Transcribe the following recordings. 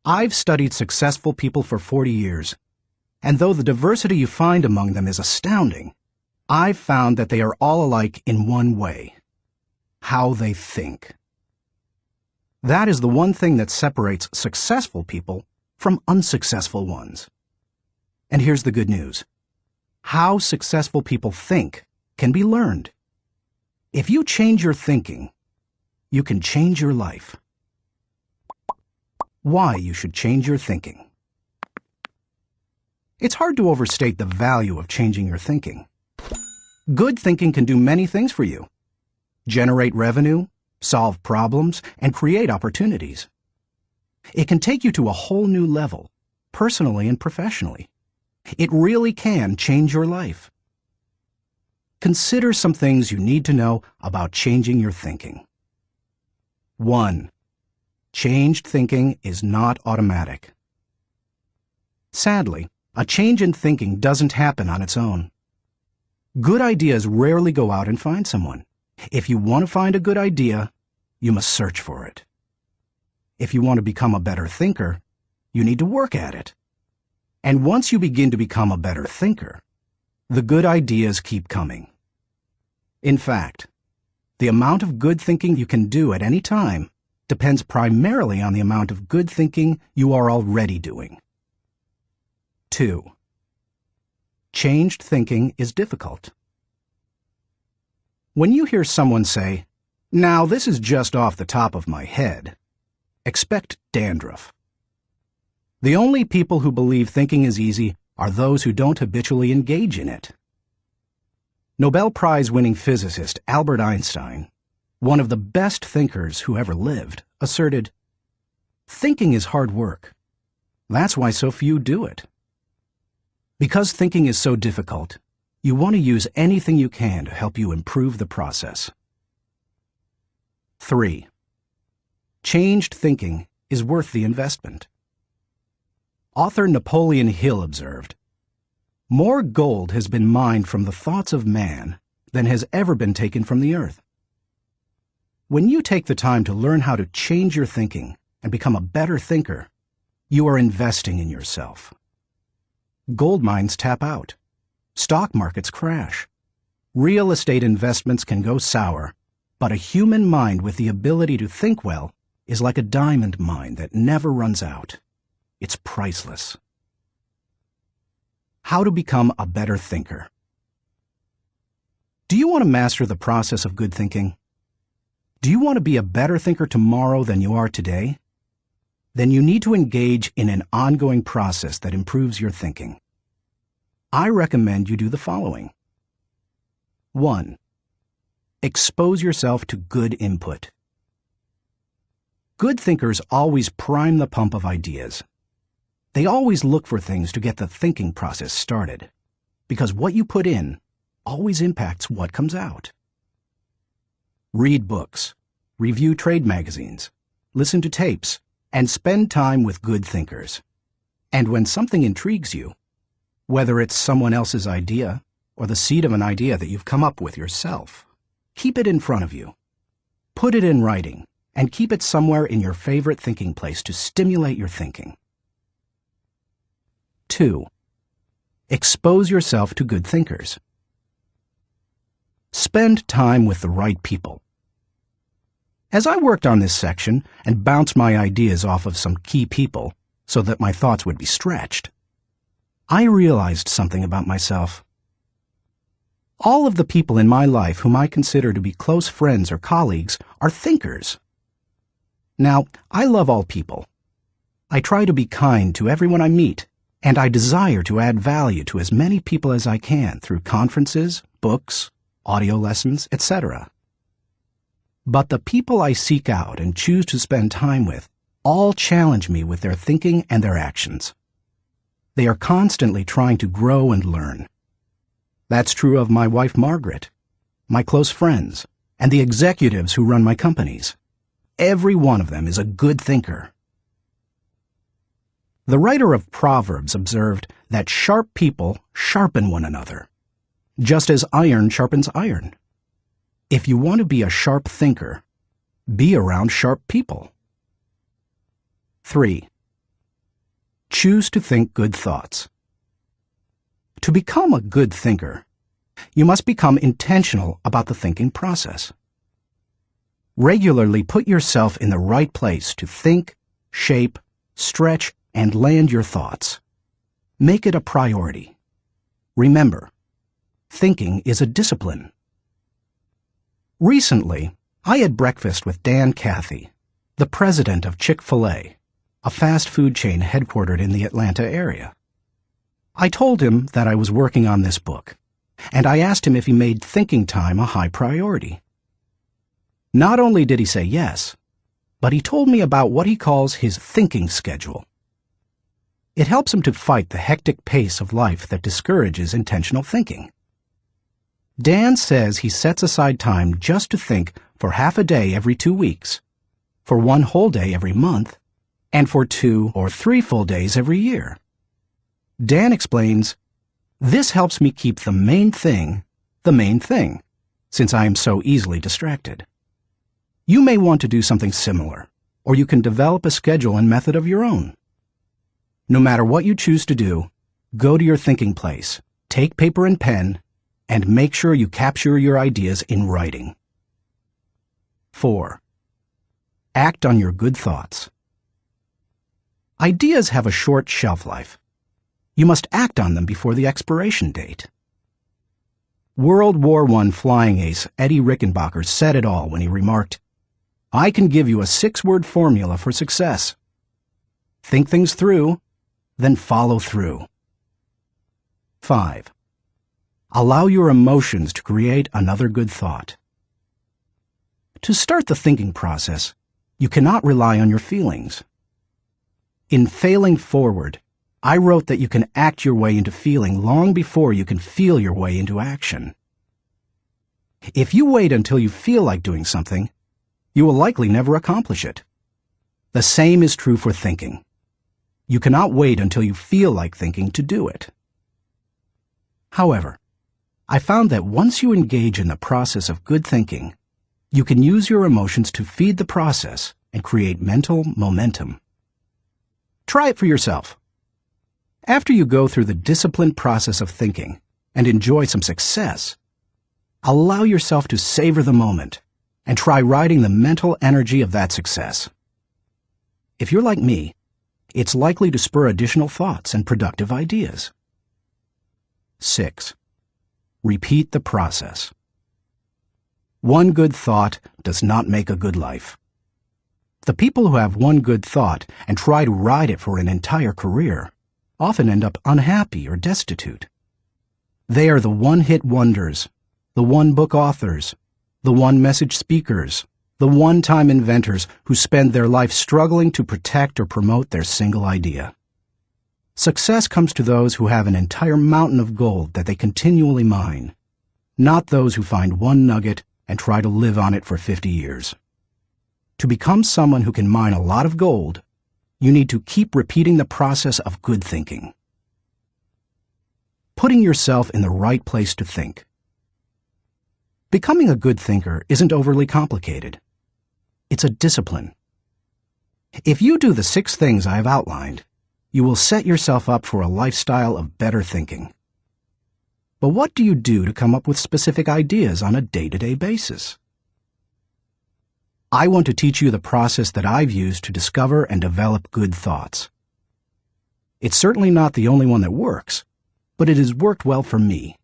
I've studied successful people for 40 years, and though the diversity you find among them is astounding, I've found that they are all alike in one way: how they think. That is the one thing that separates successful people from unsuccessful ones. And here's the good news. How successful people think can be learned. If you change your thinking, you can change your life. Why you should change your thinking. It's hard to overstate the value of changing your thinking. Good thinking can do many things for you: generate revenue, solve problems, and create opportunities. It can take you to a whole new level, personally and professionally. It really can change your life. Consider some things you need to know about changing your thinking. 1. Changed thinking is not automatic. Sadly, a change in thinking doesn't happen on its own. Good ideas rarely go out and find someone. If you want to find a good idea, you must search for it. If you want to become a better thinker, you need to work at it. And once you begin to become a better thinker, the good ideas keep coming. In fact, the amount of good thinking you can do at any time depends primarily on the amount of good thinking you are already doing. 2. Changed thinking is difficult. When you hear someone say, "Now this is just off the top of my head," expect dandruff. The only people who believe thinking is easy are those who don't habitually engage in it. Nobel Prize-winning physicist Albert Einstein, one of the best thinkers who ever lived, asserted, "Thinking is hard work. That's why so few do it." Because thinking is so difficult, you want to use anything you can to help you improve the process. 3. Changed thinking is worth the investment. Author Napoleon Hill observed, "More gold has been mined from the thoughts of man than has ever been taken from the earth." When you take the time to learn how to change your thinking and become a better thinker, you are investing in yourself. Gold mines tap out. Stock markets crash. Real estate investments can go sour, but a human mind with the ability to think well is like a diamond mine that never runs out. It's priceless. How to become a better thinker. Do you want to master the process of good thinking? Do you want to be a better thinker tomorrow than you are today? Then you need to engage in an ongoing process that improves your thinking. I recommend you do the following. 1. Expose yourself to good input. Good thinkers always prime the pump of ideas. They always look for things to get the thinking process started, because what you put in always impacts what comes out. Read books, review trade magazines, listen to tapes, and spend time with good thinkers. And when something intrigues you, whether it's someone else's idea or the seed of an idea that you've come up with yourself, keep it in front of you. Put it in writing and keep it somewhere in your favorite thinking place to stimulate your thinking. 2. Expose yourself to good thinkers. Spend time with the right people. As I worked on this section and bounced my ideas off of some key people so that my thoughts would be stretched, I realized something about myself. All of the people in my life whom I consider to be close friends or colleagues are thinkers. Now, I love all people. I try to be kind to everyone I meet, and I desire to add value to as many people as I can through conferences, books, audio lessons, etc. But the people I seek out and choose to spend time with all challenge me with their thinking and their actions. They are constantly trying to grow and learn. That's true of my wife Margaret, my close friends, and the executives who run my companies. Every one of them is a good thinker. The writer of Proverbs observed that sharp people sharpen one another, just as iron sharpens iron. If you want to be a sharp thinker, be around sharp people. 3. choose to think good thoughts. To become a good thinker, you must become intentional about the thinking process. Regularly put yourself in the right place to think, shape, stretch, and land your thoughts. Make it a priority. Remember, thinking is a discipline. Recently, I had breakfast with Dan Cathy, the president of Chick-fil-A, a fast food chain headquartered in the Atlanta area. I told him that I was working on this book, and I asked him if he made thinking time a high priority. Not only did he say yes, but he told me about what he calls his thinking schedule. It helps him to fight the hectic pace of life that discourages intentional thinking. Dan says he sets aside time just to think for half a day every 2 weeks, for 1 whole day every month, and for 2 or 3 full days every year. Dan explains, "This helps me keep the main thing, since I am so easily distracted." You may want to do something similar, or you can develop a schedule and method of your own. No matter what you choose to do, go to your thinking place, take paper and pen, and make sure you capture your ideas in writing. 4. Act on your good thoughts. Ideas have a short shelf life. You must act on them before the expiration date. World War I flying ace Eddie Rickenbacker said it all when he remarked, "I can give you a 6-word formula for success. Think things through, then follow through." 5. Allow your emotions to create another good thought. To start the thinking process, you cannot rely on your feelings. In Failing Forward, I wrote that you can act your way into feeling long before you can feel your way into action. If you wait until you feel like doing something, you will likely never accomplish it. The same is true for thinking. You cannot wait until you feel like thinking to do it. However, I found that once you engage in the process of good thinking, you can use your emotions to feed the process and create mental momentum. Try it for yourself. After you go through the disciplined process of thinking and enjoy some success, allow yourself to savor the moment and try riding the mental energy of that success. If you're like me, it's likely to spur additional thoughts and productive ideas. 6. Repeat the process. One good thought does not make a good life. The people who have one good thought and try to ride it for an entire career often end up unhappy or destitute. They are the one-hit wonders, the one-book authors, the one-message speakers, the one-time inventors who spend their life struggling to protect or promote their single idea. Success comes to those who have an entire mountain of gold that they continually mine, not those who find one nugget and try to live on it for 50 years. To become someone who can mine a lot of gold, you need to keep repeating the process of good thinking. Putting yourself in the right place to think. Becoming a good thinker isn't overly complicated. It's a discipline. If you do the 6 things I have outlined, you will set yourself up for a lifestyle of better thinking. But what do you do to come up with specific ideas on a day-to-day basis? I want to teach you the process that I've used to discover and develop good thoughts. It's certainly not the only one that works, but it has worked well for me.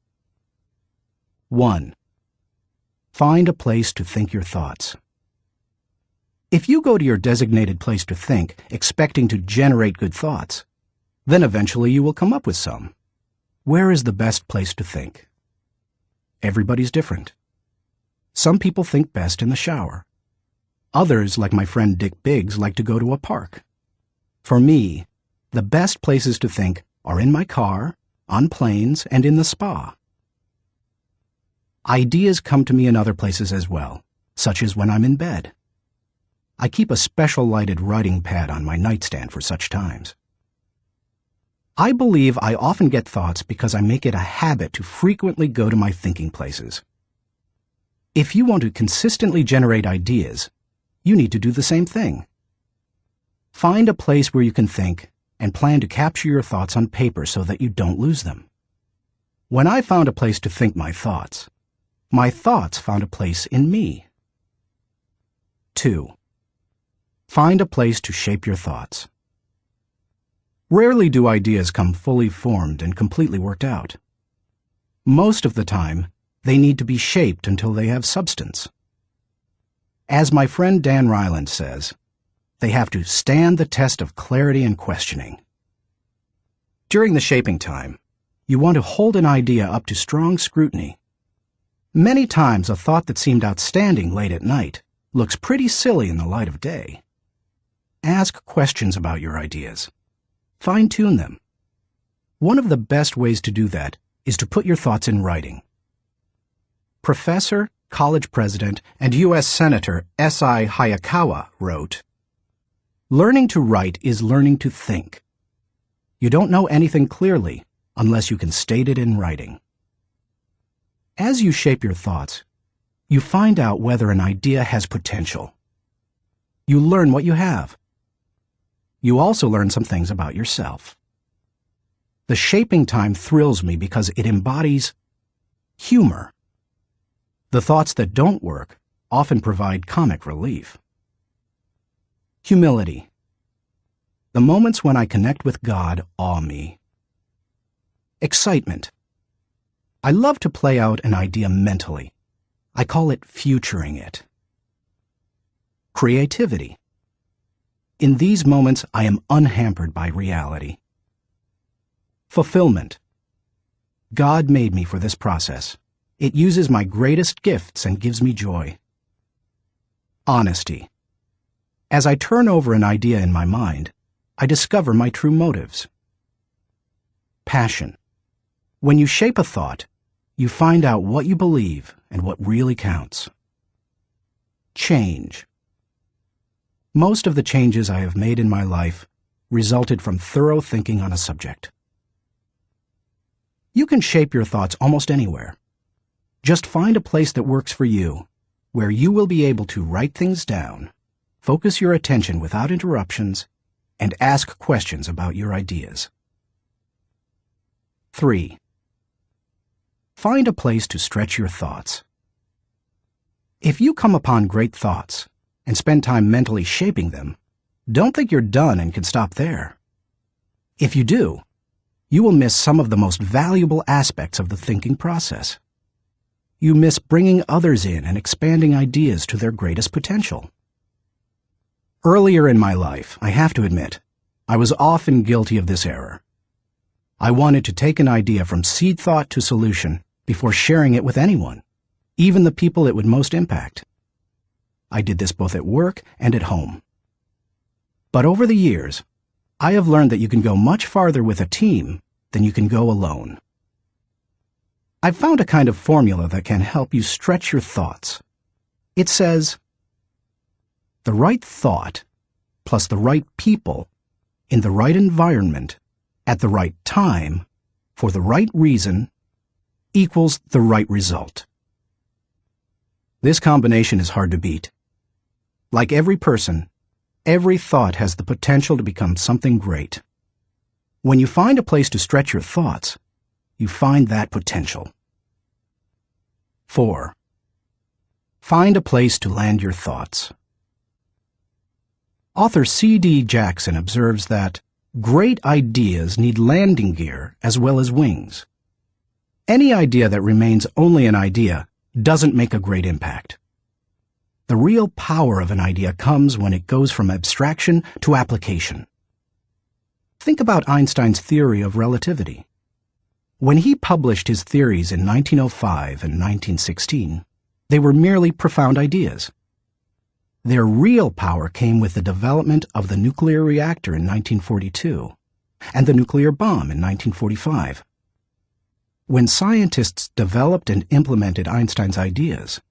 1. Find a place to think your thoughts. If you go to your designated place to think, expecting to generate good thoughts, then eventually you will come up with some. Where is the best place to think? Everybody's different. Some people think best in the shower. Others, like my friend Dick Biggs, like to go to a park. For me, the best places to think are in my car, on planes, and in the spa. Ideas come to me in other places as well, such as when I'm in bed. I keep a special lighted writing pad on my nightstand for such times. I believe I often get thoughts because I make it a habit to frequently go to my thinking places. If you want to consistently generate ideas, you need to do the same thing. Find a place where you can think and plan to capture your thoughts on paper so that you don't lose them. When I found a place to think my thoughts found a place in me. 2. Find a place to shape your thoughts. Rarely do ideas come fully formed and completely worked out. Most of the time, they need to be shaped until they have substance. As my friend Dan Ryland says, they have to stand the test of clarity and questioning. During the shaping time, you want to hold an idea up to strong scrutiny. Many times a thought that seemed outstanding late at night looks pretty silly in the light of day. Ask questions about your ideas. Fine-tune them. One of the best ways to do that is to put your thoughts in writing. Professor, college president, and U.S. Senator S.I. Hayakawa wrote, "Learning to write is learning to think. You don't know anything clearly unless you can state it in writing." As you shape your thoughts, you find out whether an idea has potential. You learn what you have. You also learn some things about yourself. The shaping time thrills me because it embodies humor. The thoughts that don't work often provide comic relief. Humility. The moments when I connect with God awe me. Excitement. I love to play out an idea mentally. I call it futuring it. Creativity. In these moments, I am unhampered by reality. Fulfillment. God made me for this process. It uses my greatest gifts and gives me joy. Honesty. As I turn over an idea in my mind, I discover my true motives. Passion. When you shape a thought, you find out what you believe and what really counts. Change. Most of the changes I have made in my life resulted from thorough thinking on a subject. You can shape your thoughts almost anywhere. Just find a place that works for you, where you will be able to write things down, focus your attention without interruptions, and ask questions about your ideas. 3. Find a place to stretch your thoughts. If you come upon great thoughts and spend time mentally shaping them, don't think you're done and can stop there. If you do, you will miss some of the most valuable aspects of the thinking process. You miss bringing others in and expanding ideas to their greatest potential. Earlier in my life, I have to admit, I was often guilty of this error. I wanted to take an idea from seed thought to solution before sharing it with anyone, even the people it would most impact. I did this both at work and at home. But over the years, I have learned that you can go much farther with a team than you can go alone. I've found a kind of formula that can help you stretch your thoughts. It says, the right thought plus the right people in the right environment at the right time for the right reason equals the right result. This combination is hard to beat. Like every person, every thought has the potential to become something great. When you find a place to stretch your thoughts, you find that potential. 4. Find a place to land your thoughts. Author C.D. Jackson observes that great ideas need landing gear as well as wings. Any idea that remains only an idea doesn't make a great impact. The real power of an idea comes when it goes from abstraction to application. Think about Einstein's theory of relativity. When he published his theories in 1905 and 1916, they were merely profound ideas. Their real power came with the development of the nuclear reactor in 1942 and the nuclear bomb in 1945. When scientists developed and implemented Einstein's ideas,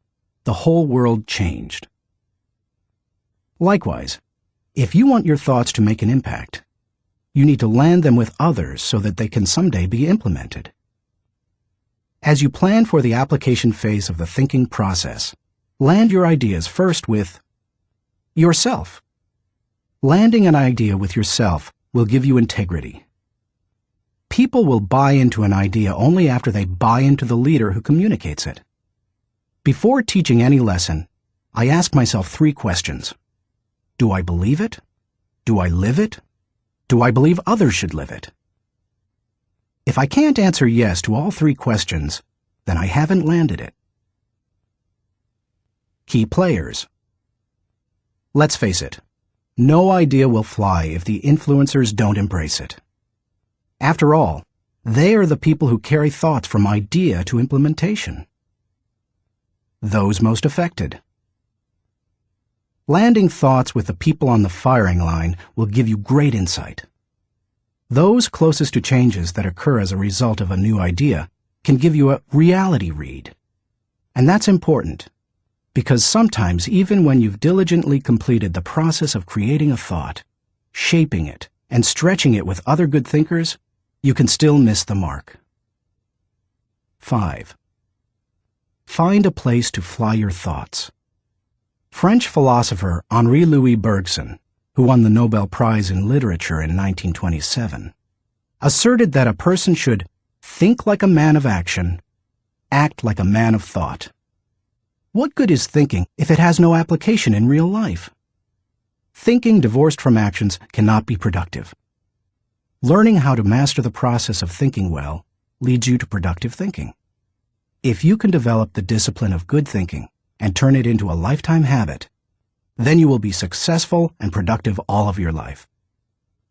the whole world changed. Likewise, if you want your thoughts to make an impact, you need to land them with others so that they can someday be implemented. As you plan for the application phase of the thinking process, land your ideas first with yourself. Landing an idea with yourself will give you integrity. People will buy into an idea only after they buy into the leader who communicates it. Before teaching any lesson, I ask myself 3 questions. Do I believe it? Do I live it? Do I believe others should live it? If I can't answer yes to all 3 questions, then I haven't landed it. Key players. Let's face it, no idea will fly if the influencers don't embrace it. After all, they are the people who carry thoughts from idea to implementation. Those most affected. Landing thoughts with the people on the firing line will give you great insight. Those closest to changes that occur as a result of a new idea can give you a reality read. And that's important, because sometimes even when you've diligently completed the process of creating a thought, shaping it, and stretching it with other good thinkers, you can still miss the mark. 5. Find a place to fly your thoughts. French philosopher Henri-Louis Bergson, who won the Nobel Prize in Literature in 1927, asserted that a person should think like a man of action, act like a man of thought. What good is thinking if it has no application in real life? Thinking divorced from actions cannot be productive. Learning how to master the process of thinking well leads you to productive thinking. If you can develop the discipline of good thinking and turn it into a lifetime habit, then you will be successful and productive all of your life.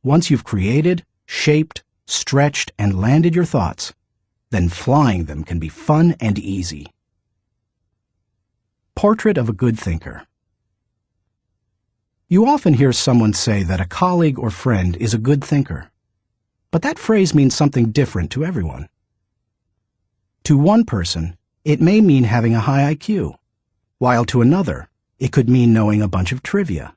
Once you've created, shaped, stretched, and landed your thoughts, then flying them can be fun and easy. Portrait of a good thinker. You often hear someone say that a colleague or friend is a good thinker, but that phrase means something different to everyone. To one person, it may mean having a high IQ, while to another, it could mean knowing a bunch of trivia,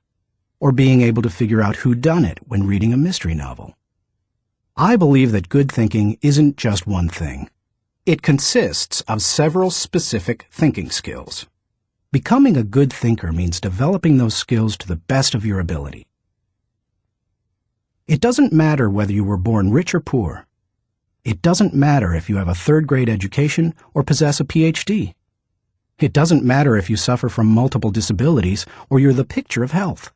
or being able to figure out whodunit when reading a mystery novel. I believe that good thinking isn't just one thing. It consists of several specific thinking skills. Becoming a good thinker means developing those skills to the best of your ability. It doesn't matter whether you were born rich or poor. It doesn't matter if you have a 3rd-grade education or possess a PhD. It doesn't matter if you suffer from multiple disabilities or you're the picture of health.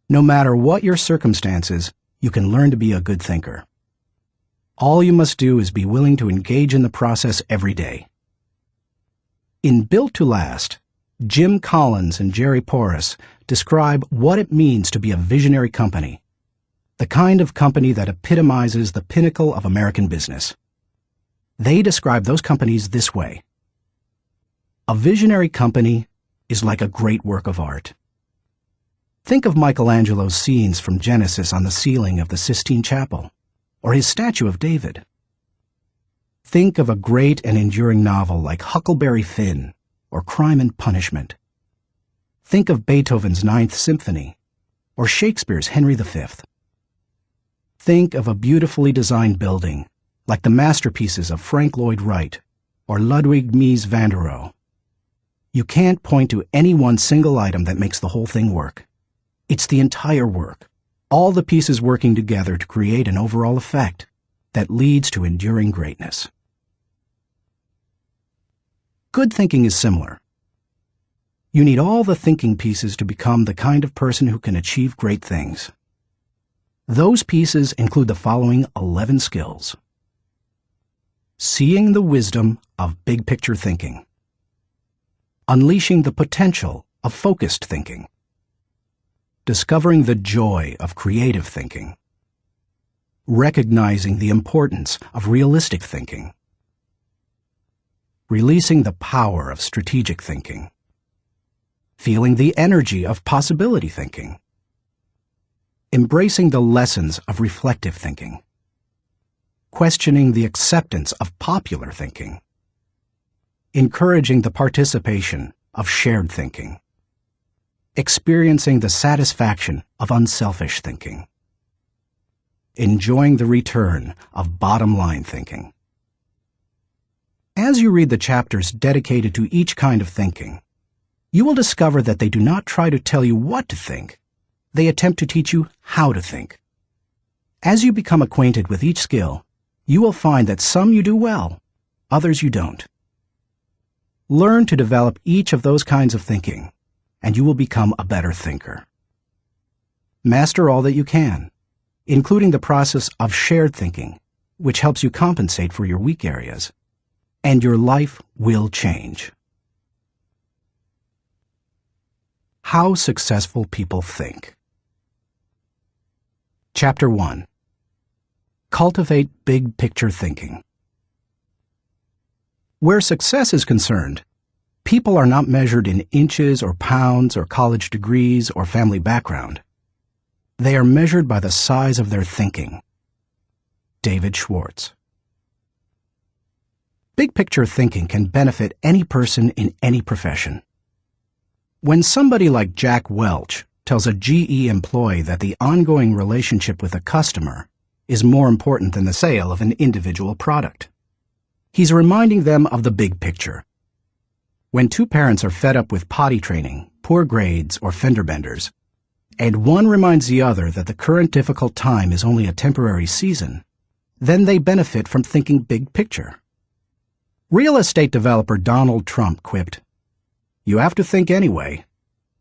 No matter what your circumstances, you can learn to be a good thinker. All you must do is be willing to engage in the process every day. In Built to Last, Jim Collins and Jerry Porras describe what it means to be a visionary company, the kind of company that epitomizes the pinnacle of American business. They describe those companies this way. A visionary company is like a great work of art. Think of Michelangelo's scenes from Genesis on the ceiling of the Sistine Chapel, or his statue of David. Think of a great and enduring novel like Huckleberry Finn or Crime and Punishment. Think of Beethoven's Ninth Symphony or Shakespeare's Henry V. Think of a beautifully designed building like the masterpieces of Frank Lloyd Wright or Ludwig Mies van der Rohe. You can't point to any one single item that makes the whole thing work. It's the entire work, all the pieces working together to create an overall effect that leads to enduring greatness. Good thinking is similar. You need all the thinking pieces to become the kind of person who can achieve great things. Those pieces include the following 11 skills. Seeing the wisdom of big picture thinking. Unleashing the potential of focused thinking. Discovering the joy of creative thinking. Recognizing the importance of realistic thinking. Releasing the power of strategic thinking. Feeling the energy of possibility thinking. Embracing the lessons of reflective thinking. Questioning the acceptance of popular thinking. Encouraging the participation of shared thinking. Experiencing the satisfaction of unselfish thinking. Enjoying the return of bottom-line thinking. As you read the chapters dedicated to each kind of thinking, you will discover that they do not try to tell you what to think. They attempt to teach you how to think. As you become acquainted with each skill, you will find that some you do well, others you don't. Learn to develop each of those kinds of thinking, and you will become a better thinker. Master all that you can, including the process of shared thinking, which helps you compensate for your weak areas, and your life will change. How successful people think. Chapter 1. Cultivate big picture thinking. Where success is concerned, people are not measured in inches or pounds or college degrees or family background. They are measured by the size of their thinking. David Schwartz. Big picture thinking can benefit any person in any profession. When somebody like Jack Welch tells a GE employee that the ongoing relationship with a customer is more important than the sale of an individual product, he's reminding them of the big picture. When two parents are fed up with potty training, poor grades, or fender benders, and one reminds the other that the current difficult time is only a temporary season, then they benefit from thinking big picture. Real estate developer Donald Trump quipped, "You have to think anyway,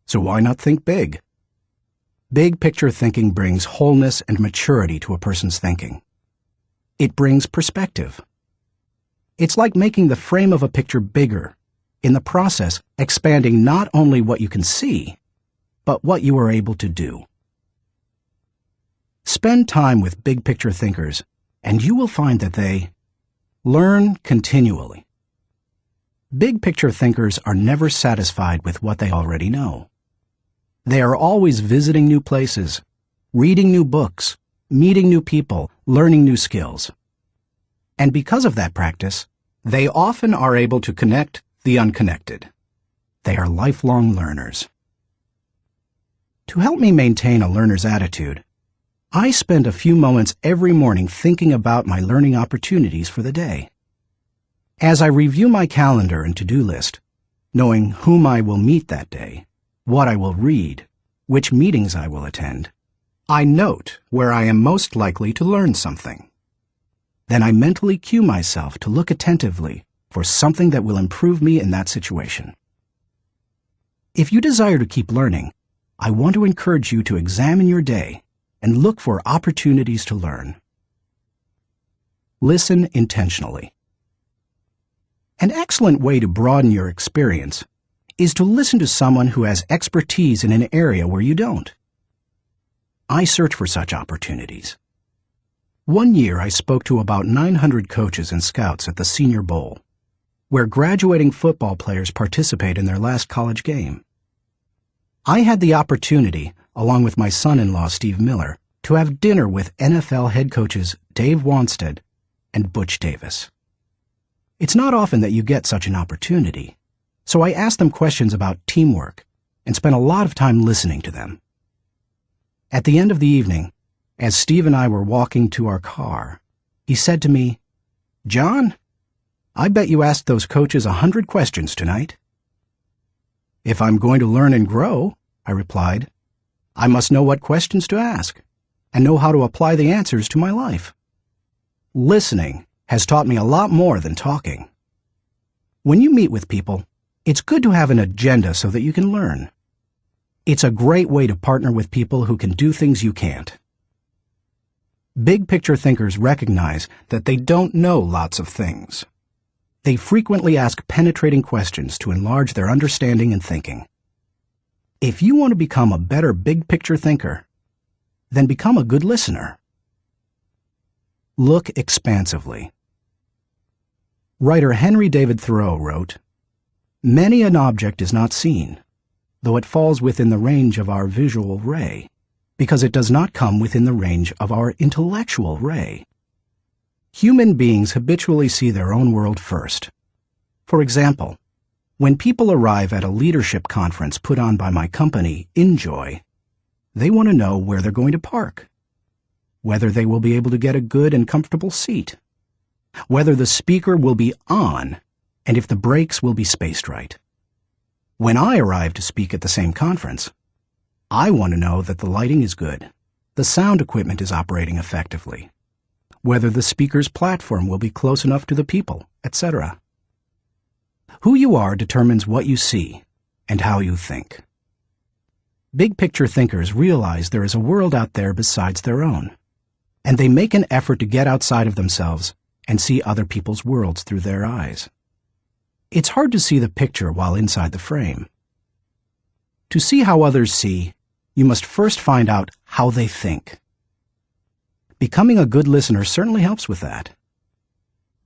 so why not think big?" Big picture thinking brings wholeness and maturity to a person's thinking. It brings perspective. It's like making the frame of a picture bigger, in the process expanding not only what you can see, but what you are able to do. Spend time with big picture thinkers, and you will find that they learn continually. Big picture thinkers are never satisfied with what they already know. They are always visiting new places, reading new books, meeting new people, learning new skills. And because of that practice, they often are able to connect the unconnected. They are lifelong learners. To help me maintain a learner's attitude, I spend a few moments every morning thinking about my learning opportunities for the day. As I review my calendar and to-do list, knowing whom I will meet that day, what I will read, which meetings I will attend, I note where I am most likely to learn something. Then I mentally cue myself to look attentively for something that will improve me in that situation. If you desire to keep learning, I want to encourage you to examine your day and look for opportunities to learn. Listen intentionally. An excellent way to broaden your experience is to listen to someone who has expertise in an area where you don't. I search for such opportunities. One year I spoke to about 900 coaches and scouts at the Senior Bowl, where graduating football players participate in their last college game. I had the opportunity, along with my son-in-law Steve Miller, to have dinner with NFL head coaches Dave Wanstead and Butch Davis. It's not often that you get such an opportunity, so I asked them questions about teamwork and spent a lot of time listening to them. At the end of the evening, as Steve and I were walking to our car, he said to me, "John, I bet you asked those coaches 100 questions tonight." "If I'm going to learn and grow," I replied, "I must know what questions to ask and know how to apply the answers to my life." Listening has taught me a lot more than talking. When you meet with people, it's good to have an agenda so that you can learn. It's a great way to partner with people who can do things you can't. Big picture thinkers recognize that they don't know lots of things. They frequently ask penetrating questions to enlarge their understanding and thinking. If you want to become a better big picture thinker, then become a good listener. Look expansively. Writer Henry David Thoreau wrote, "Many an object is not seen, though it falls within the range of our visual ray, because it does not come within the range of our intellectual ray." Human beings habitually see their own world first. For example, when people arrive at a leadership conference put on by my company, Enjoy, they want to know where they're going to park, whether they will be able to get a good and comfortable seat, whether the speaker will be on, and if the breaks will be spaced right. When I arrive to speak at the same conference, I want to know that the lighting is good, the sound equipment is operating effectively, whether the speaker's platform will be close enough to the people, etc. Who you are determines what you see and how you think. Big picture thinkers realize there is a world out there besides their own, and they make an effort to get outside of themselves and see other people's worlds through their eyes. It's hard to see the picture while inside the frame. To see how others see, you must first find out how they think. Becoming a good listener certainly helps with that.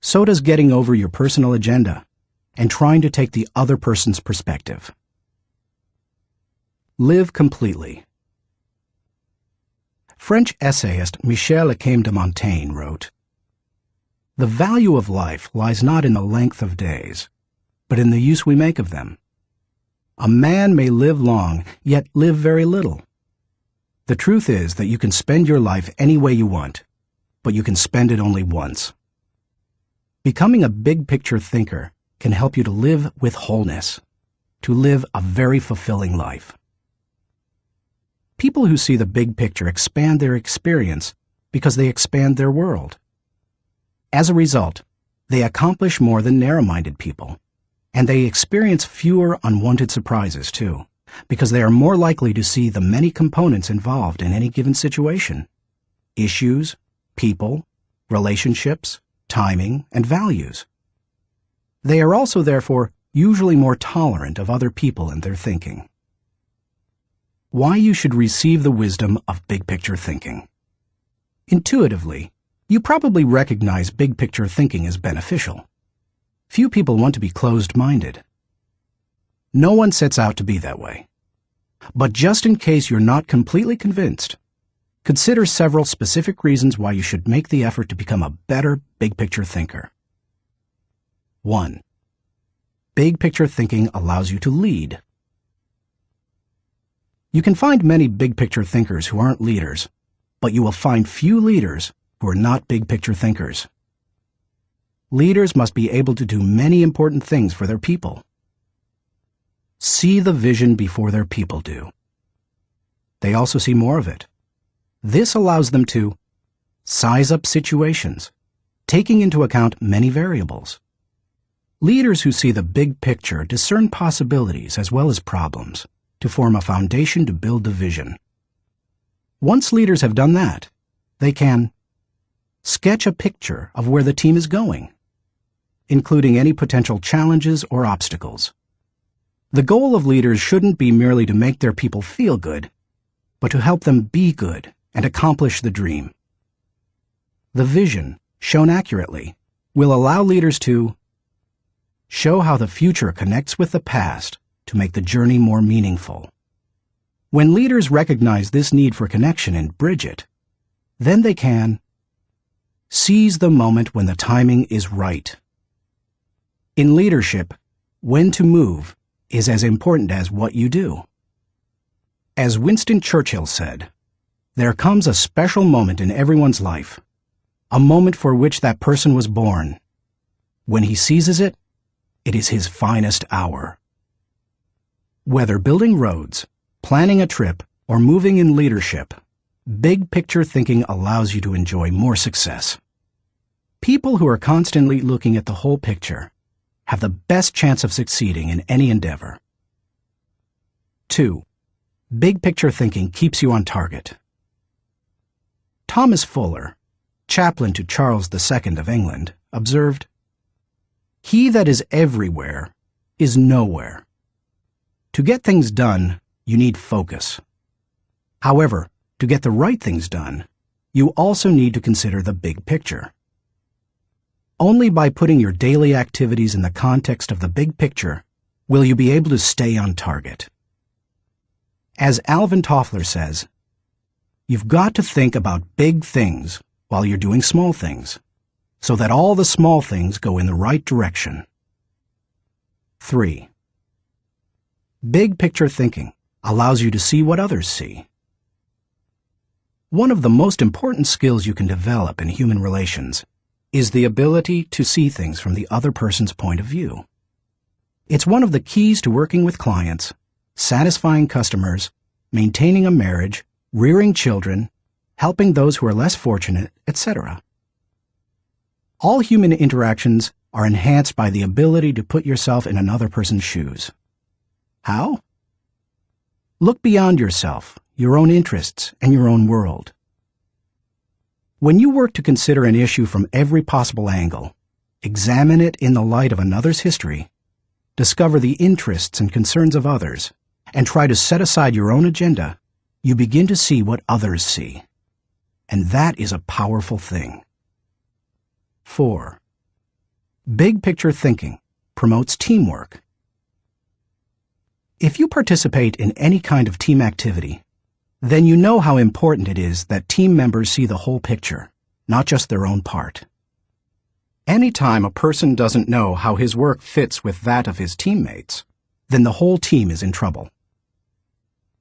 So does getting over your personal agenda and trying to take the other person's perspective. Live completely. French essayist Michel de Montaigne wrote, "The value of life lies not in the length of days, but in the use we make of them. A man may live long, yet live very little. The truth is that you can spend your life any way you want, but you can spend it only once." Becoming a big picture thinker can help you to live with wholeness, to live a very fulfilling life. People who see the big picture expand their experience because they expand their world. As a result, they accomplish more than narrow-minded people, and they experience fewer unwanted surprises too, because they are more likely to see the many components involved in any given situation: issues, people, relationships, timing, and values. They are also, therefore, usually more tolerant of other people and their thinking. Why you should receive the wisdom of big picture thinking. Intuitively, you probably recognize big picture thinking as beneficial. Few people want to be closed-minded. No one sets out to be that way. But just in case you're not completely convinced, consider several specific reasons why you should make the effort to become a better big picture thinker. 1. Big picture thinking allows you to lead. You can find many big picture thinkers who aren't leaders, but you will find few leaders who are not big picture thinkers. Leaders must be able to do many important things for their people. See the vision before their people do. They also see more of it. This allows them to size up situations, taking into account many variables. Leaders who see the big picture discern possibilities as well as problems to form a foundation to build the vision. Once leaders have done that, they can sketch a picture of where the team is going, including any potential challenges or obstacles. The goal of leaders shouldn't be merely to make their people feel good, but to help them be good and accomplish the dream. The vision, shown accurately, will allow leaders to show how the future connects with the past to make the journey more meaningful. When leaders recognize this need for connection and bridge it, then they can seize the moment when the timing is right. In leadership, when to move is as important as what you do. As Winston Churchill said, "There comes a special moment in everyone's life, a moment for which that person was born. When he seizes it, it is his finest hour." Whether building roads, planning a trip, or moving in leadership, big picture thinking allows you to enjoy more success. People who are constantly looking at the whole picture have the best chance of succeeding in any endeavor. 2. Big picture thinking keeps you on target. Thomas Fuller, chaplain to Charles II of England, observed, "He that is everywhere is nowhere." To get things done, you need focus. However, to get the right things done, you also need to consider the big picture. Only by putting your daily activities in the context of the big picture will you be able to stay on target. As Alvin Toffler says, you've got to think about big things while you're doing small things, so that all the small things go in the right direction. 3. Big picture thinking allows you to see what others see. One of the most important skills you can develop in human relations is the ability to see things from the other person's point of view. It's one of the keys to working with clients, satisfying customers, maintaining a marriage, rearing children, helping those who are less fortunate, etc. All human interactions are enhanced by the ability to put yourself in another person's shoes. How? Look beyond yourself, your own interests, and your own world. When you work to consider an issue from every possible angle, examine it in the light of another's history, discover the interests and concerns of others, and try to set aside your own agenda, you begin to see what others see. And that is a powerful thing. 4. Big picture thinking promotes teamwork. If you participate in any kind of team activity, then you know how important it is that team members see the whole picture, not just their own part. Anytime a person doesn't know how his work fits with that of his teammates, then the whole team is in trouble.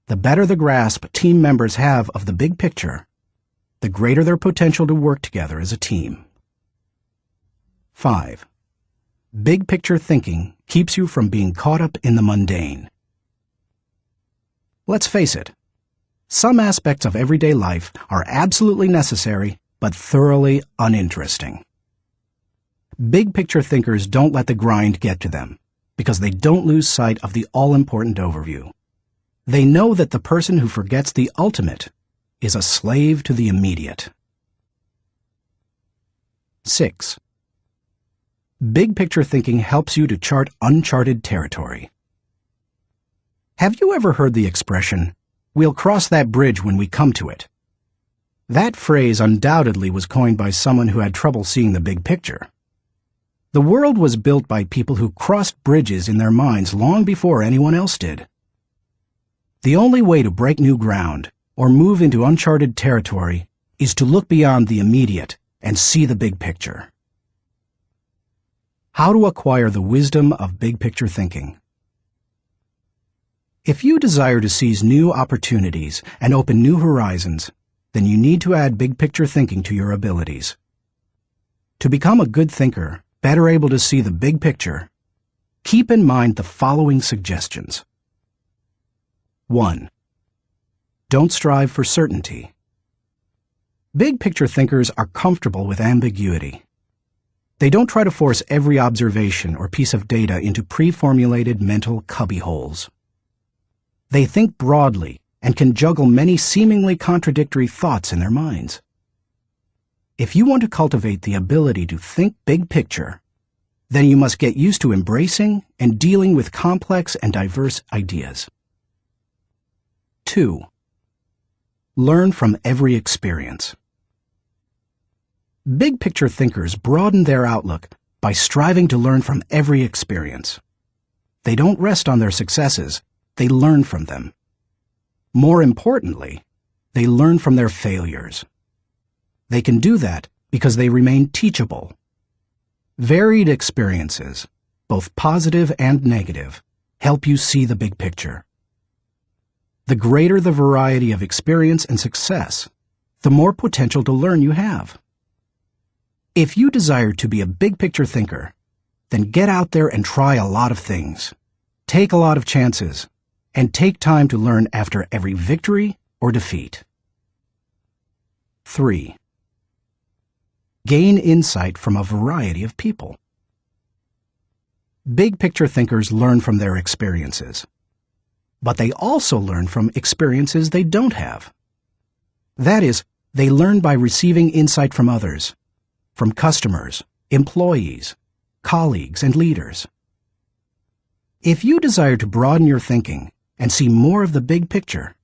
The better the grasp team members have of the big picture, the greater their potential to work together as a team. 5. Big picture thinking keeps you from being caught up in the mundane. Let's face it, some aspects of everyday life are absolutely necessary but thoroughly uninteresting. Big picture thinkers don't let the grind get to them because they don't lose sight of the all-important overview. They know that the person who forgets the ultimate is a slave to the immediate. 6. Big picture thinking helps you to chart uncharted territory. Have you ever heard the expression, "We'll cross that bridge when we come to it"? That phrase undoubtedly was coined by someone who had trouble seeing the big picture. The world was built by people who crossed bridges in their minds long before anyone else did. The only way to break new ground or move into uncharted territory is to look beyond the immediate and see the big picture. How to acquire the wisdom of big picture thinking. If you desire to seize new opportunities and open new horizons, then you need to add big picture thinking to your abilities. To become a good thinker, better able to see the big picture, keep in mind the following suggestions. 1. Don't strive for certainty. Big picture thinkers are comfortable with ambiguity. They don't try to force every observation or piece of data into pre-formulated mental cubbyholes. They think broadly and can juggle many seemingly contradictory thoughts in their minds. If you want to cultivate the ability to think big picture, then you must get used to embracing and dealing with complex and diverse ideas. 2. Learn from every experience. Big picture thinkers broaden their outlook by striving to learn from every experience. They don't rest on their successes, they learn from them. More importantly, they learn from their failures. They can do that because they remain teachable. Varied experiences, both positive and negative, help you see the big picture. The greater the variety of experience and success, the more potential to learn you have. If you desire to be a big picture thinker, then get out there and try a lot of things. Take a lot of chances, and take time to learn after every victory or defeat. 3. Gain insight from a variety of people. Big picture thinkers learn from their experiences, but they also learn from experiences they don't have. That is, they learn by receiving insight from others, from customers, employees, colleagues, and leaders. If you desire to broaden your thinking and see more of the big picture,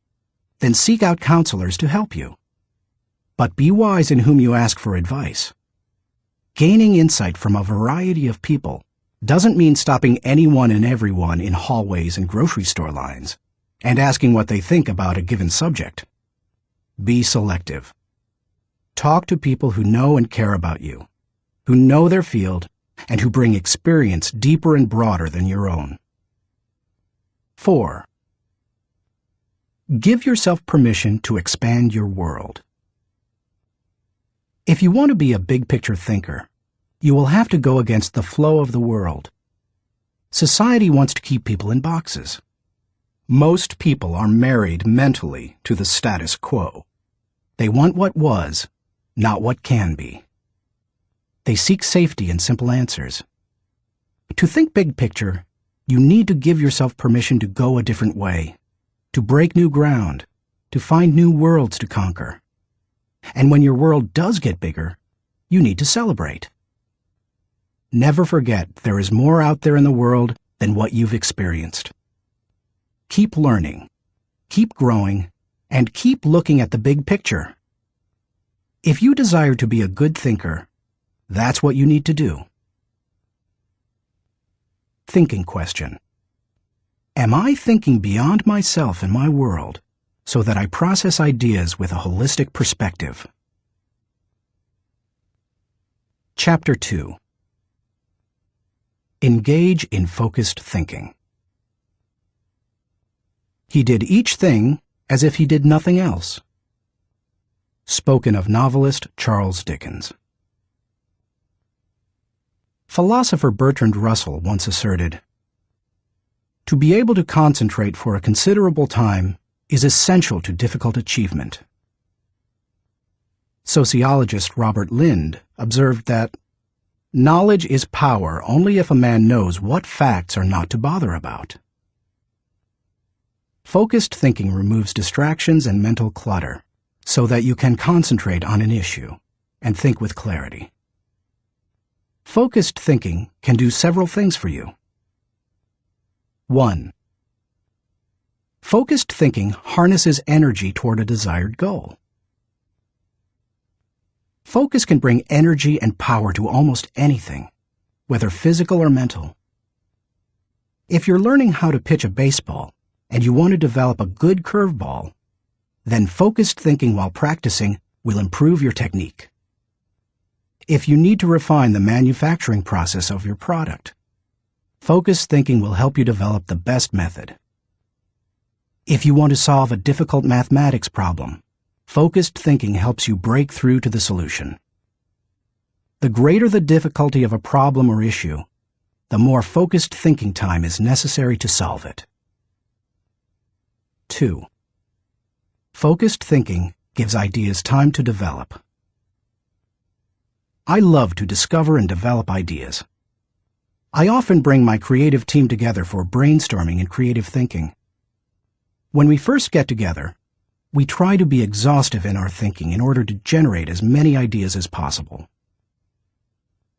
then seek out counselors to help you. But be wise in whom you ask for advice. Gaining insight from a variety of people doesn't mean stopping anyone and everyone in hallways and grocery store lines and asking what they think about a given subject. Be selective. Talk to people who know and care about you, who know their field, and who bring experience deeper and broader than your own. 4. Give yourself permission to expand your world. If you want to be a big picture thinker, you will have to go against the flow of the world. Society wants to keep people in boxes. Most people are married mentally to the status quo. They want what was, not what can be. They seek safety in simple answers. To think big picture, you need to give yourself permission to go a different way, to break new ground, to find new worlds to conquer. And when your world does get bigger, you need to celebrate. Never forget there is more out there in the world than what you've experienced. Keep learning, keep growing, and keep looking at the big picture. If you desire to be a good thinker, that's what you need to do. Thinking question. Am I thinking beyond myself and my world so that I process ideas with a holistic perspective? Chapter 2. Engage in focused thinking. He did each thing as if he did nothing else. Spoken of novelist Charles Dickens. Philosopher Bertrand Russell once asserted, "To be able to concentrate for a considerable time is essential to difficult achievement." Sociologist Robert Lind observed that, "Knowledge is power only if a man knows what facts are not to bother about." Focused thinking removes distractions and mental clutter so that you can concentrate on an issue and think with clarity. Focused thinking can do several things for you. 1. Focused thinking harnesses energy toward a desired goal. Focus can bring energy and power to almost anything, whether physical or mental. If you're learning how to pitch a baseball and you want to develop a good curveball, then focused thinking while practicing will improve your technique. If you need to refine the manufacturing process of your product, focused thinking will help you develop the best method. If you want to solve a difficult mathematics problem, focused thinking helps you break through to the solution. The greater the difficulty of a problem or issue, the more focused thinking time is necessary to solve it. 2. Focused thinking gives ideas time to develop. I love to discover and develop ideas. I often bring my creative team together for brainstorming and creative thinking. When we first get together, we try to be exhaustive in our thinking in order to generate as many ideas as possible.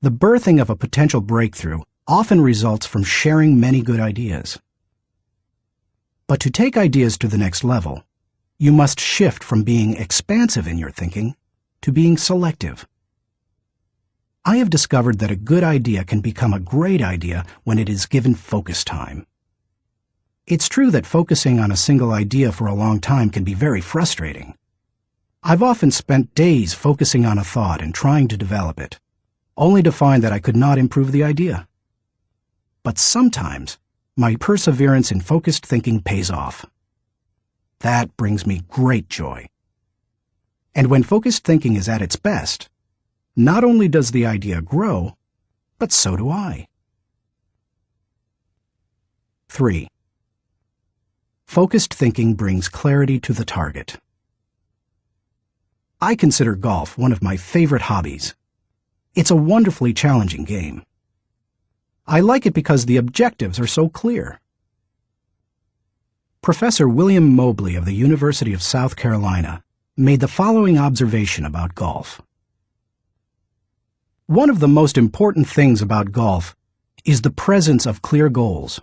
The birthing of a potential breakthrough often results from sharing many good ideas. But to take ideas to the next level, you must shift from being expansive in your thinking to being selective. I have discovered that a good idea can become a great idea when it is given focus time. It's true that focusing on a single idea for a long time can be very frustrating. I've often spent days focusing on a thought and trying to develop it, only to find that I could not improve the idea. But sometimes, my perseverance in focused thinking pays off. That brings me great joy. And when focused thinking is at its best, not only does the idea grow, but so do I. 3. Focused thinking brings clarity to the target. I consider golf one of my favorite hobbies. It's a wonderfully challenging game. I like it because the objectives are so clear. Professor William Mobley of the University of South Carolina made the following observation about golf. One of the most important things about golf is the presence of clear goals.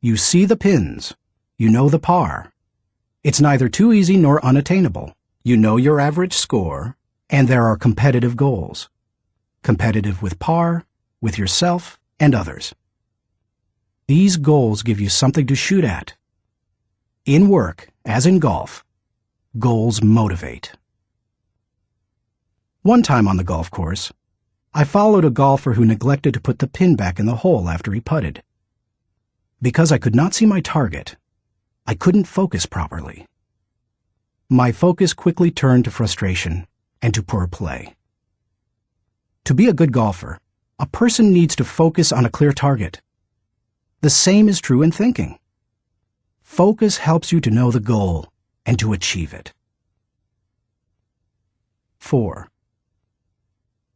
You see the pins, you know the par. It's neither too easy nor unattainable. You know your average score, and there are competitive goals. Competitive with par, with yourself, and others. These goals give you something to shoot at. In work, as in golf, goals motivate. One time on the golf course, I followed a golfer who neglected to put the pin back in the hole after he putted. Because I could not see my target, I couldn't focus properly. My focus quickly turned to frustration and to poor play. To be a good golfer, a person needs to focus on a clear target. The same is true in thinking. Focus helps you to know the goal and to achieve it. 4.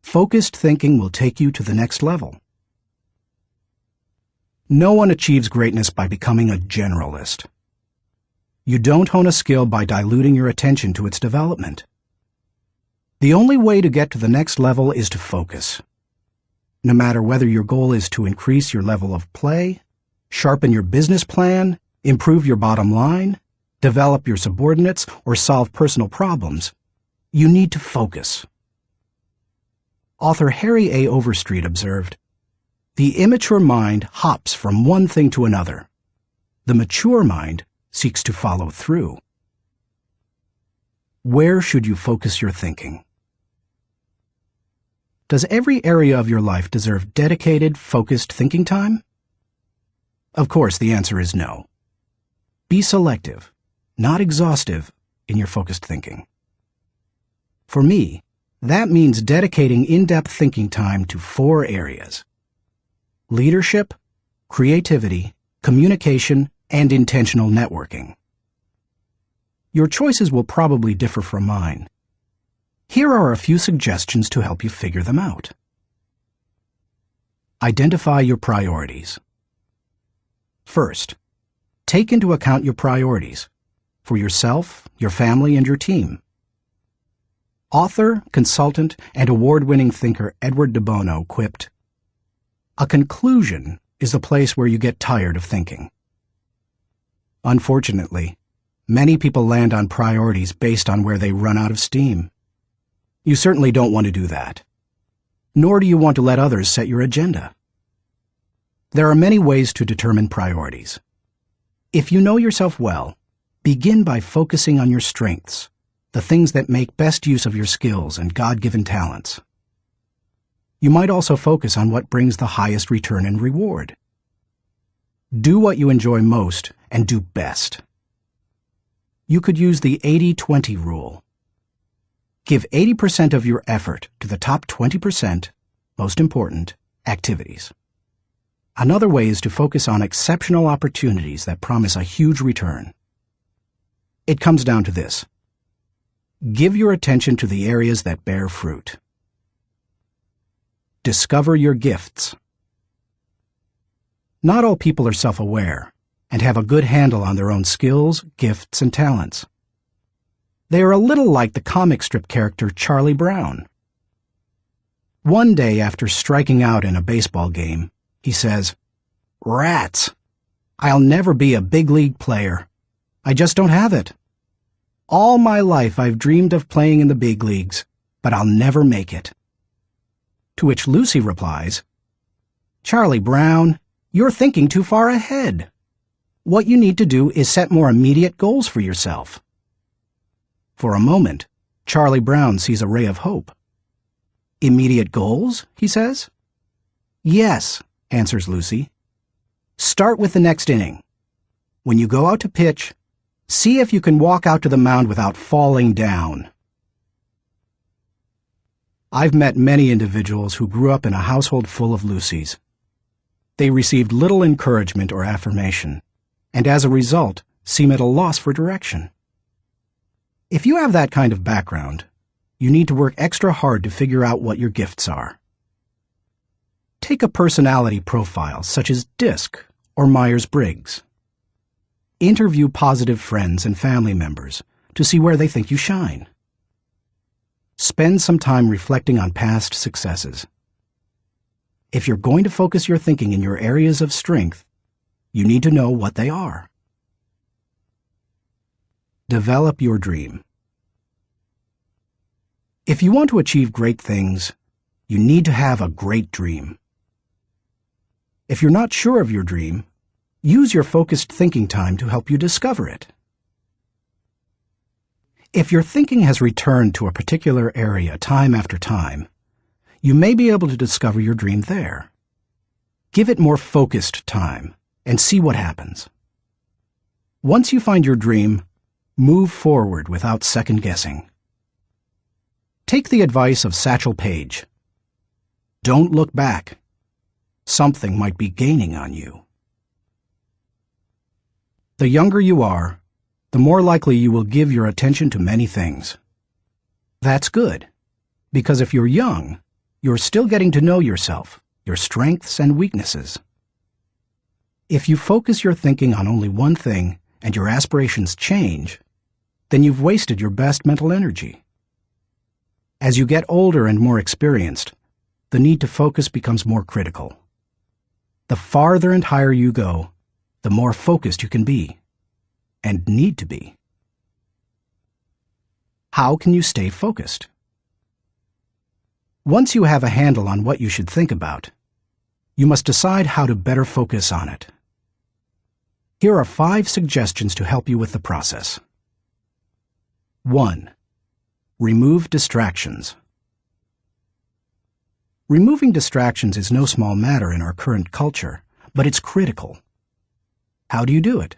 Focused thinking will take you to the next level. No one achieves greatness by becoming a generalist. You don't hone a skill by diluting your attention to its development. The only way to get to the next level is to focus. No matter whether your goal is to increase your level of play, sharpen your business plan, improve your bottom line, develop your subordinates, or solve personal problems, you need to focus. Author Harry A. Overstreet observed, "The immature mind hops from one thing to another. The mature mind seeks to follow through." Where should you focus your thinking? Does every area of your life deserve dedicated, focused thinking time? Of course, the answer is no. Be selective, not exhaustive, in your focused thinking. For me, that means dedicating in-depth thinking time to 4 areas: leadership, creativity, communication, and intentional networking. Your choices will probably differ from mine. Here are a few suggestions to help you figure them out. Identify your priorities. First, take into account your priorities for yourself, your family, and your team. Author, consultant, and award-winning thinker Edward de Bono quipped, "A conclusion is the place where you get tired of thinking." Unfortunately, many people land on priorities based on where they run out of steam. You certainly don't want to do that. Nor do you want to let others set your agenda. There are many ways to determine priorities. If you know yourself well, begin by focusing on your strengths, the things that make best use of your skills and God-given talents. You might also focus on what brings the highest return and reward. Do what you enjoy most and do best. You could use the 80-20 rule. Give 80% of your effort to the top 20%, most important, activities. Another way is to focus on exceptional opportunities that promise a huge return. It comes down to this. Give your attention to the areas that bear fruit. Discover your gifts. Not all people are self-aware and have a good handle on their own skills, gifts, and talents. They are a little like the comic strip character Charlie Brown. One day after striking out in a baseball game, he says, "Rats! I'll never be a big league player. I just don't have it. All my life I've dreamed of playing in the big leagues, but I'll never make it." To which Lucy replies, "Charlie Brown, you're thinking too far ahead. What you need to do is set more immediate goals for yourself." For a moment, Charlie Brown sees a ray of hope. "Immediate goals?" he says. "Yes," answers Lucy. "Start with the next inning. When you go out to pitch, see if you can walk out to the mound without falling down." I've met many individuals who grew up in a household full of Lucys. They received little encouragement or affirmation, and as a result, seem at a loss for direction. If you have that kind of background, you need to work extra hard to figure out what your gifts are. Take a personality profile such as DISC or Myers-Briggs. Interview positive friends and family members to see where they think you shine. Spend some time reflecting on past successes. If you're going to focus your thinking in your areas of strength, you need to know what they are. Develop your dream. If you want to achieve great things, you need to have a great dream. If you're not sure of your dream, use your focused thinking time to help you discover it. If your thinking has returned to a particular area time after time, you may be able to discover your dream there. Give it more focused time and see what happens. Once you find your dream, move forward without second-guessing. Take the advice of Satchel Paige. Don't look back. Something might be gaining on you. The younger you are, the more likely you will give your attention to many things. That's good, Because if you're young, you're still getting to know yourself, your strengths and weaknesses. If you focus your thinking on only one thing and your aspirations change, then you've wasted your best mental energy. As you get older and more experienced, the need to focus becomes more critical. The farther and higher you go, the more focused you can be, and need to be. How can you stay focused? Once you have a handle on what you should think about, you must decide how to better focus on it. Here are 5 suggestions to help you with the process. 1. Remove distractions. Removing distractions is no small matter in our current culture, but it's critical. How do you do it?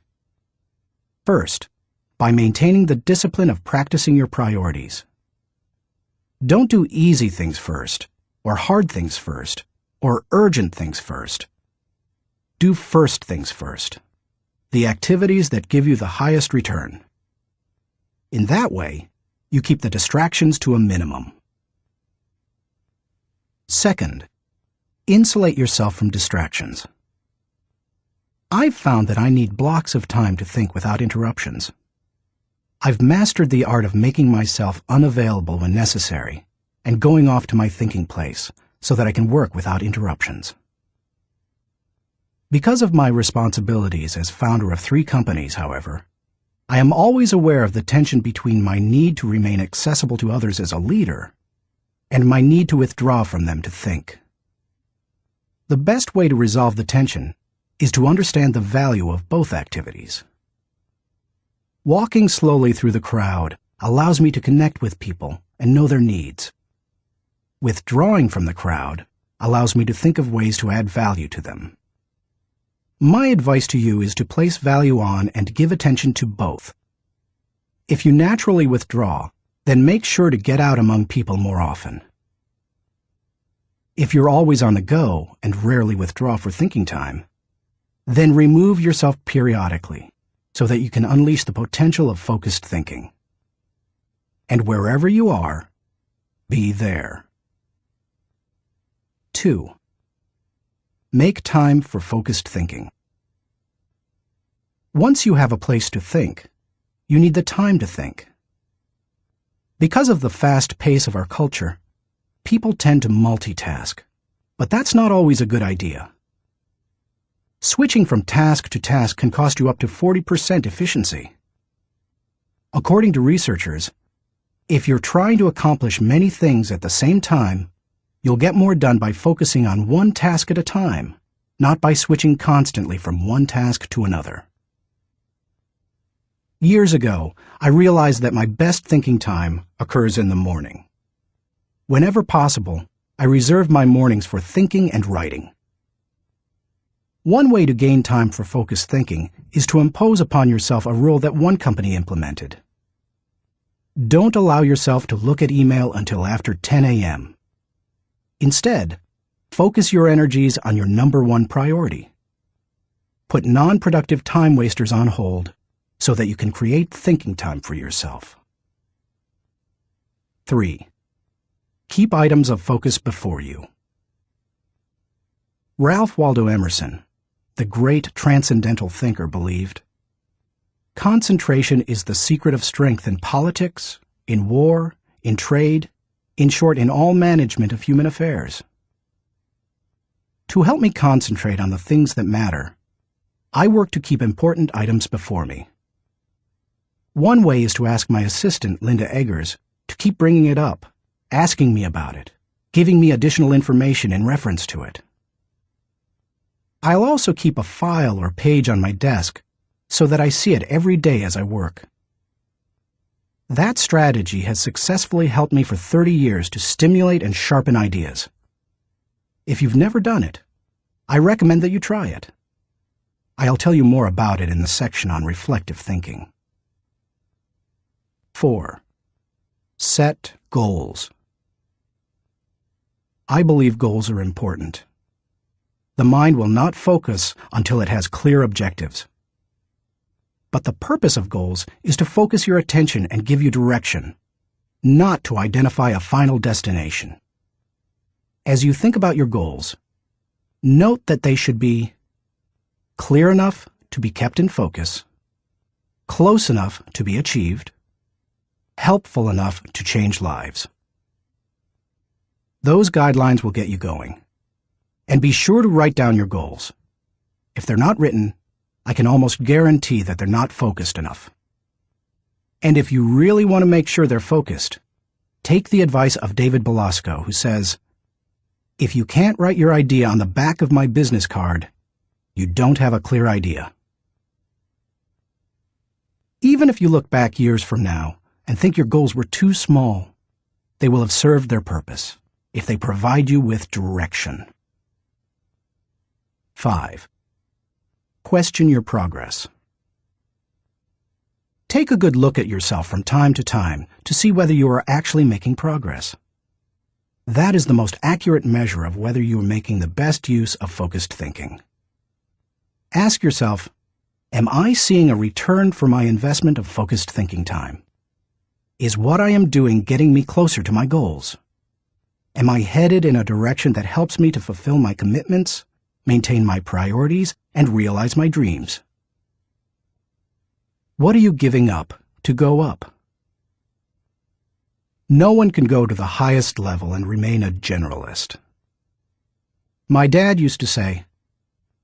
First, by maintaining the discipline of practicing your priorities. Don't do easy things first, or hard things first, or urgent things first. Do first things first, the activities that give you the highest return. In that way, you keep the distractions to a minimum. Second, insulate yourself from distractions. I've found that I need blocks of time to think without interruptions. I've mastered the art of making myself unavailable when necessary and going off to my thinking place so that I can work without interruptions. Because of my responsibilities as founder of 3 companies, however, I am always aware of the tension between my need to remain accessible to others as a leader and my need to withdraw from them to think. The best way to resolve the tension is to understand the value of both activities. Walking slowly through the crowd allows me to connect with people and know their needs. Withdrawing from the crowd allows me to think of ways to add value to them. My advice to you is to place value on and give attention to both. If you naturally withdraw, then make sure to get out among people more often. If you're always on the go and rarely withdraw for thinking time, then remove yourself periodically so that you can unleash the potential of focused thinking. And wherever you are, be there. 2. Make time for focused thinking. Once you have a place to think, you need the time to think. Because of the fast pace of our culture, people tend to multitask, but that's not always a good idea. Switching from task to task can cost you up to 40% efficiency. According to researchers, if you're trying to accomplish many things at the same time, you'll get more done by focusing on one task at a time, not by switching constantly from one task to another. Years ago, I realized that my best thinking time occurs in the morning. Whenever possible, I reserve my mornings for thinking and writing. One way to gain time for focused thinking is to impose upon yourself a rule that one company implemented. Don't allow yourself to look at email until after 10 a.m. Instead, focus your energies on your number 1 priority. Put non-productive time wasters on hold so that you can create thinking time for yourself. 3. Keep items of focus before you. Ralph Waldo Emerson, the great transcendental thinker, believed, "Concentration is the secret of strength in politics, in war, in trade, in short, in all management of human affairs." To help me concentrate on the things that matter, I work to keep important items before me. One way is to ask my assistant, Linda Eggers, to keep bringing it up, asking me about it, giving me additional information in reference to it. I'll also keep a file or page on my desk so that I see it every day as I work. That strategy has successfully helped me for 30 years to stimulate and sharpen ideas. If you've never done it, I recommend that you try it. I'll tell you more about it in the section on reflective thinking. 4. Set goals. I believe goals are important. The mind will not focus until it has clear objectives. But the purpose of goals is to focus your attention and give you direction. not to identify a final destination. As you think about your goals, note that they should be clear enough to be kept in focus, close enough to be achieved, helpful enough to change lives. Those guidelines will get you going. And be sure to write down your goals. If they're not written, I can almost guarantee that they're not focused enough. And if you really want to make sure they're focused, take the advice of David Belasco, who says, "If you can't write your idea on the back of my business card, you don't have a clear idea." Even if you look back years from now and think your goals were too small, they will have served their purpose if they provide you with direction. 5. Question your progress. Take a good look at yourself from time to time to see whether you are actually making progress. That is the most accurate measure of whether you are making the best use of focused thinking. Ask yourself, am I seeing a return for my investment of focused thinking time? Is what I am doing getting me closer to my goals? Am I headed in a direction that helps me to fulfill my commitments, maintain my priorities, and realize my dreams? What are you giving up to go up? No one can go to the highest level and remain a generalist. My dad used to say,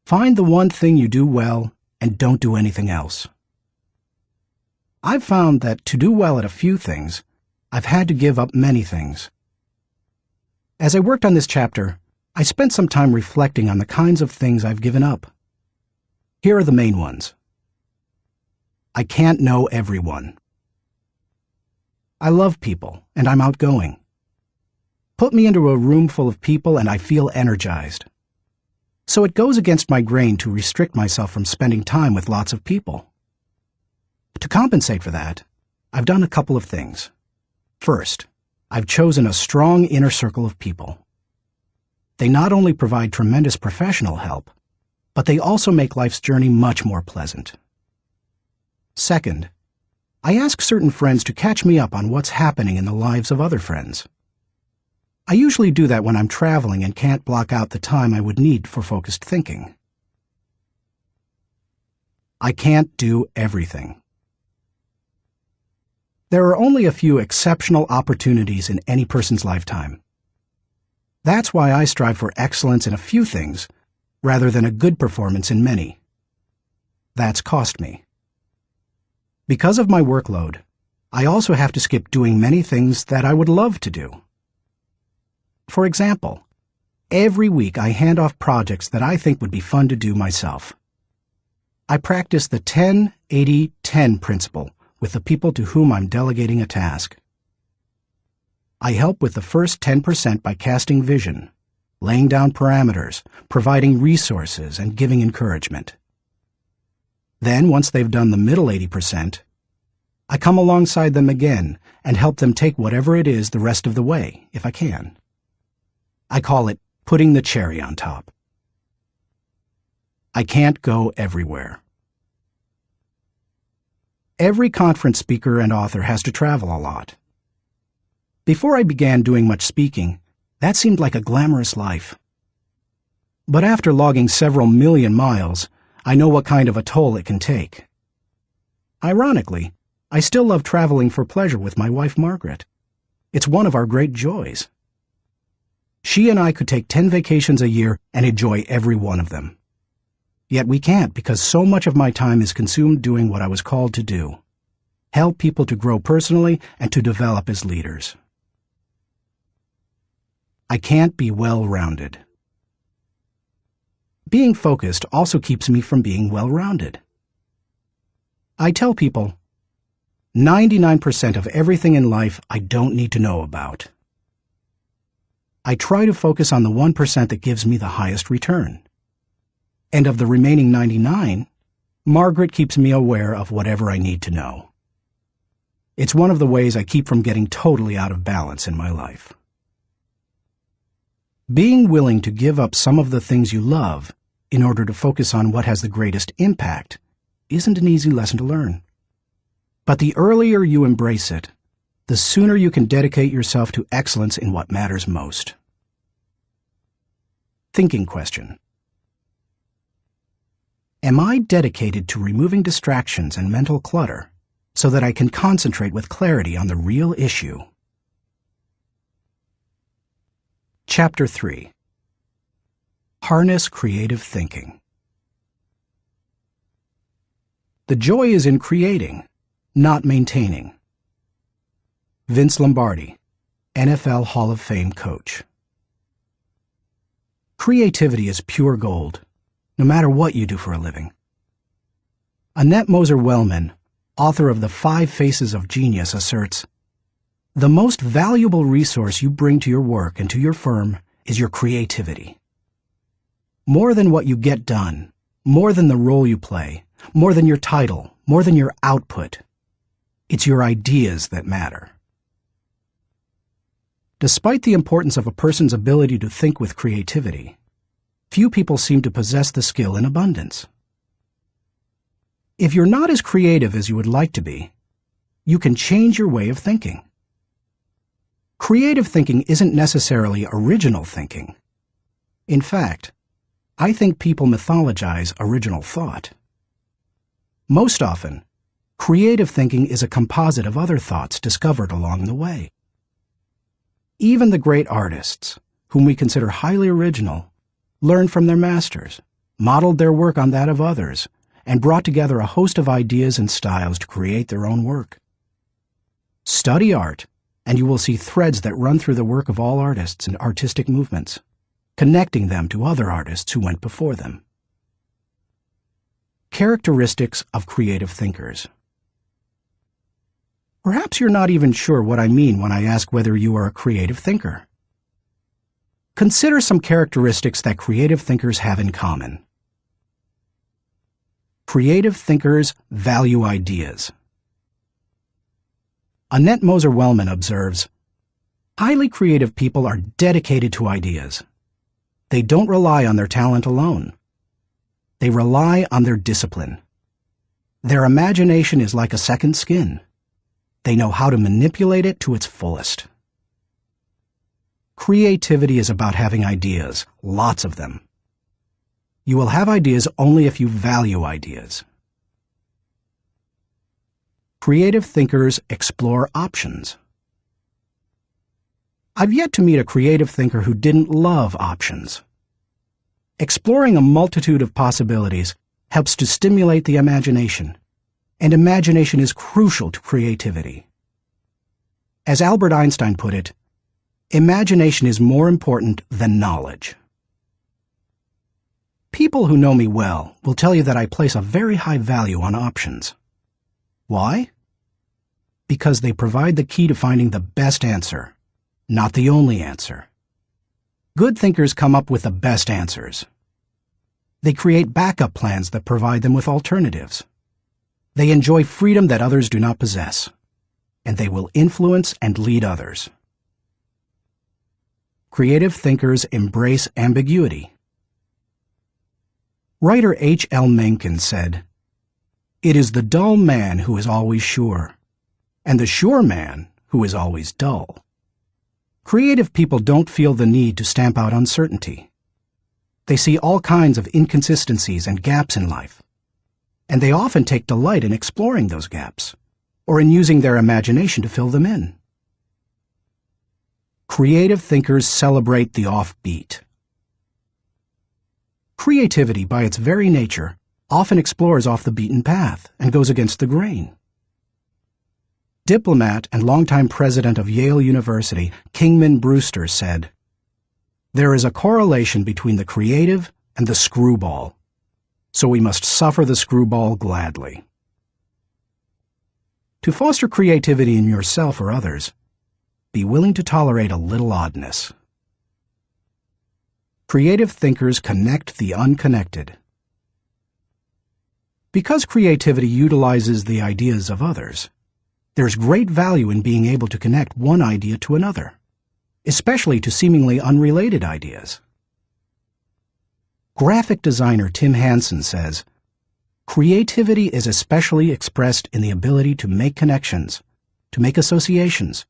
"Find the one thing you do well and don't do anything else." I've found that to do well at a few things, I've had to give up many things. As I worked on this chapter, I spent some time reflecting on the kinds of things I've given up. Here are the main ones. I can't know everyone. I love people, and I'm outgoing. Put me into a room full of people and I feel energized. So it goes against my grain to restrict myself from spending time with lots of people. To compensate for that, I've done a couple of things. First, I've chosen a strong inner circle of people. They not only provide tremendous professional help, but they also make life's journey much more pleasant. Second, I ask certain friends to catch me up on what's happening in the lives of other friends. I usually do that when I'm traveling and can't block out the time I would need for focused thinking. I can't do everything. There are only a few exceptional opportunities in any person's lifetime. That's why I strive for excellence in a few things, rather than a good performance in many. That's cost me. Because of my workload, I also have to skip doing many things that I would love to do. For example, every week I hand off projects that I think would be fun to do myself. I practice the 10-80-10 principle with the people to whom I'm delegating a task. I help with the first 10% by casting vision, laying down parameters, providing resources, and giving encouragement. Then, once they've done the middle 80%, I come alongside them again and help them take whatever it is the rest of the way, if I can. I call it putting the cherry on top. I can't go everywhere. Every conference speaker and author has to travel a lot. Before I began doing much speaking, that seemed like a glamorous life. But after logging several million miles, I know what kind of a toll it can take. Ironically, I still love traveling for pleasure with my wife Margaret. It's one of our great joys. She and I could take 10 vacations a year and enjoy every one of them. Yet we can't because so much of my time is consumed doing what I was called to do: help people to grow personally and to develop as leaders. I can't be well-rounded. Being focused also keeps me from being well-rounded. I tell people, 99% of everything in life I don't need to know about. I try to focus on the 1% that gives me the highest return. And of the remaining 99, Margaret keeps me aware of whatever I need to know. It's one of the ways I keep from getting totally out of balance in my life. Being willing to give up some of the things you love in order to focus on what has the greatest impact isn't an easy lesson to learn. But the earlier you embrace it, the sooner you can dedicate yourself to excellence in what matters most. Thinking question. Am I dedicated to removing distractions and mental clutter so that I can concentrate with clarity on the real issue? Chapter 3. Harness Creative Thinking. The joy is in creating, not maintaining. Vince Lombardi, NFL Hall of Fame coach. Creativity is pure gold, no matter what you do for a living. Annette Moser-Wellman, author of The 5 Faces of Genius, asserts, "The most valuable resource you bring to your work and to your firm is your creativity. More than what you get done, more than the role you play, more than your title, more than your output, it's your ideas that matter." Despite the importance of a person's ability to think with creativity, few people seem to possess the skill in abundance. If you're not as creative as you would like to be, you can change your way of thinking. Creative thinking isn't necessarily original thinking. In fact, I think people mythologize original thought. Most often, creative thinking is a composite of other thoughts discovered along the way. Even the great artists, whom we consider highly original, learned from their masters, modeled their work on that of others, and brought together a host of ideas and styles to create their own work. Study art, and you will see threads that run through the work of all artists and artistic movements, connecting them to other artists who went before them. Characteristics of creative thinkers. Perhaps you're not even sure what I mean when I ask whether you are a creative thinker. Consider some characteristics that creative thinkers have in common. Creative thinkers value ideas. Annette Moser-Wellman observes, "Highly creative people are dedicated to ideas. They don't rely on their talent alone. They rely on their discipline. Their imagination is like a second skin. They know how to manipulate it to its fullest." Creativity is about having ideas, lots of them. You will have ideas only if you value ideas. Creative thinkers explore options. I've yet to meet a creative thinker who didn't love options. Exploring a multitude of possibilities helps to stimulate the imagination, and imagination is crucial to creativity. As Albert Einstein put it, imagination is more important than knowledge. People who know me well will tell you that I place a very high value on options. Why? Because they provide the key to finding the best answer, not the only answer. Good thinkers come up with the best answers. They create backup plans that provide them with alternatives. They enjoy freedom that others do not possess, and they will influence and lead others. Creative thinkers embrace ambiguity. Writer H.L. Mencken said, "It is the dull man who is always sure, and the sure man who is always dull." Creative people don't feel the need to stamp out uncertainty. They see all kinds of inconsistencies and gaps in life, and they often take delight in exploring those gaps, or in using their imagination to fill them in. Creative thinkers celebrate the offbeat. Creativity, by its very nature, often explores off the beaten path and goes against the grain. Diplomat and longtime president of Yale University, Kingman Brewster, said, "There is a correlation between the creative and the screwball, so we must suffer the screwball gladly." To foster creativity in yourself or others, be willing to tolerate a little oddness. Creative thinkers connect the unconnected. Because creativity utilizes the ideas of others, there's great value in being able to connect one idea to another, especially to seemingly unrelated ideas. Graphic designer Tim Hansen says, "Creativity is especially expressed in the ability to make connections, to make associations,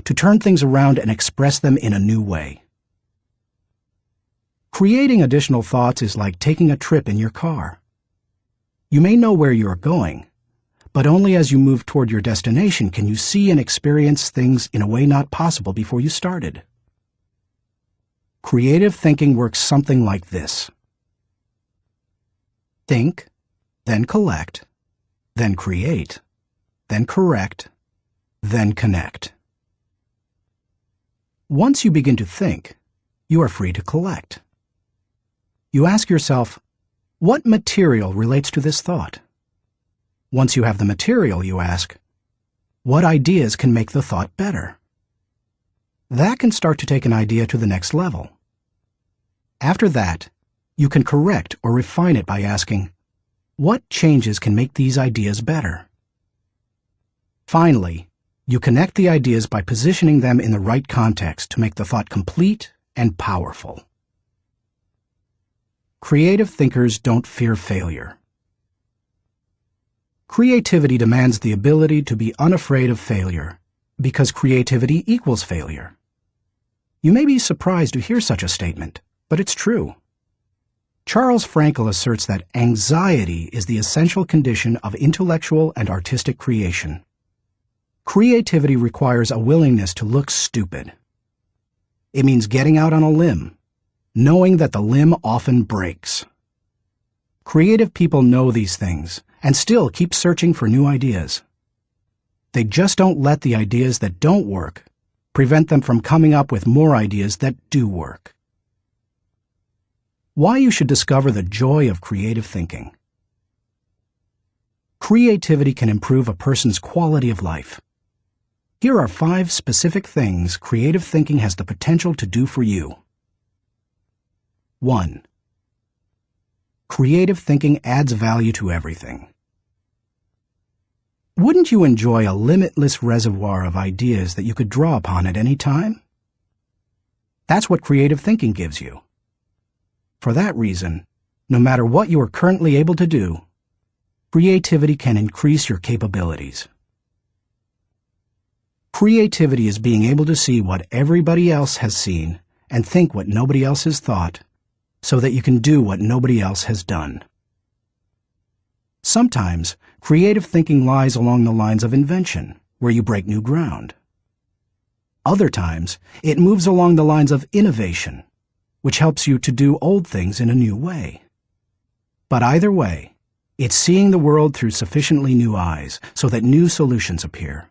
to turn things around and express them in a new way. Creating additional thoughts is like taking a trip in your car. You may know where you are going, but only as you move toward your destination can you see and experience things in a way not possible before you started. Creative thinking works something like this. Think, then collect, then create, then correct, then connect. Once you begin to think, you are free to collect. You ask yourself, what material relates to this thought? Once you have the material, you ask, what ideas can make the thought better? That can start to take an idea to the next level. After that, you can correct or refine it by asking, what changes can make these ideas better? Finally, you connect the ideas by positioning them in the right context to make the thought complete and powerful. Creative thinkers don't fear failure. Creativity demands the ability to be unafraid of failure, because creativity equals failure. You may be surprised to hear such a statement, but it's true. Charles Frankel asserts that anxiety is the essential condition of intellectual and artistic creation. Creativity requires a willingness to look stupid. It means getting out on a limb, knowing that the limb often breaks. Creative people know these things and still keep searching for new ideas. They just don't let the ideas that don't work prevent them from coming up with more ideas that do work. Why you should discover the joy of creative thinking. Creativity can improve a person's quality of life. Here are 5 specific things creative thinking has the potential to do for you. 1. Creative thinking adds value to everything. Wouldn't you enjoy a limitless reservoir of ideas that you could draw upon at any time? That's what creative thinking gives you. For that reason, no matter what you are currently able to do, creativity can increase your capabilities. Creativity is being able to see what everybody else has seen and think what nobody else has thought, so that you can do what nobody else has done. Sometimes, creative thinking lies along the lines of invention, where you break new ground. Other times, it moves along the lines of innovation, which helps you to do old things in a new way. But either way, it's seeing the world through sufficiently new eyes so that new solutions appear.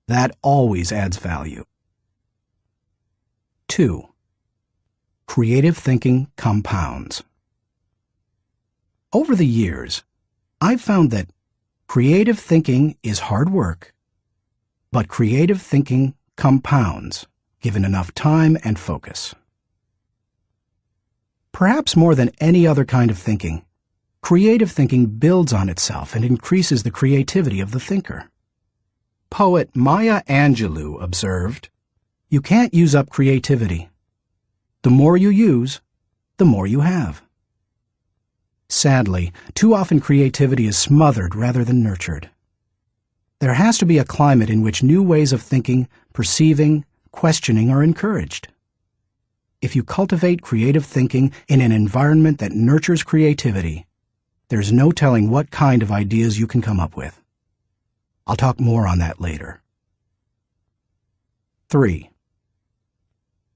That always adds value. 2. Creative thinking compounds. Over the years, I've found that creative thinking is hard work, but creative thinking compounds, given enough time and focus. Perhaps more than any other kind of thinking, creative thinking builds on itself and increases the creativity of the thinker. Poet Maya Angelou observed, "You can't use up creativity. The more you use, the more you have." Sadly, too often creativity is smothered rather than nurtured. There has to be a climate in which new ways of thinking, perceiving, questioning are encouraged. If you cultivate creative thinking in an environment that nurtures creativity, there's no telling what kind of ideas you can come up with. I'll talk more on that later. 3.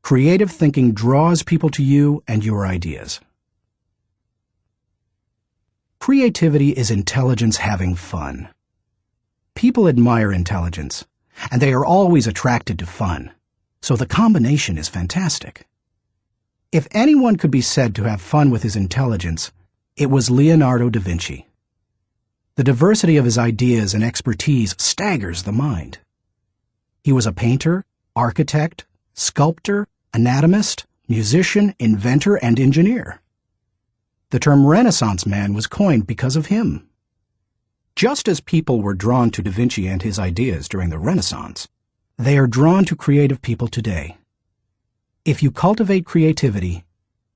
Creative thinking draws people to you and your ideas. Creativity is intelligence having fun. People admire intelligence, and they are always attracted to fun, so the combination is fantastic. If anyone could be said to have fun with his intelligence, it was Leonardo da Vinci. The diversity of his ideas and expertise staggers the mind. He was a painter, architect, sculptor, anatomist, musician, inventor, and engineer. The term Renaissance man was coined because of him. Just as people were drawn to Da Vinci and his ideas during the Renaissance, they are drawn to creative people today. If you cultivate creativity,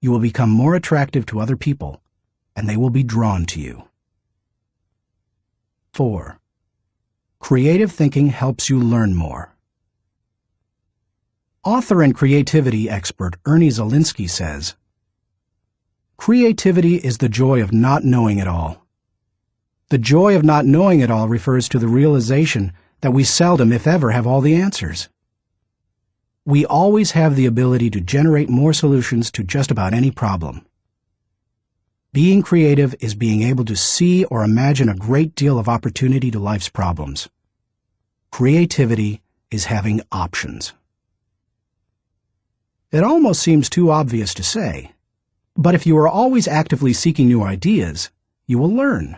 you will become more attractive to other people, and they will be drawn to you. 4. Creative thinking helps you learn more. Author and creativity expert Ernie Zielinski says, "Creativity is the joy of not knowing it all. The joy of not knowing it all refers to the realization that we seldom, if ever, have all the answers. We always have the ability to generate more solutions to just about any problem. Being creative is being able to see or imagine a great deal of opportunity to life's problems. Creativity is having options." It almost seems too obvious to say, but if you are always actively seeking new ideas, you will learn.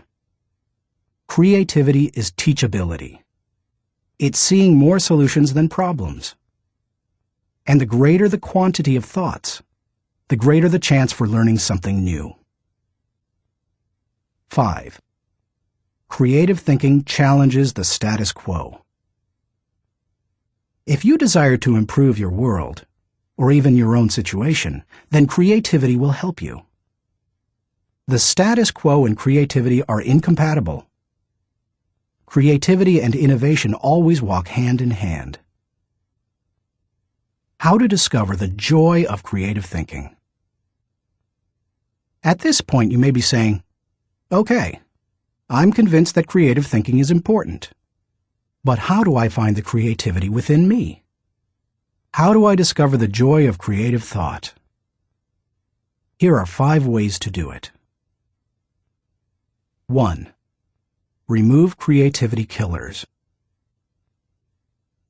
Creativity is teachability. It's seeing more solutions than problems. And the greater the quantity of thoughts, the greater the chance for learning something new. 5. Creative thinking challenges the status quo. If you desire to improve your world, or even your own situation, then creativity will help you. The status quo and creativity are incompatible. Creativity and innovation always walk hand in hand. How to discover the joy of creative thinking. At this point, you may be saying, "Okay, I'm convinced that creative thinking is important. But how do I find the creativity within me? How do I discover the joy of creative thought?" Here are 5 ways to do it. 1. Remove creativity killers.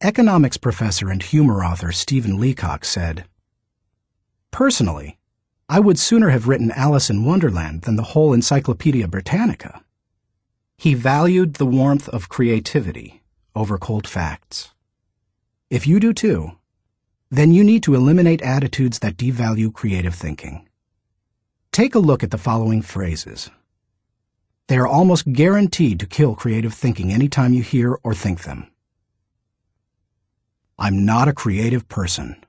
Economics professor and humor author Stephen Leacock said, "Personally, I would sooner have written Alice in Wonderland than the whole Encyclopedia Britannica." He valued the warmth of creativity over cold facts. If you do too, then you need to eliminate attitudes that devalue creative thinking. Take a look at the following phrases. They are almost guaranteed to kill creative thinking anytime you hear or think them. "I'm not a creative person."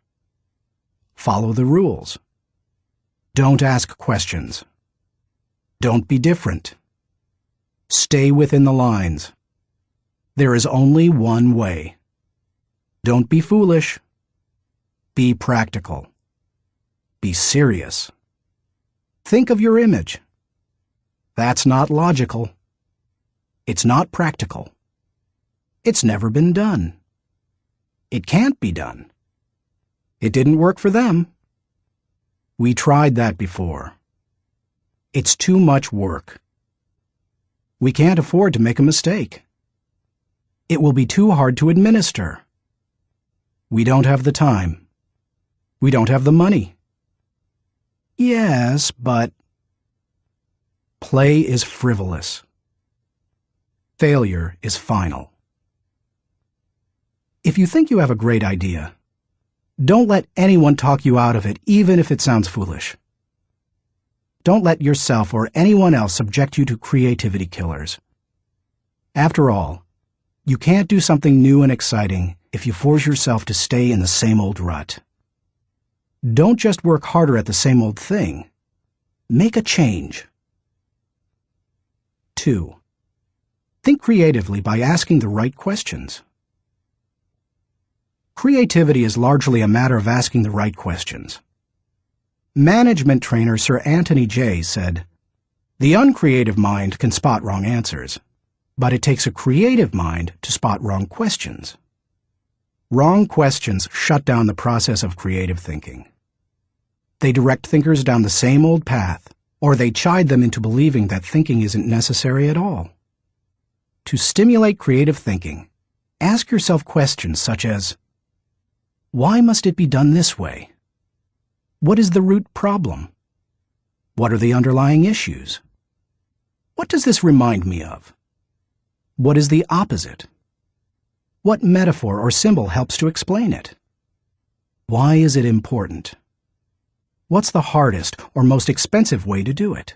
"Follow the rules." "Don't ask questions." "Don't be different." "Stay within the lines." "There is only one way." "Don't be foolish." "Be practical." "Be serious." "Think of your image." "That's not logical." "It's not practical." "It's never been done." "It can't be done." "It didn't work for them." "We tried that before." "It's too much work." "We can't afford to make a mistake." "It will be too hard to administer." "We don't have the time." "We don't have the money." "Yes, but..." Play is frivolous. Failure is final. If you think you have a great idea, don't let anyone talk you out of it, even if it sounds foolish. Don't let yourself or anyone else subject you to creativity killers. After all, you can't do something new and exciting if you force yourself to stay in the same old rut. Don't just work harder at the same old thing. Make a change. 2. Think creatively by asking the right questions. Creativity is largely a matter of asking the right questions. Management trainer Sir Anthony Jay said, "The uncreative mind can spot wrong answers, but it takes a creative mind to spot wrong questions." Wrong questions shut down the process of creative thinking. They direct thinkers down the same old path, or they chide them into believing that thinking isn't necessary at all. To stimulate creative thinking, ask yourself questions such as, why must it be done this way? What is the root problem? What are the underlying issues? What does this remind me of? What is the opposite? What metaphor or symbol helps to explain it? Why is it important? What's the hardest or most expensive way to do it?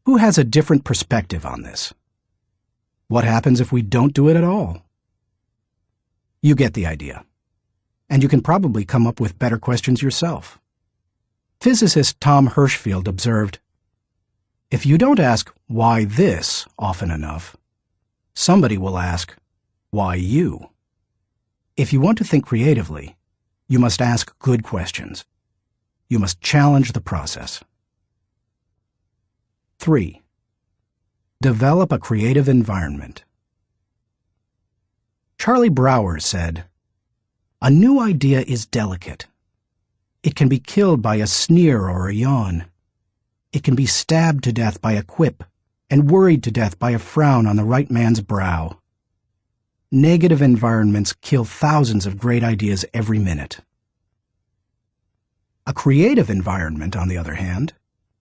Who has a different perspective on this? What happens if we don't do it at all? You get the idea. And you can probably come up with better questions yourself. Physicist Tom Hirschfeld observed, "If you don't ask why this often enough, somebody will ask, why you? If you want to think creatively, you must ask good questions. You must challenge the process. 3. Develop a creative environment. Charlie Brower said, "A new idea is delicate. It can be killed by a sneer or a yawn. It can be stabbed to death by a quip and worried to death by a frown on the right man's brow. Negative environments kill thousands of great ideas every minute." A creative environment, on the other hand,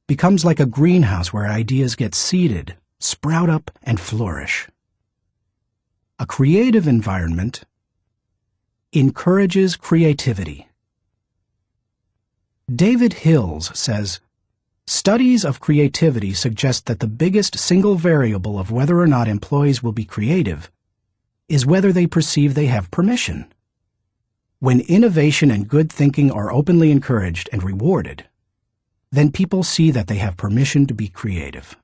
becomes like a greenhouse where ideas get seeded, sprout up, and flourish. A creative environment encourages creativity. David Hills says, "Studies of creativity suggest that the biggest single variable of whether or not employees will be creative is whether they perceive they have permission. When innovation and good thinking are openly encouraged and rewarded, then people see that they have permission to be creative."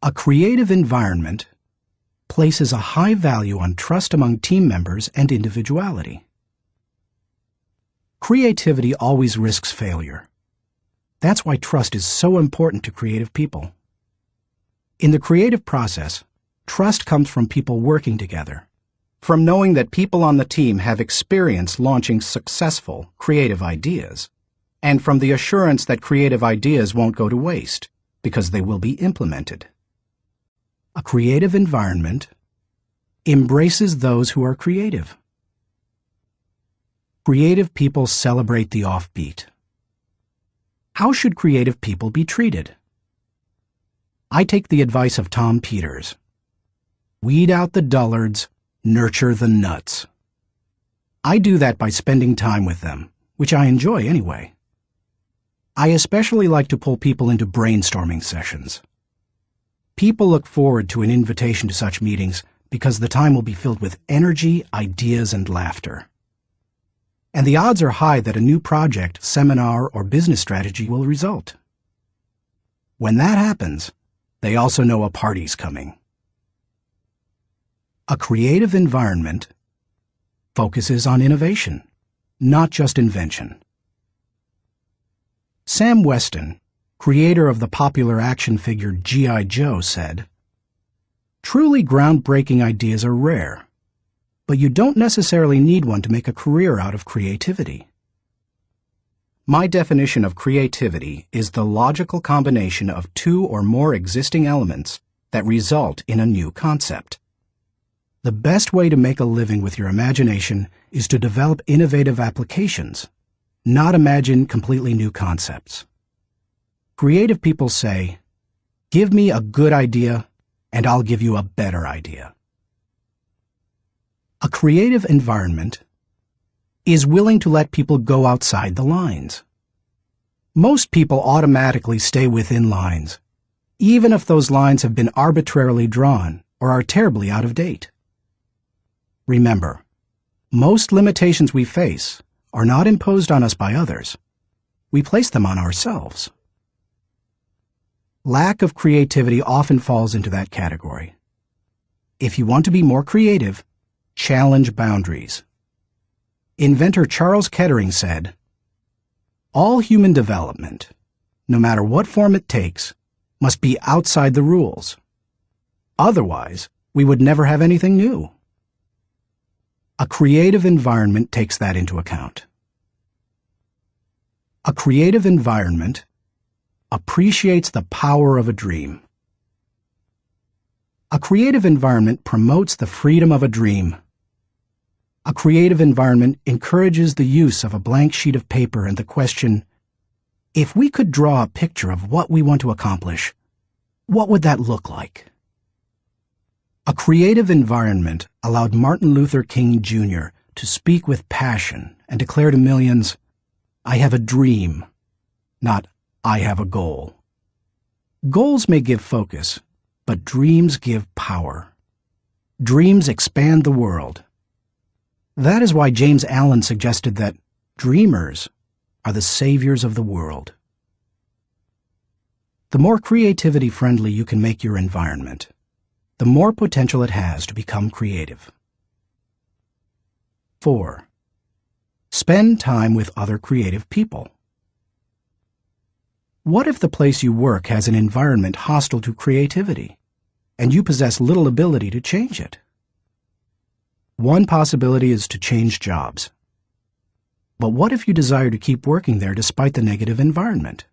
A creative environment places a high value on trust among team members and individuality. Creativity always risks failure. That's why trust is so important to creative people. In the creative process, trust comes from people working together, from knowing that people on the team have experience launching successful, creative ideas, and from the assurance that creative ideas won't go to waste because they will be implemented. A creative environment embraces those who are creative. Creative people celebrate the offbeat. How should creative people be treated? I take the advice of Tom Peters. Weed out the dullards, nurture the nuts. I do that by spending time with them, which I enjoy anyway. I especially like to pull people into brainstorming sessions. People look forward to an invitation to such meetings because the time will be filled with energy, ideas, and laughter. And the odds are high that a new project, seminar, or business strategy will result. When that happens, they also know a party's coming. A creative environment focuses on innovation, not just invention. Sam Weston, creator of the popular action figure G.I. Joe, said, "Truly groundbreaking ideas are rare, but you don't necessarily need one to make a career out of creativity." My definition of creativity is the logical combination of two or more existing elements that result in a new concept. The best way to make a living with your imagination is to develop innovative applications, not imagine completely new concepts. Creative people say, "Give me a good idea, and I'll give you a better idea." A creative environment is willing to let people go outside the lines. Most people automatically stay within lines, even if those lines have been arbitrarily drawn or are terribly out of date. Remember, most limitations we face are not imposed on us by others. We place them on ourselves. Lack of creativity often falls into that category. If you want to be more creative, challenge boundaries. Inventor Charles Kettering said, "All human development, no matter what form it takes, must be outside the rules. Otherwise, we would never have anything new." A creative environment takes that into account. A creative environment appreciates the power of a dream. A creative environment promotes the freedom of a dream. A creative environment encourages the use of a blank sheet of paper and the question, if we could draw a picture of what we want to accomplish, what would that look like? A creative environment allowed Martin Luther King Jr. to speak with passion and declare to millions, "I have a dream," not "I have a goal." Goals may give focus, but dreams give power. Dreams expand the world. That is why James Allen suggested that dreamers are the saviors of the world. The more creativity-friendly you can make your environment, the more potential it has to become creative. 4. Spend time with other creative people. What if the place you work has an environment hostile to creativity, and you possess little ability to change it? One possibility is to change jobs. But what if you desire to keep working there despite the negative environment?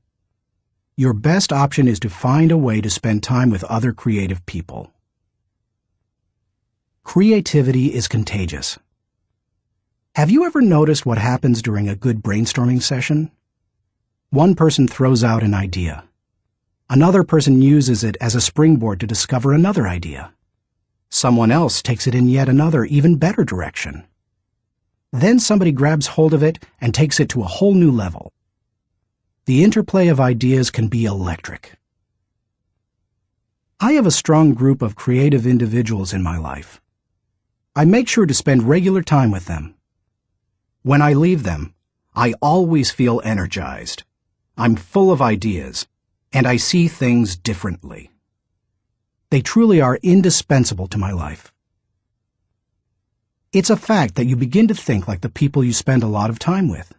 Your best option is to find a way to spend time with other creative people. Creativity is contagious. Have you ever noticed what happens during a good brainstorming session? One person throws out an idea. Another person uses it as a springboard to discover another idea. Someone else takes it in yet another, even better direction. Then somebody grabs hold of it and takes it to a whole new level. The interplay of ideas can be electric. I have a strong group of creative individuals in my life. I make sure to spend regular time with them. When I leave them, I always feel energized. I'm full of ideas, and I see things differently. They truly are indispensable to my life. It's a fact that you begin to think like the people you spend a lot of time with.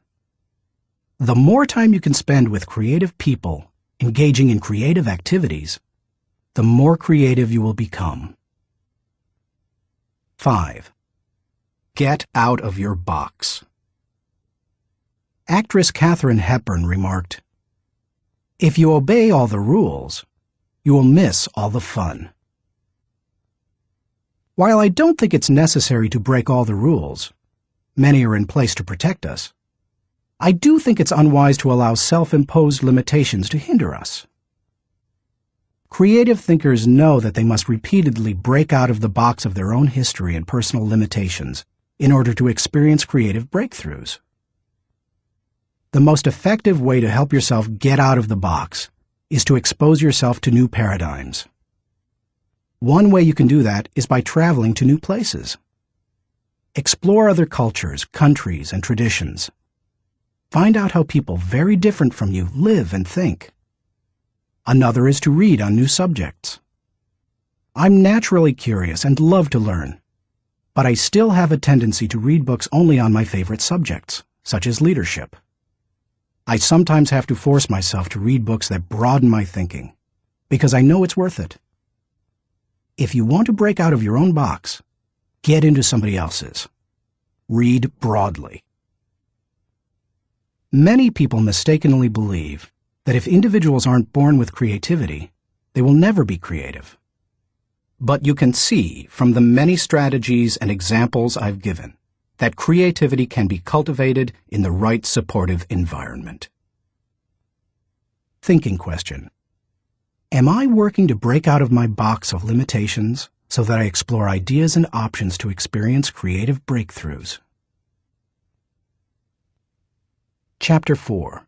The more time you can spend with creative people, engaging in creative activities, the more creative you will become. 5. Get out of your box. Actress Katharine Hepburn remarked, "If you obey all the rules, you will miss all the fun." While I don't think it's necessary to break all the rules, many are in place to protect us, I do think it's unwise to allow self-imposed limitations to hinder us. Creative thinkers know that they must repeatedly break out of the box of their own history and personal limitations in order to experience creative breakthroughs. The most effective way to help yourself get out of the box is to expose yourself to new paradigms. One way you can do that is by traveling to new places. Explore other cultures, countries, and traditions. Find out how people very different from you live and think. Another is to read on new subjects. I'm naturally curious and love to learn, but I still have a tendency to read books only on my favorite subjects, such as leadership. I sometimes have to force myself to read books that broaden my thinking, because I know it's worth it. If you want to break out of your own box, get into somebody else's. Read broadly. Many people mistakenly believe that if individuals aren't born with creativity, they will never be creative. But you can see from the many strategies and examples I've given that creativity can be cultivated in the right supportive environment. Thinking question. Am I working to break out of my box of limitations so that I explore ideas and options to experience creative breakthroughs? Chapter 4.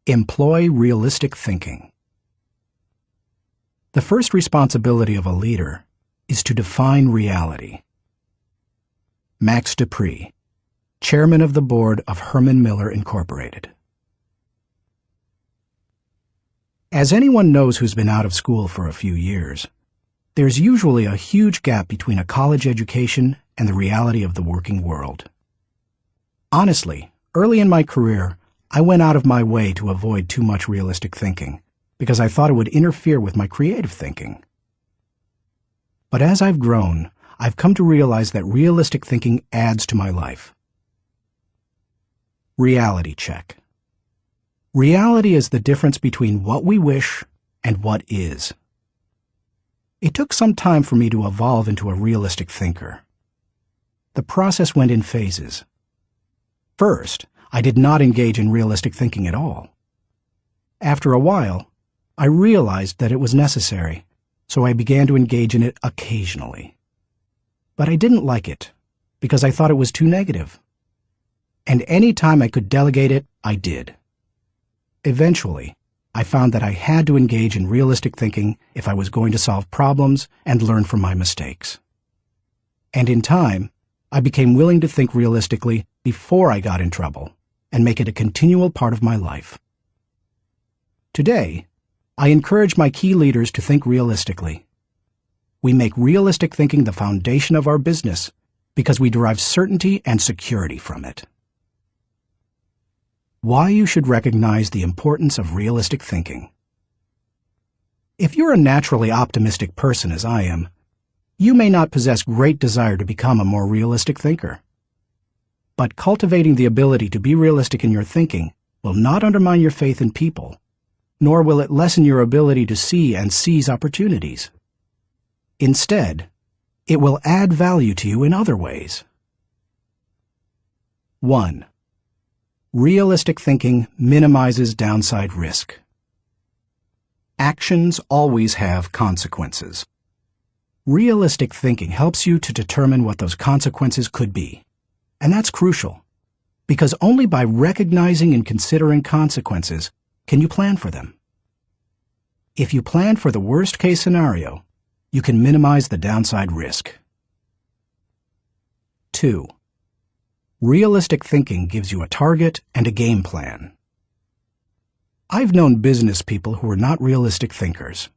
Employ realistic thinking. The first responsibility of a leader is to define reality. Max Dupree, Chairman of the Board of Herman Miller Incorporated. As anyone knows who's been out of school for a few years, there's usually a huge gap between a college education and the reality of the working world. Honestly, early in my career, I went out of my way to avoid too much realistic thinking because I thought it would interfere with my creative thinking. But as I've grown, I've come to realize that realistic thinking adds to my life. Reality check. Reality is the difference between what we wish and what is. It took some time for me to evolve into a realistic thinker. The process went in phases. First, I did not engage in realistic thinking at all. After a while, I realized that it was necessary, so I began to engage in it occasionally. But I didn't like it, because I thought it was too negative. And any time I could delegate it, I did. Eventually, I found that I had to engage in realistic thinking if I was going to solve problems and learn from my mistakes. And in time, I became willing to think realistically before I got in trouble and make it a continual part of my life. Today, I encourage my key leaders to think realistically. We make realistic thinking the foundation of our business because we derive certainty and security from it. Why you should recognize the importance of realistic thinking. If you're a naturally optimistic person, as I am, you may not possess great desire to become a more realistic thinker. But cultivating the ability to be realistic in your thinking will not undermine your faith in people, nor will it lessen your ability to see and seize opportunities. Instead, it will add value to you in other ways. 1. Realistic thinking minimizes downside risk. Actions always have consequences. Realistic thinking helps you to determine what those consequences could be. And that's crucial, because only by recognizing and considering consequences can you plan for them. If you plan for the worst-case scenario, you can minimize the downside risk. 2. Realistic thinking gives you a target and a game plan. I've known business people who were not realistic thinkers.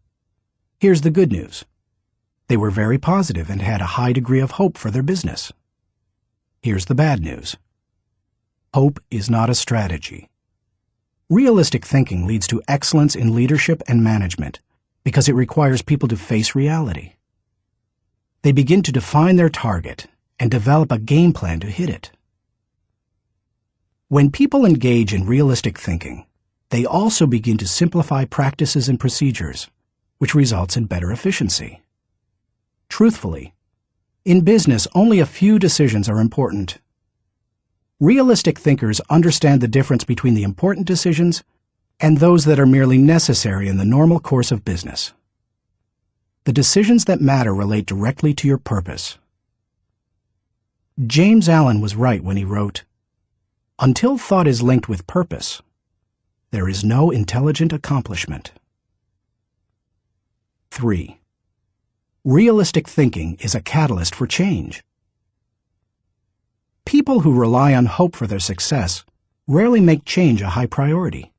Here's the good news. They were very positive and had a high degree of hope for their business. Here's the bad news. Hope is not a strategy. Realistic thinking leads to excellence in leadership and management because it requires people to face reality. They begin to define their target and develop a game plan to hit it. When people engage in realistic thinking, they also begin to simplify practices and procedures, which results in better efficiency. Truthfully, in business, only a few decisions are important. Realistic thinkers understand the difference between the important decisions and those that are merely necessary in the normal course of business. The decisions that matter relate directly to your purpose. James Allen was right when he wrote, "Until thought is linked with purpose, there is no intelligent accomplishment." 3. Realistic thinking is a catalyst for change. People who rely on hope for their success rarely make change a high priority.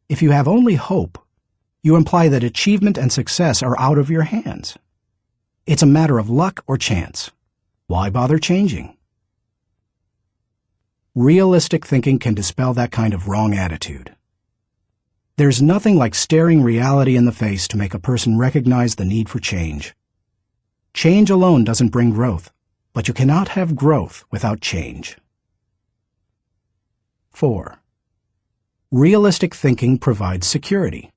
If you have only hope, you imply that achievement and success are out of your hands. It's a matter of luck or chance. Why bother changing? Realistic thinking can dispel that kind of wrong attitude. There's nothing like staring reality in the face to make a person recognize the need for change. Change alone doesn't bring growth, but you cannot have growth without change. 4. Realistic thinking provides security.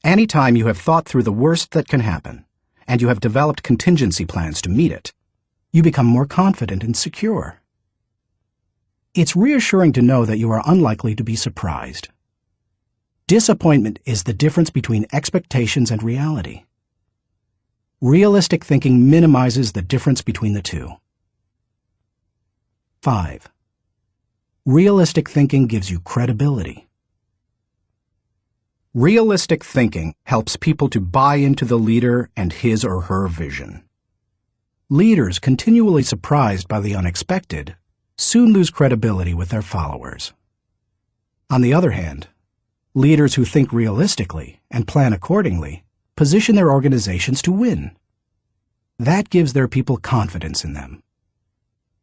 Anytime you have thought through the worst that can happen, and you have developed contingency plans to meet it, you become more confident and secure. It's reassuring to know that you are unlikely to be surprised. Disappointment is the difference between expectations and reality. Realistic thinking minimizes the difference between the two. 5. Realistic thinking gives you credibility. Realistic thinking helps people to buy into the leader and his or her vision. Leaders continually surprised by the unexpected soon lose credibility with their followers. On the other hand, leaders who think realistically and plan accordingly position their organizations to win. That gives their people confidence in them.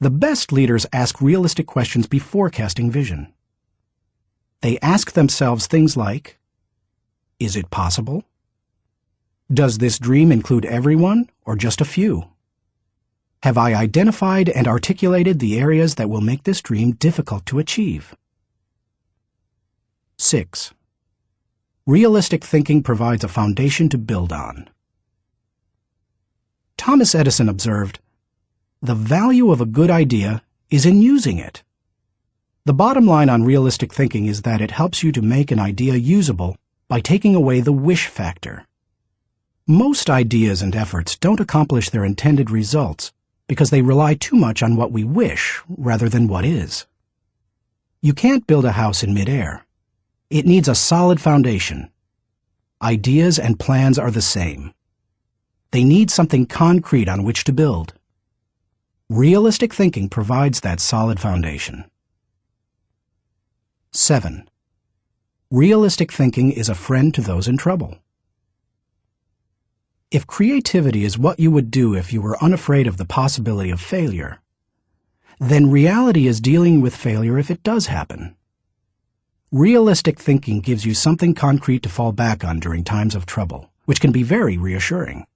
The best leaders ask realistic questions before casting vision. They ask themselves things like, is it possible? Does this dream include everyone or just a few? Have I identified and articulated the areas that will make this dream difficult to achieve? 6. Realistic thinking provides a foundation to build on. Thomas Edison observed, "The value of a good idea is in using it." The bottom line on realistic thinking is that it helps you to make an idea usable by taking away the wish factor. Most ideas and efforts don't accomplish their intended results because they rely too much on what we wish rather than what is. You can't build a house in midair. It needs a solid foundation. Ideas and plans are the same. They need something concrete on which to build. Realistic thinking provides that solid foundation. 7. Realistic thinking is a friend to those in trouble. If creativity is what you would do if you were unafraid of the possibility of failure, then reality is dealing with failure if it does happen. Realistic thinking gives you something concrete to fall back on during times of trouble, which can be very reassuring.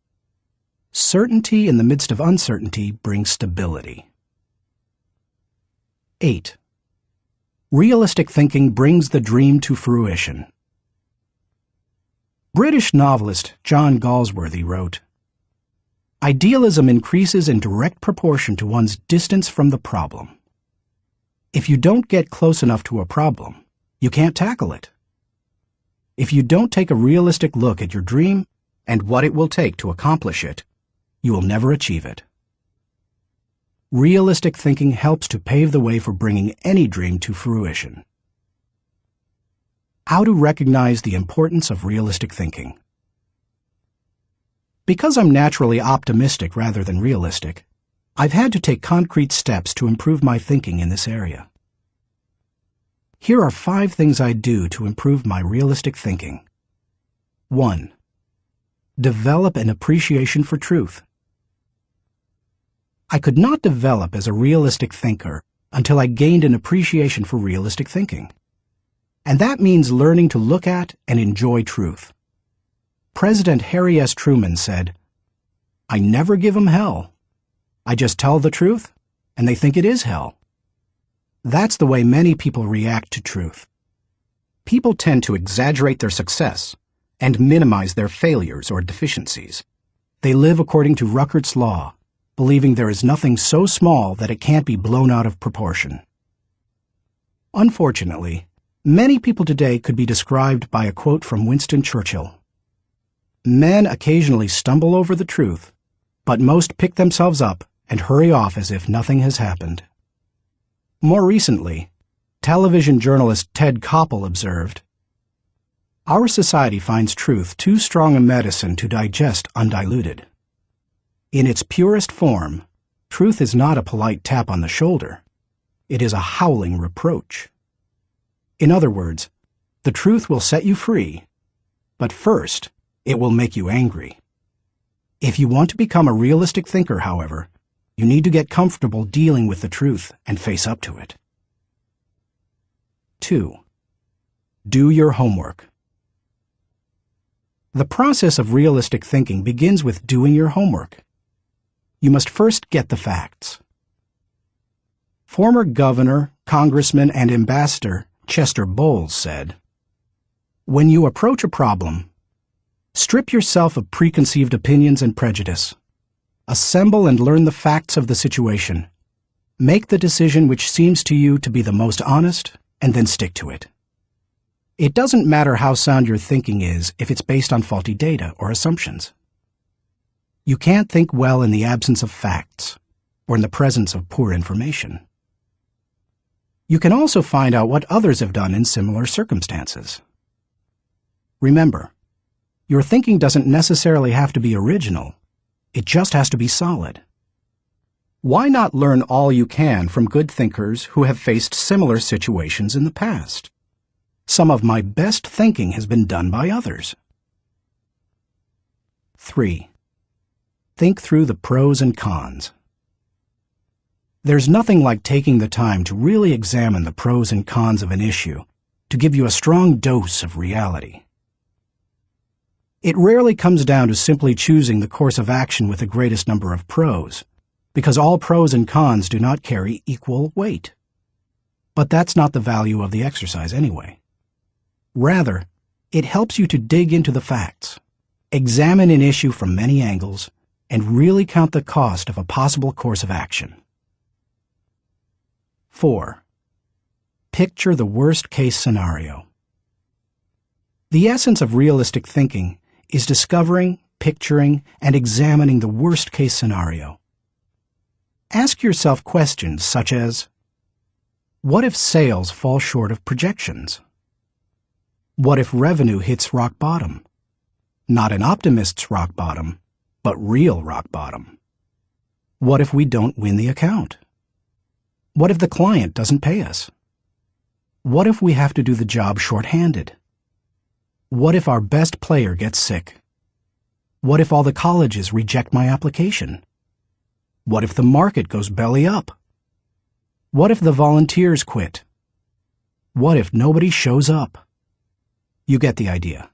Certainty in the midst of uncertainty brings stability. 8. Realistic thinking brings the dream to fruition. British novelist John Galsworthy wrote, "Idealism increases in direct proportion to one's distance from the problem. If you don't get close enough to a problem, you can't tackle it. If you don't take a realistic look at your dream and what it will take to accomplish it, you will never achieve it." Realistic thinking helps to pave the way for bringing any dream to fruition. How to recognize the importance of realistic thinking. Because I'm naturally optimistic rather than realistic, I've had to take concrete steps to improve my thinking in this area. Here are 5 things I do to improve my realistic thinking. 1. Develop an appreciation for truth. I could not develop as a realistic thinker until I gained an appreciation for realistic thinking. And that means learning to look at and enjoy truth. President Harry S. Truman said, "I never give 'em hell. I just tell the truth, and they think it is hell." That's the way many people react to truth. People tend to exaggerate their success and minimize their failures or deficiencies. They live according to Ruckert's law, believing there is nothing so small that it can't be blown out of proportion. Unfortunately, many people today could be described by a quote from Winston Churchill. "Men occasionally stumble over the truth, but most pick themselves up and hurry off as if nothing has happened." More recently, television journalist Ted Koppel observed, "Our society finds truth too strong a medicine to digest undiluted. In its purest form, truth is not a polite tap on the shoulder. It is a howling reproach." In other words, the truth will set you free, but first, it will make you angry. If you want to become a realistic thinker, however, you need to get comfortable dealing with the truth and face up to it. 2. Do your homework. The process of realistic thinking begins with doing your homework. You must first get the facts. Former governor, congressman, and ambassador Chester Bowles said, "When you approach a problem, strip yourself of preconceived opinions and prejudice. Assemble and learn the facts of the situation. Make the decision which seems to you to be the most honest, and then stick to it. It doesn't matter how sound your thinking is if it's based on faulty data or assumptions. You can't think well in the absence of facts, or in the presence of poor information. You can also find out what others have done in similar circumstances. Remember, your thinking doesn't necessarily have to be original. It just has to be solid. Why not learn all you can from good thinkers who have faced similar situations in the past? Some of my best thinking has been done by others. 3. Think through the pros and cons. There's nothing like taking the time to really examine the pros and cons of an issue to give you a strong dose of reality. It rarely comes down to simply choosing the course of action with the greatest number of pros, because all pros and cons do not carry equal weight. But that's not the value of the exercise anyway. Rather, it helps you to dig into the facts, examine an issue from many angles, and really count the cost of a possible course of action. 4. Picture the worst-case scenario. The essence of realistic thinking is discovering, picturing, and examining the worst-case scenario. Ask yourself questions such as, what if sales fall short of projections? What if revenue hits rock bottom? Not an optimist's rock bottom, but real rock bottom. What if we don't win the account? What if the client doesn't pay us? What if we have to do the job short-handed? What if our best player gets sick? What if all the colleges reject my application? What if the market goes belly up? What if the volunteers quit? What if nobody shows up? You get the idea.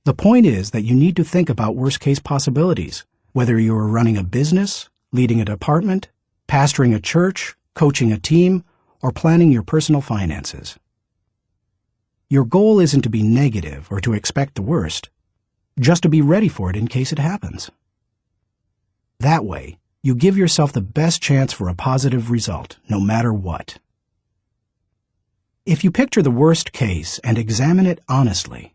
The point is that you need to think about worst-case possibilities, whether you are running a business, leading a department, pastoring a church, coaching a team, or planning your personal finances. Your goal isn't to be negative or to expect the worst, just to be ready for it in case it happens. That way, you give yourself the best chance for a positive result, no matter what. If you picture the worst case and examine it honestly,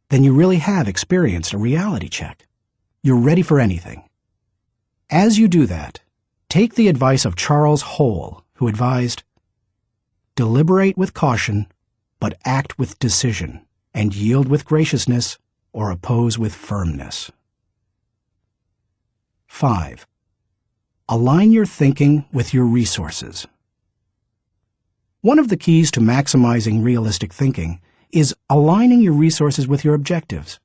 then you really have experienced a reality check. You're ready for anything. As you do that, take the advice of Charles Hole, who advised, "Deliberate with caution, but act with decision, and yield with graciousness, or oppose with firmness." 5. Align your thinking with your resources. One of the keys to maximizing realistic thinking is aligning your resources with your objectives.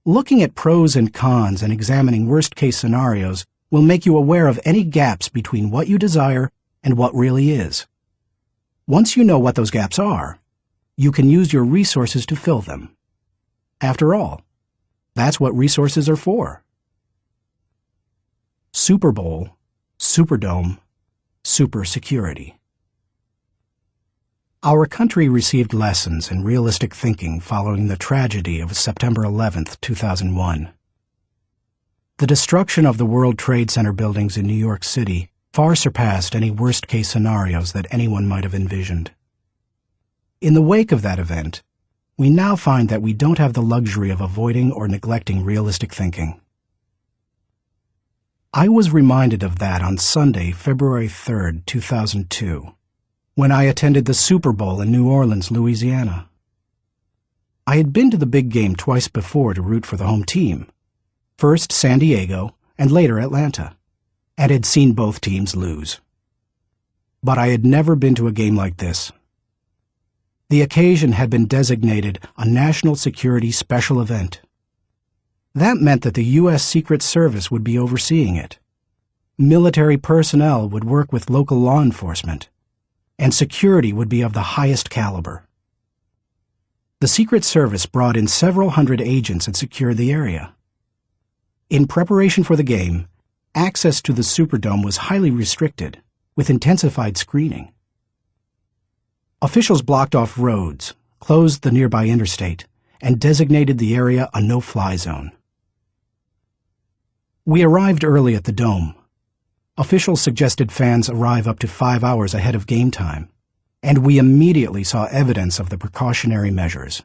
Looking at pros and cons and examining worst-case scenarios will make you aware of any gaps between what you desire and what really is. Once you know what those gaps are, you can use your resources to fill them. After all, that's what resources are for. Super Bowl, Superdome, Super Security. Our country received lessons in realistic thinking following the tragedy of September 11, 2001. The destruction of the World Trade Center buildings in New York City far surpassed any worst-case scenarios that anyone might have envisioned. In the wake of that event, we now find that we don't have the luxury of avoiding or neglecting realistic thinking. I was reminded of that on Sunday, February 3, 2002, when I attended the Super Bowl in New Orleans, Louisiana. I had been to the big game twice before to root for the home team, first San Diego and later Atlanta, and had seen both teams lose. But I had never been to a game like this. The occasion had been designated a national security special event. That meant that the U.S. Secret Service would be overseeing it. Military personnel would work with local law enforcement, and security would be of the highest caliber. The Secret Service brought in several hundred agents and secured the area. In preparation for the game, access to the Superdome was highly restricted, with intensified screening. Officials blocked off roads, closed the nearby interstate, and designated the area a no-fly zone. We arrived early at the Dome. Officials suggested fans arrive up to 5 hours ahead of game time, and we immediately saw evidence of the precautionary measures.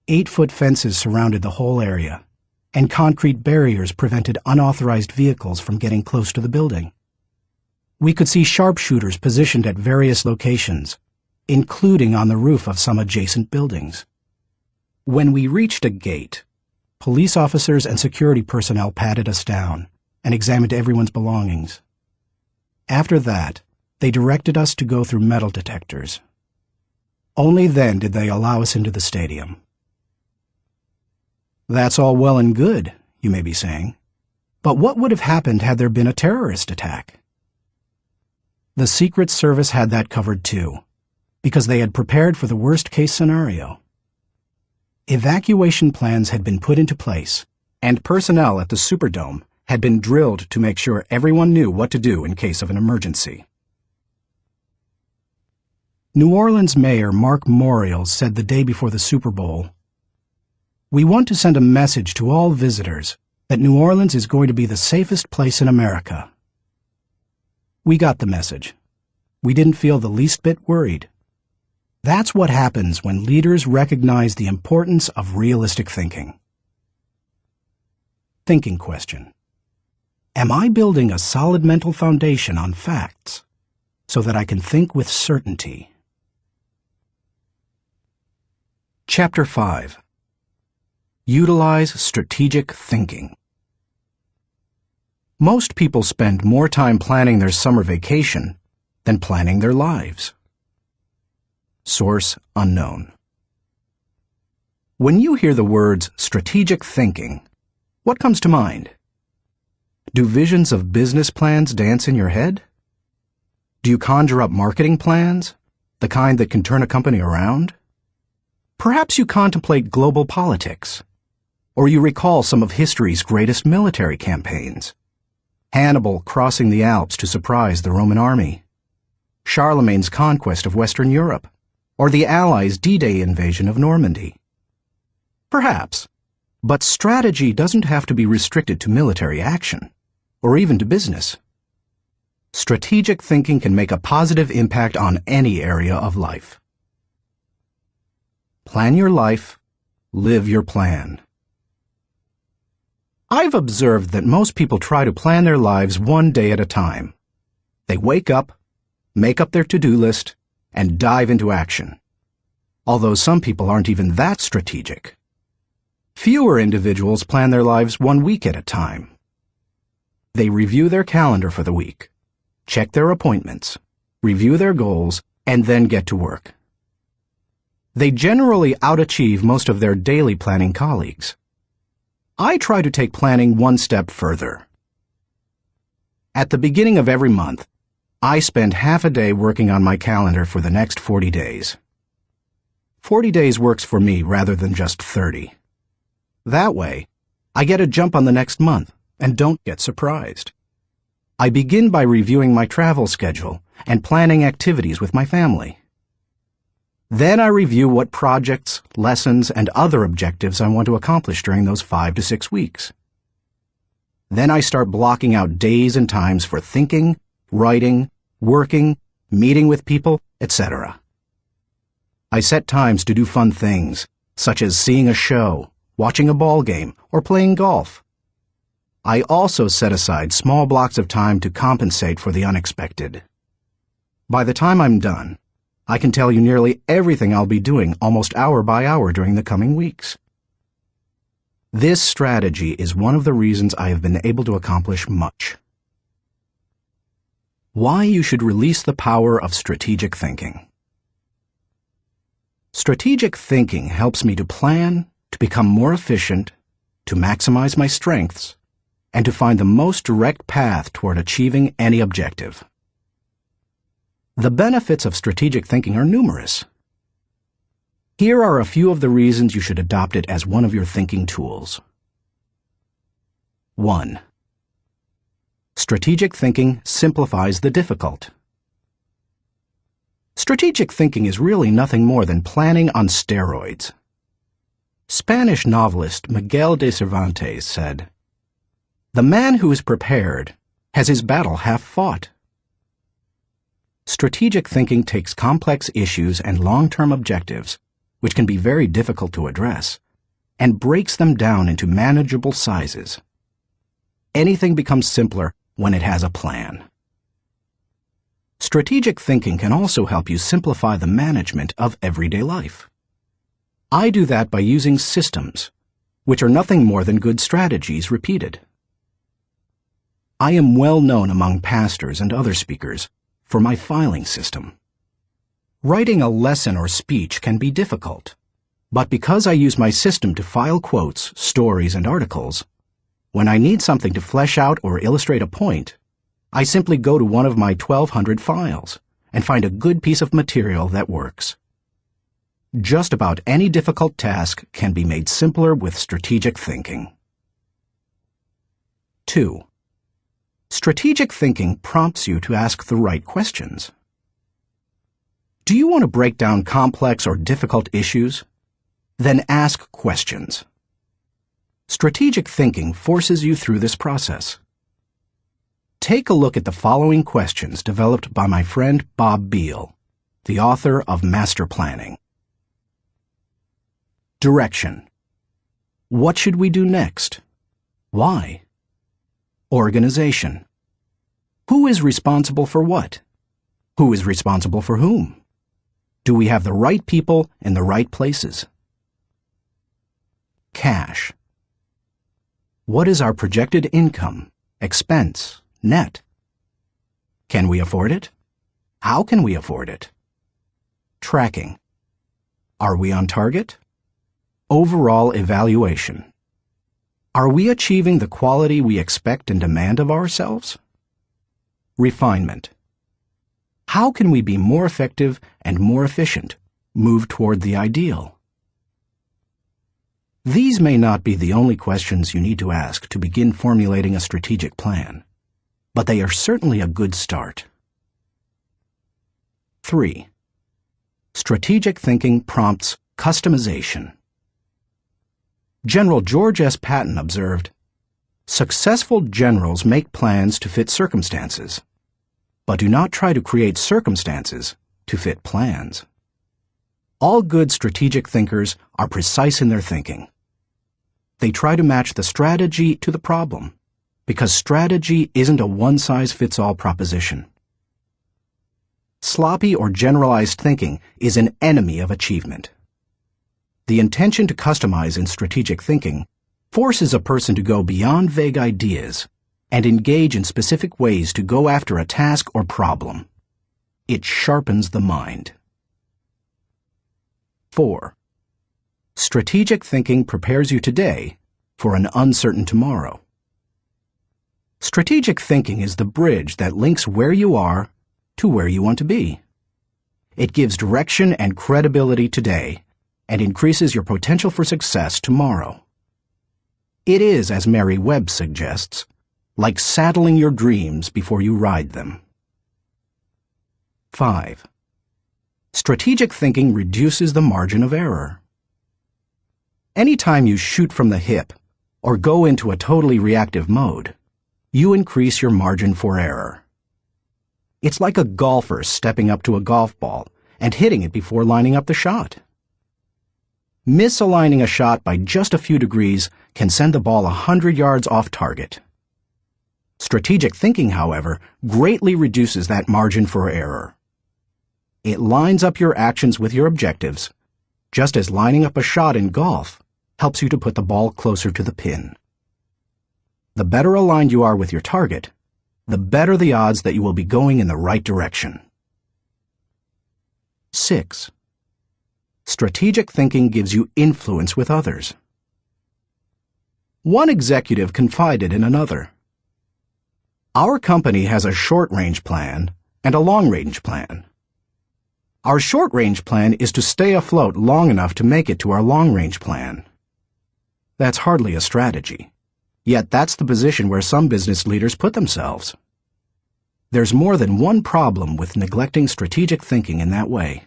8-foot fences surrounded the whole area, and concrete barriers prevented unauthorized vehicles from getting close to the building. We could see sharpshooters positioned at various locations, including on the roof of some adjacent buildings. When we reached a gate, police officers and security personnel patted us down and examined everyone's belongings. After that, they directed us to go through metal detectors. Only then did they allow us into the stadium. That's all well and good, you may be saying. But what would have happened had there been a terrorist attack? The Secret Service had that covered too, because they had prepared for the worst-case scenario. Evacuation plans had been put into place, and personnel at the Superdome had been drilled to make sure everyone knew what to do in case of an emergency. New Orleans Mayor Mark Morial said the day before the Super Bowl, "We want to send a message to all visitors that New Orleans is going to be the safest place in America." We got the message. We didn't feel the least bit worried. That's what happens when leaders recognize the importance of realistic thinking. Thinking question. Am I building a solid mental foundation on facts so that I can think with certainty? Chapter 5. Utilize strategic thinking. Most people spend more time planning their summer vacation than planning their lives. Source unknown. When you hear the words strategic thinking, what comes to mind? Do visions of business plans dance in your head? Do you conjure up marketing plans, the kind that can turn a company around? Perhaps you contemplate global politics, or you recall some of history's greatest military campaigns. Hannibal crossing the Alps to surprise the Roman army, Charlemagne's conquest of Western Europe, or the Allies' D-Day invasion of Normandy. Perhaps, but strategy doesn't have to be restricted to military action, or even to business. Strategic thinking can make a positive impact on any area of life. Plan your life, live your plan. I've observed that most people try to plan their lives one day at a time. They wake up, make up their to-do list, and dive into action. Although some people aren't even that strategic. Fewer individuals plan their lives 1 week at a time. They review their calendar for the week, check their appointments, review their goals, and then get to work. They generally outachieve most of their daily planning colleagues. I try to take planning one step further. At the beginning of every month, I spend half a day working on my calendar for the next 40 days. 40 days works for me rather than just 30. That way, I get a jump on the next month and don't get surprised. I begin by reviewing my travel schedule and planning activities with my family. Then I review what projects, lessons, and other objectives I want to accomplish during those 5 to 6 weeks. Then I start blocking out days and times for thinking, writing, working, meeting with people, etc. I set times to do fun things, such as seeing a show, watching a ball game, or playing golf. I also set aside small blocks of time to compensate for the unexpected. By the time I'm done, I can tell you nearly everything I'll be doing almost hour by hour during the coming weeks. This strategy is one of the reasons I have been able to accomplish much. Why you should release the power of strategic thinking. Strategic thinking helps me to plan, to become more efficient, to maximize my strengths, and to find the most direct path toward achieving any objective. The benefits of strategic thinking are numerous. Here are a few of the reasons you should adopt it as one of your thinking tools. 1. Strategic thinking simplifies the difficult. Strategic thinking is really nothing more than planning on steroids. Spanish novelist Miguel de Cervantes said, "The man who is prepared has his battle half fought." Strategic thinking takes complex issues and long-term objectives, which can be very difficult to address, and breaks them down into manageable sizes. Anything becomes simpler when it has a plan. Strategic thinking can also help you simplify the management of everyday life. I do that by using systems, which are nothing more than good strategies repeated. I am well known among pastors and other speakers for my filing system. Writing a lesson or speech can be difficult, but because I use my system to file quotes, stories, and articles, when I need something to flesh out or illustrate a point, I simply go to one of my 1,200 files and find a good piece of material that works. Just about any difficult task can be made simpler with strategic thinking. 2. Strategic thinking prompts you to ask the right questions. Do you want to break down complex or difficult issues? Then ask questions. Strategic thinking forces you through this process. Take a look at the following questions developed by my friend Bob Beal, the author of Master Planning. Direction. What should we do next? Why? Organization. Who is responsible for what? Who is responsible for whom? Do we have the right people in the right places? Cash. What is our projected income, expense, net? Can we afford it? How can we afford it? Tracking. Are we on target? Overall evaluation. Are we achieving the quality we expect and demand of ourselves? Refinement. How can we be more effective and more efficient, move toward the ideal? These may not be the only questions you need to ask to begin formulating a strategic plan, but they are certainly a good start. 3. Strategic thinking prompts customization. General George S. Patton observed, "Successful generals make plans to fit circumstances, but do not try to create circumstances to fit plans." All good strategic thinkers are precise in their thinking. They try to match the strategy to the problem, because strategy isn't a one-size-fits-all proposition. Sloppy or generalized thinking is an enemy of achievement. The intention to customize in strategic thinking forces a person to go beyond vague ideas and engage in specific ways to go after a task or problem. It sharpens the mind. 4. Strategic thinking prepares you today for an uncertain tomorrow. Strategic thinking is the bridge that links where you are to where you want to be. It gives direction and credibility today and increases your potential for success tomorrow. It is, as Mary Webb suggests, like saddling your dreams before you ride them. 5. Strategic thinking reduces the margin of error. Anytime you shoot from the hip or go into a totally reactive mode, you increase your margin for error. It's like a golfer stepping up to a golf ball and hitting it before lining up the shot. Misaligning a shot by just a few degrees can send the ball 100 yards off target. Strategic thinking, however, greatly reduces that margin for error. It lines up your actions with your objectives, just as lining up a shot in golf helps you to put the ball closer to the pin. The better aligned you are with your target, the better the odds that you will be going in the right direction. 6. Strategic thinking gives you influence with others. One executive confided in another, "Our company has a short-range plan and a long-range plan. Our short-range plan is to stay afloat long enough to make it to our long-range plan." That's hardly a strategy. Yet that's the position where some business leaders put themselves. There's more than one problem with neglecting strategic thinking in that way.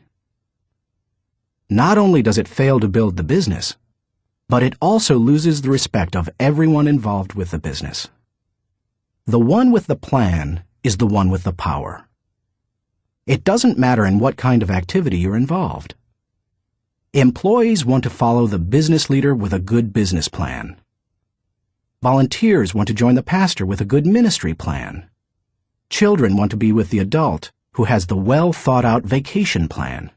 Not only does it fail to build the business, but it also loses the respect of everyone involved with the business. The one with the plan is the one with the power. It doesn't matter in what kind of activity you're involved. Employees want to follow the business leader with a good business plan. Volunteers want to join the pastor with a good ministry plan. Children want to be with the adult who has the well-thought-out vacation plan.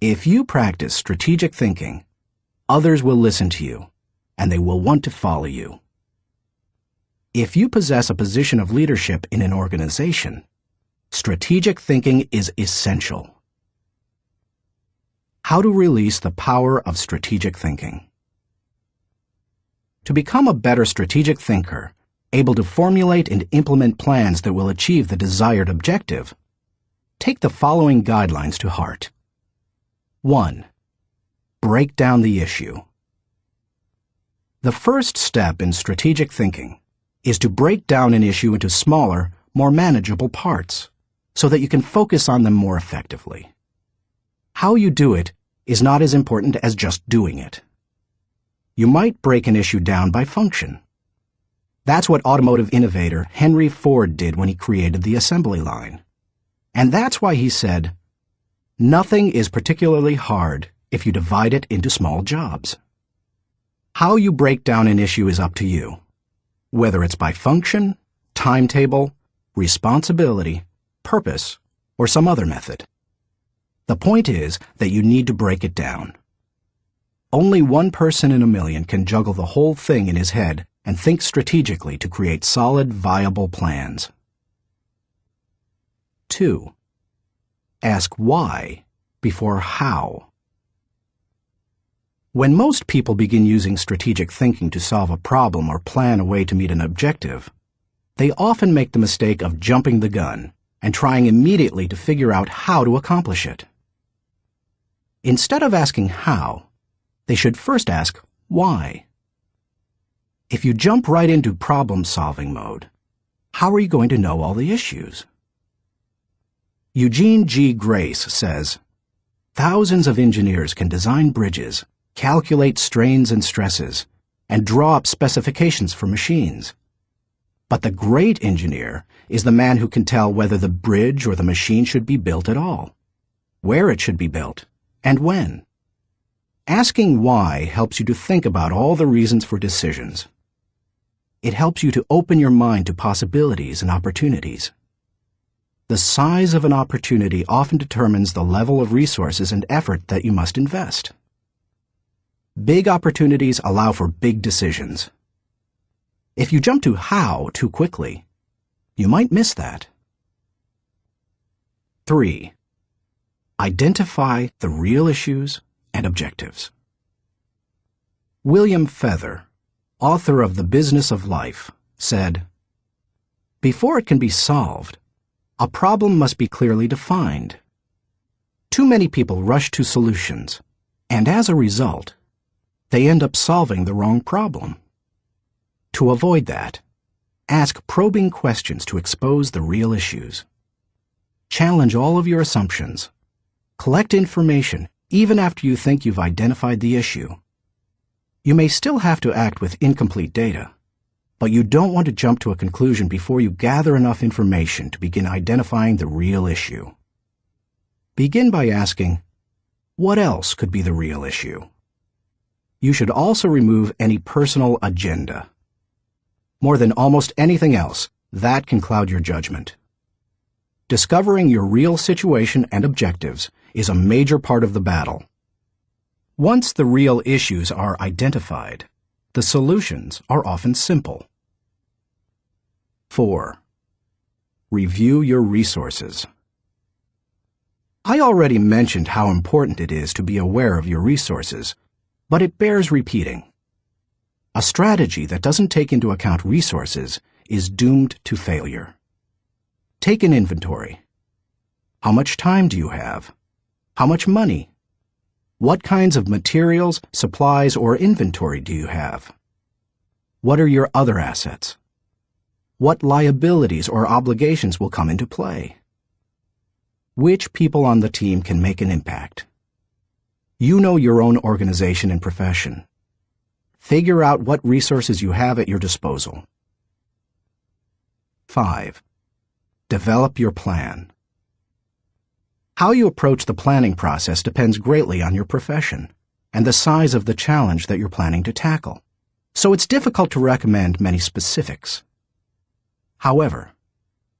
If you practice strategic thinking, others will listen to you, and they will want to follow you. If you possess a position of leadership in an organization, strategic thinking is essential. How to release the power of strategic thinking. To become a better strategic thinker, able to formulate and implement plans that will achieve the desired objective, take the following guidelines to heart. 1. Break down the issue. The first step in strategic thinking is to break down an issue into smaller, more manageable parts, so that you can focus on them more effectively. How you do it is not as important as just doing it. You might break an issue down by function. That's what automotive innovator Henry Ford did when he created the assembly line. And that's why he said, "Nothing is particularly hard if you divide it into small jobs." How you break down an issue is up to you, whether it's by function, timetable, responsibility, purpose, or some other method. The point is that you need to break it down. Only one person in a million can juggle the whole thing in his head and think strategically to create solid, viable plans. 2. Ask why before how. When most people begin using strategic thinking to solve a problem or plan a way to meet an objective, they often make the mistake of jumping the gun and trying immediately to figure out how to accomplish it. Instead of asking how, they should first ask why. If you jump right into problem-solving mode, how are you going to know all the issues? Eugene G. Grace says, "Thousands of engineers can design bridges, calculate strains and stresses, and draw up specifications for machines. But the great engineer is the man who can tell whether the bridge or the machine should be built at all, where it should be built, and when." Asking why helps you to think about all the reasons for decisions. It helps you to open your mind to possibilities and opportunities. The size of an opportunity often determines the level of resources and effort that you must invest. Big opportunities allow for big decisions. If you jump to how too quickly, you might miss that. 3. Identify the real issues and objectives. William Feather, author of The Business of Life, said, "Before it can be solved, a problem must be clearly defined. Too many people rush to solutions, and as a result, they end up solving the wrong problem. To avoid that, ask probing questions to expose the real issues. Challenge all of your assumptions. Collect information even after you think you've identified the issue. You may still have to act with incomplete data, but you don't want to jump to a conclusion before you gather enough information to begin identifying the real issue. Begin by asking, what else could be the real issue? You should also remove any personal agenda. More than almost anything else, that can cloud your judgment. Discovering your real situation and objectives is a major part of the battle. Once the real issues are identified, the solutions are often simple. 4. Review your resources. I already mentioned how important it is to be aware of your resources, but it bears repeating. A strategy that doesn't take into account resources is doomed to failure. Take an inventory. How much time do you have? How much money? What kinds of materials, supplies, or inventory do you have? What are your other assets? What liabilities or obligations will come into play? Which people on the team can make an impact? You know your own organization and profession. Figure out what resources you have at your disposal. 5. Develop your plan. How you approach the planning process depends greatly on your profession and the size of the challenge that you're planning to tackle, so it's difficult to recommend many specifics. However,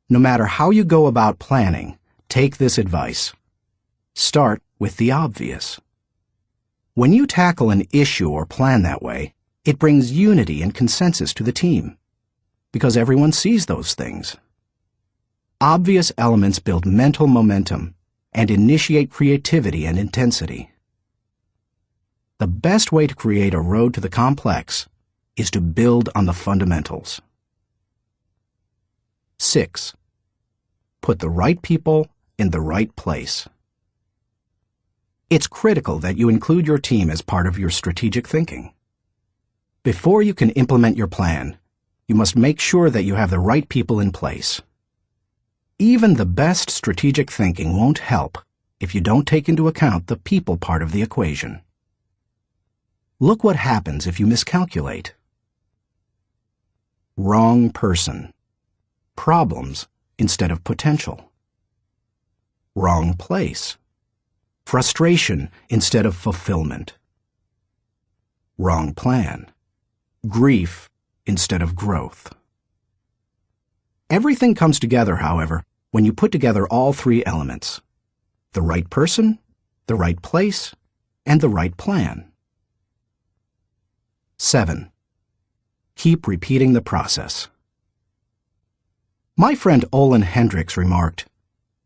no matter how you go about planning, take this advice. Start with the obvious. When you tackle an issue or plan that way, it brings unity and consensus to the team, because everyone sees those things. Obvious elements build mental momentum and initiate creativity and intensity. The best way to create a road to the complex is to build on the fundamentals. 6. Put the right people in the right place. It's critical that you include your team as part of your strategic thinking. Before you can implement your plan, you must make sure that you have the right people in place. Even the best strategic thinking won't help if you don't take into account the people part of the equation. Look what happens if you miscalculate. Wrong person. Problems instead of potential. Wrong place. Frustration instead of fulfillment. Wrong plan. Grief instead of growth. Everything comes together, however, when you put together all three elements: the right person, the right place, and the right plan. 7. Keep repeating the process. My friend Olin Hendricks remarked,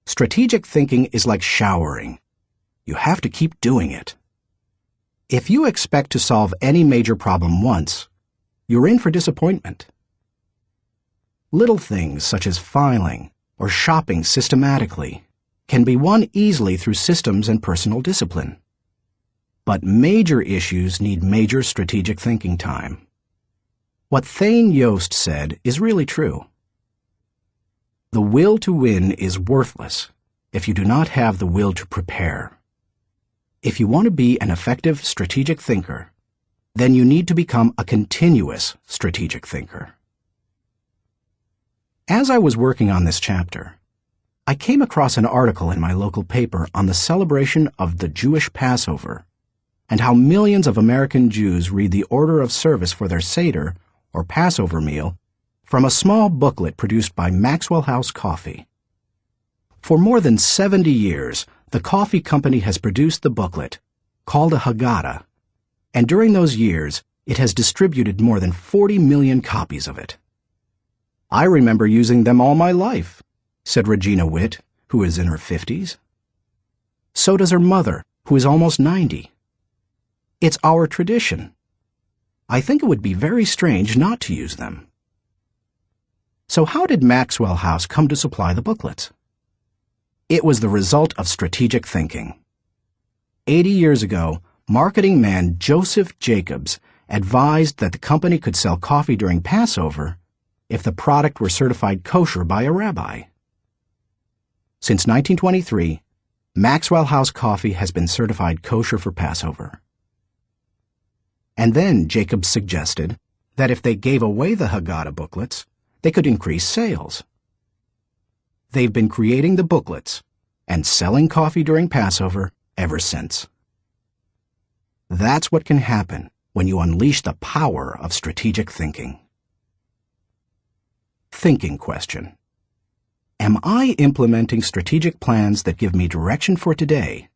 "Strategic thinking is like showering. You have to keep doing it." If you expect to solve any major problem once, you're in for disappointment. Little things such as filing or shopping systematically can be won easily through systems and personal discipline. But major issues need major strategic thinking time. What Thane Yost said is really true. The will to win is worthless if you do not have the will to prepare. If you want to be an effective strategic thinker, then you need to become a continuous strategic thinker. As I was working on this chapter, I came across an article in my local paper on the celebration of the Jewish Passover and how millions of American Jews read the order of service for their Seder, or Passover meal, from a small booklet produced by Maxwell House Coffee. For more than 70 years, the coffee company has produced the booklet, called a Haggadah, and during those years, it has distributed more than 40 million copies of it. I remember using them all my life, said Regina Witt, who is in her 50s. So does her mother, who is almost 90. It's our tradition. I think it would be very strange not to use them. So how did Maxwell House come to supply the booklets? It was the result of strategic thinking. 80 years ago, marketing man Joseph Jacobs advised that the company could sell coffee during Passover if the product were certified kosher by a rabbi. Since 1923, Maxwell House Coffee has been certified kosher for Passover. And then Jacobs suggested that if they gave away the Haggadah booklets, they could increase sales. They've been creating the booklets and selling coffee during Passover ever since. That's what can happen when you unleash the power of strategic thinking. Thinking question. Am I implementing strategic plans that give me direction for today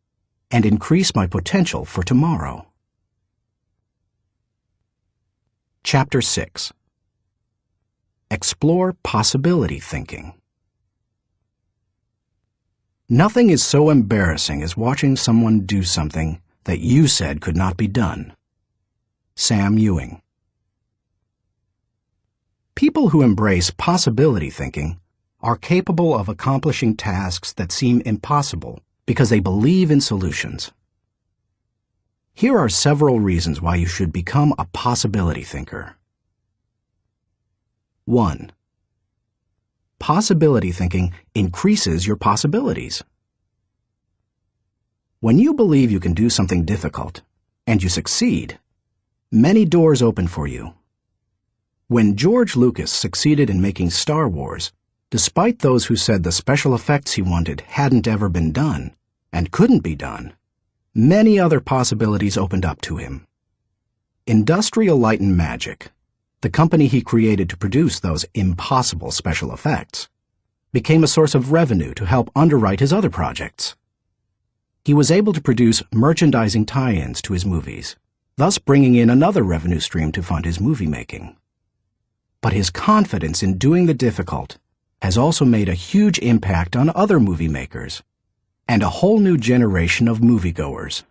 and increase my potential for tomorrow? Chapter 6. Explore possibility thinking. Nothing is so embarrassing as watching someone do something that you said could not be done. Sam Ewing. People who embrace possibility thinking are capable of accomplishing tasks that seem impossible because they believe in solutions. Here are several reasons why you should become a possibility thinker. 1. Possibility thinking increases your possibilities. When you believe you can do something difficult, and you succeed, many doors open for you. When George Lucas succeeded in making Star Wars, despite those who said the special effects he wanted hadn't ever been done, and couldn't be done, many other possibilities opened up to him. Industrial Light and Magic, the company he created to produce those impossible special effects, became a source of revenue to help underwrite his other projects. He was able to produce merchandising tie-ins to his movies, thus bringing in another revenue stream to fund his movie making. But his confidence in doing the difficult has also made a huge impact on other movie makers and a whole new generation of moviegoers.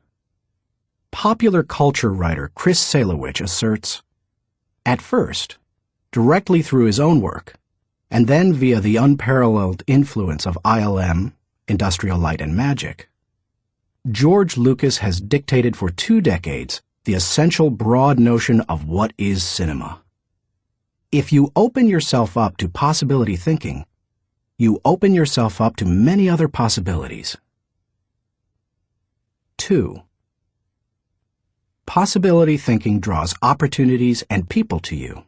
Popular culture writer Chris Salewicz asserts, at first, directly through his own work, and then via the unparalleled influence of ILM, Industrial Light and Magic, George Lucas has dictated for 2 decades the essential broad notion of what is cinema. If you open yourself up to possibility thinking, you open yourself up to many other possibilities. 2. Possibility thinking draws opportunities and people to you.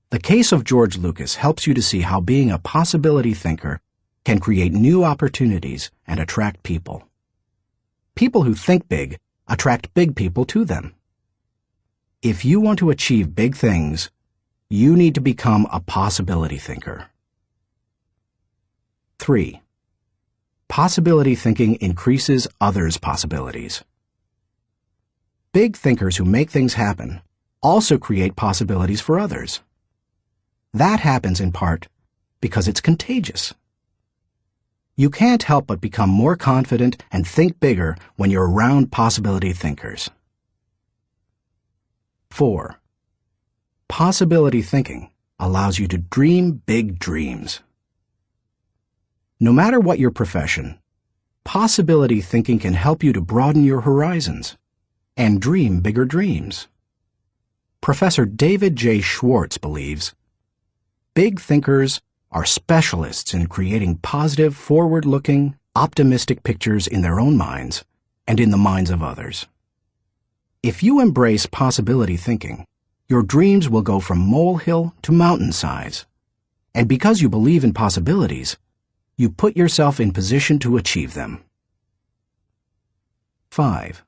The case of George Lucas helps you to see how being a possibility thinker can create new opportunities and attract people. People who think big attract big people to them. If you want to achieve big things, you need to become a possibility thinker. 3. Possibility thinking increases others' possibilities. Big thinkers who make things happen also create possibilities for others. That happens in part because it's contagious. You can't help but become more confident and think bigger when you're around possibility thinkers. 4. Possibility thinking allows you to dream big dreams. No matter what your profession, possibility thinking can help you to broaden your horizons and dream bigger dreams. Professor David J. Schwartz believes, big thinkers are specialists in creating positive, forward-looking, optimistic pictures in their own minds and in the minds of others. If you embrace possibility thinking, your dreams will go from molehill to mountain size. And because you believe in possibilities, you put yourself in position to achieve them. 5.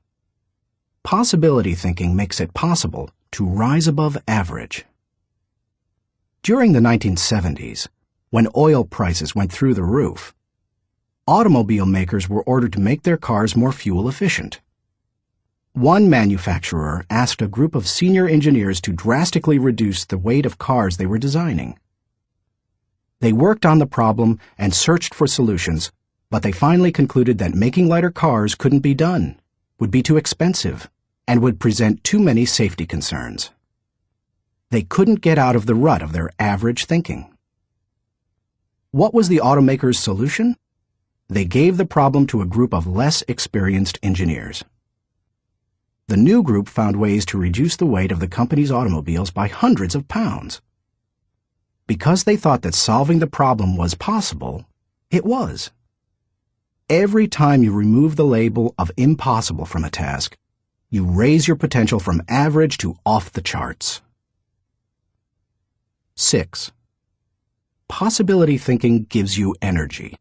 Possibility thinking makes it possible to rise above average. During the 1970s, when oil prices went through the roof, automobile makers were ordered to make their cars more fuel efficient. One manufacturer asked a group of senior engineers to drastically reduce the weight of cars they were designing. They worked on the problem and searched for solutions, but they finally concluded that making lighter cars couldn't be done, would be too expensive, and would present too many safety concerns. They couldn't get out of the rut of their average thinking. What was the automaker's solution? They gave the problem to a group of less experienced engineers. The new group found ways to reduce the weight of the company's automobiles by hundreds of pounds. Because they thought that solving the problem was possible, it was. Every time you remove the label of impossible from a task, you raise your potential from average to off the charts. 6. Possibility thinking gives you energy.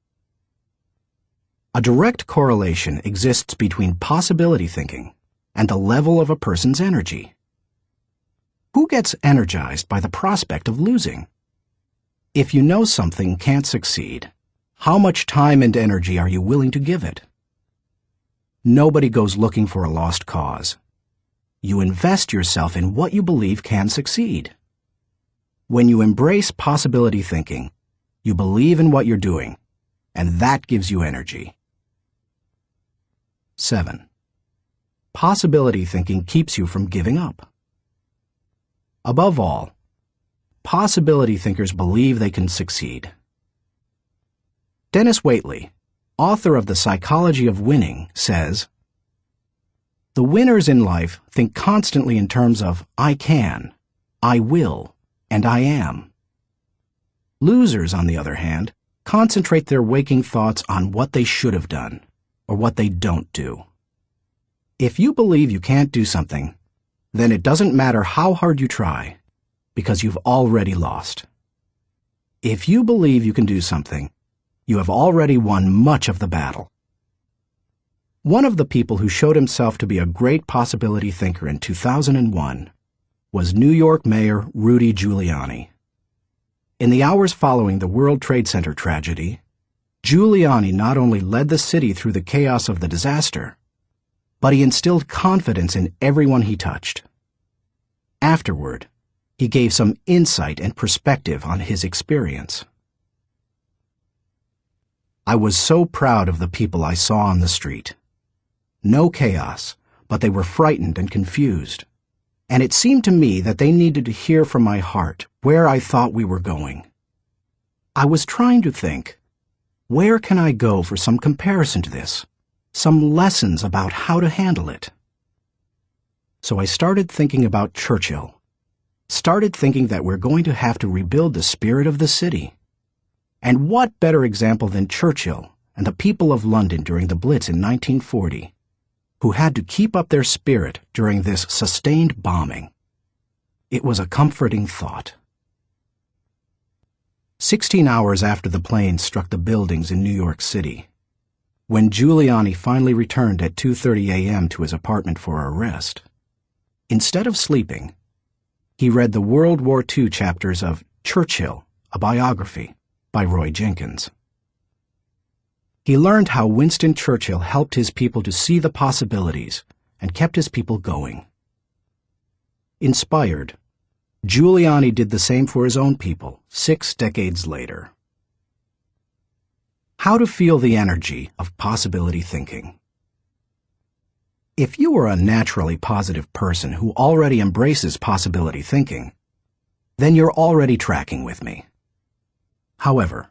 A direct correlation exists between possibility thinking and the level of a person's energy. Who gets energized by the prospect of losing? If you know something can't succeed, how much time and energy are you willing to give it? Nobody goes looking for a lost cause. You invest yourself in what you believe can succeed. When you embrace possibility thinking, you believe in what you're doing, and that gives you energy. 7. Possibility thinking keeps you from giving up. Above all, possibility thinkers believe they can succeed. Dennis Waitley, author of The Psychology of Winning, says, "The winners in life think constantly in terms of I can, I will, and I am. Losers, on the other hand, concentrate their waking thoughts on what they should have done, or what they don't do. If you believe you can't do something, then it doesn't matter how hard you try, because you've already lost. If you believe you can do something, you have already won much of the battle." One of the people who showed himself to be a great possibility thinker in 2001 was New York Mayor Rudy Giuliani. In the hours following the World Trade Center tragedy, Giuliani not only led the city through the chaos of the disaster, but he instilled confidence in everyone he touched. Afterward, he gave some insight and perspective on his experience. "I was so proud of the people I saw on the street. No chaos, but they were frightened and confused. And it seemed to me that they needed to hear from my heart where I thought we were going. I was trying to think, where can I go for some comparison to this? Some lessons about how to handle it. So I started thinking about Churchill. Started thinking that we're going to have to rebuild the spirit of the city. And what better example than Churchill and the people of London during the Blitz in 1940, who had to keep up their spirit during this sustained bombing. It was a comforting thought. 16 hours after the planes struck the buildings in New York City, when Giuliani finally returned at 2:30 a.m. to his apartment for a rest, instead of sleeping, he read the World War II chapters of Churchill, a Biography by Roy Jenkins. He learned how Winston Churchill helped his people to see the possibilities and kept his people going. Inspired, Giuliani did the same for his own people 6 decades later. How to feel the energy of possibility thinking. If you are a naturally positive person who already embraces possibility thinking, then you're already tracking with me. However,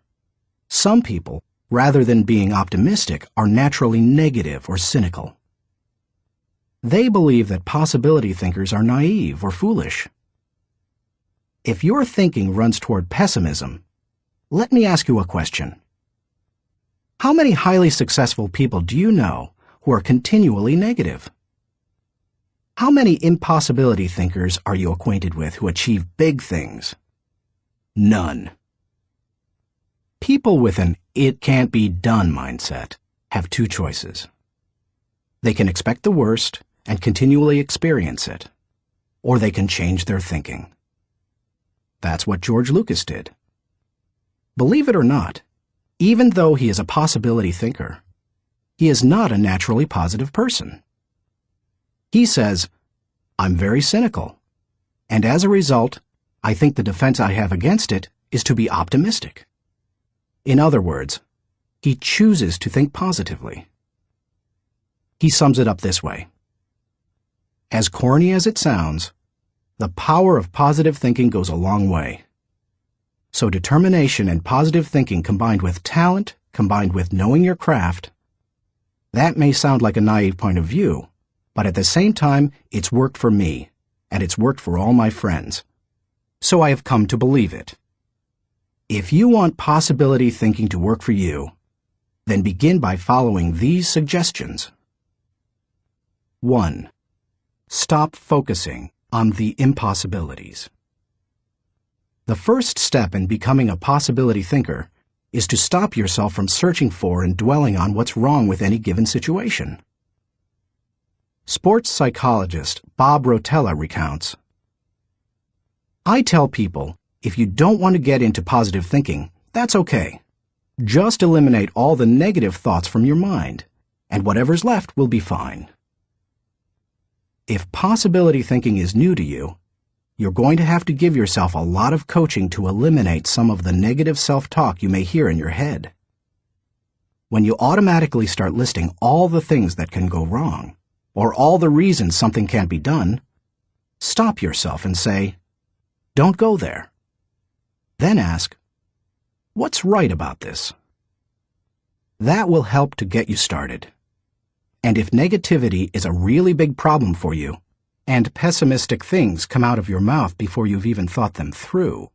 some people, rather than being optimistic, are naturally negative or cynical. They believe that possibility thinkers are naive or foolish. If your thinking runs toward pessimism, let me ask you a question. How many highly successful people do you know who are continually negative? How many impossibility thinkers are you acquainted with who achieve big things? None. People with an "it can't be done" mindset have two choices. They can expect the worst and continually experience it, or they can change their thinking. That's what George Lucas did. Believe it or not, even though he is a possibility thinker, he is not a naturally positive person. He says, "I'm very cynical, and as a result, I think the defense I have against it is to be optimistic." In other words, he chooses to think positively. He sums it up this way. As corny as it sounds, the power of positive thinking goes a long way. So determination and positive thinking combined with talent, combined with knowing your craft, that may sound like a naive point of view, but at the same time, it's worked for me, and it's worked for all my friends. So I have come to believe it. If you want possibility thinking to work for you, then begin by following these suggestions. 1. Stop focusing on the impossibilities. The first step in becoming a possibility thinker is to stop yourself from searching for and dwelling on what's wrong with any given situation. Sports psychologist Bob Rotella recounts, "I tell people, if you don't want to get into positive thinking, that's okay. Just eliminate all the negative thoughts from your mind, and whatever's left will be fine." If possibility thinking is new to you, you're going to have to give yourself a lot of coaching to eliminate some of the negative self-talk you may hear in your head. When you automatically start listing all the things that can go wrong, or all the reasons something can't be done, stop yourself and say, "Don't go there." Then ask, "What's right about this?" That will help to get you started. And if negativity is a really big problem for you, and pessimistic things come out of your mouth before you've even thought them through,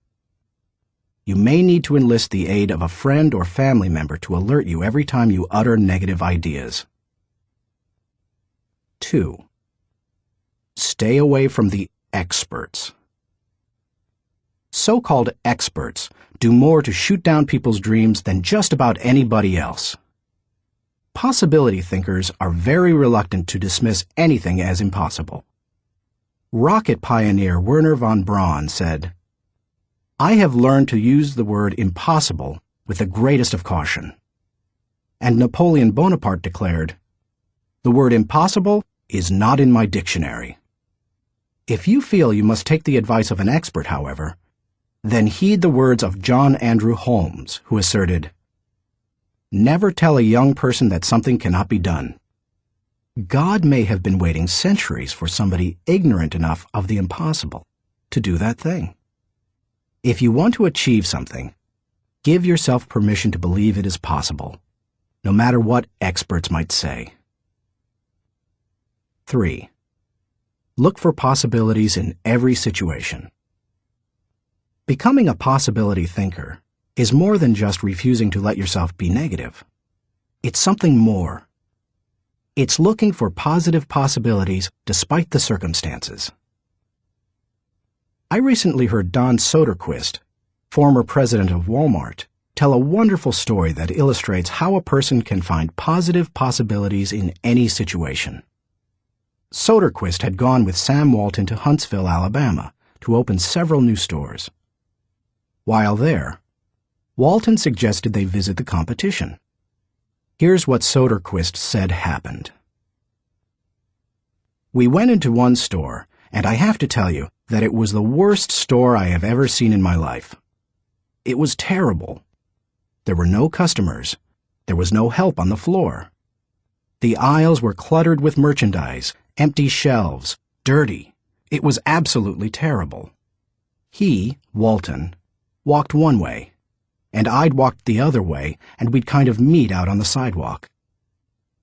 you may need to enlist the aid of a friend or family member to alert you every time you utter negative ideas. 2. Stay away from the experts. So-called experts do more to shoot down people's dreams than just about anybody else. Possibility thinkers are very reluctant to dismiss anything as impossible. Rocket pioneer Wernher von Braun said, "I have learned to use the word impossible with the greatest of caution." And Napoleon Bonaparte declared, "The word impossible is not in my dictionary." If you feel you must take the advice of an expert, however, then heed the words of John Andrew Holmes, who asserted, "Never tell a young person that something cannot be done. God may have been waiting centuries for somebody ignorant enough of the impossible to do that thing." If you want to achieve something, give yourself permission to believe it is possible, no matter what experts might say. 3. Look for possibilities in every situation. Becoming a possibility thinker is more than just refusing to let yourself be negative. It's something more. It's looking for positive possibilities despite the circumstances. I recently heard Don Soderquist, former president of Walmart, tell a wonderful story that illustrates how a person can find positive possibilities in any situation. Soderquist had gone with Sam Walton to Huntsville, Alabama, to open several new stores. While there, Walton suggested they visit the competition. Here's what Soderquist said happened. "We went into one store, and I have to tell you that it was the worst store I have ever seen in my life. It was terrible. There were no customers, There was no help on the floor. The aisles were cluttered with merchandise, empty shelves, dirty. It was absolutely terrible. He, Walton, walked one way, and I'd walked the other way, and we'd kind of meet out on the sidewalk.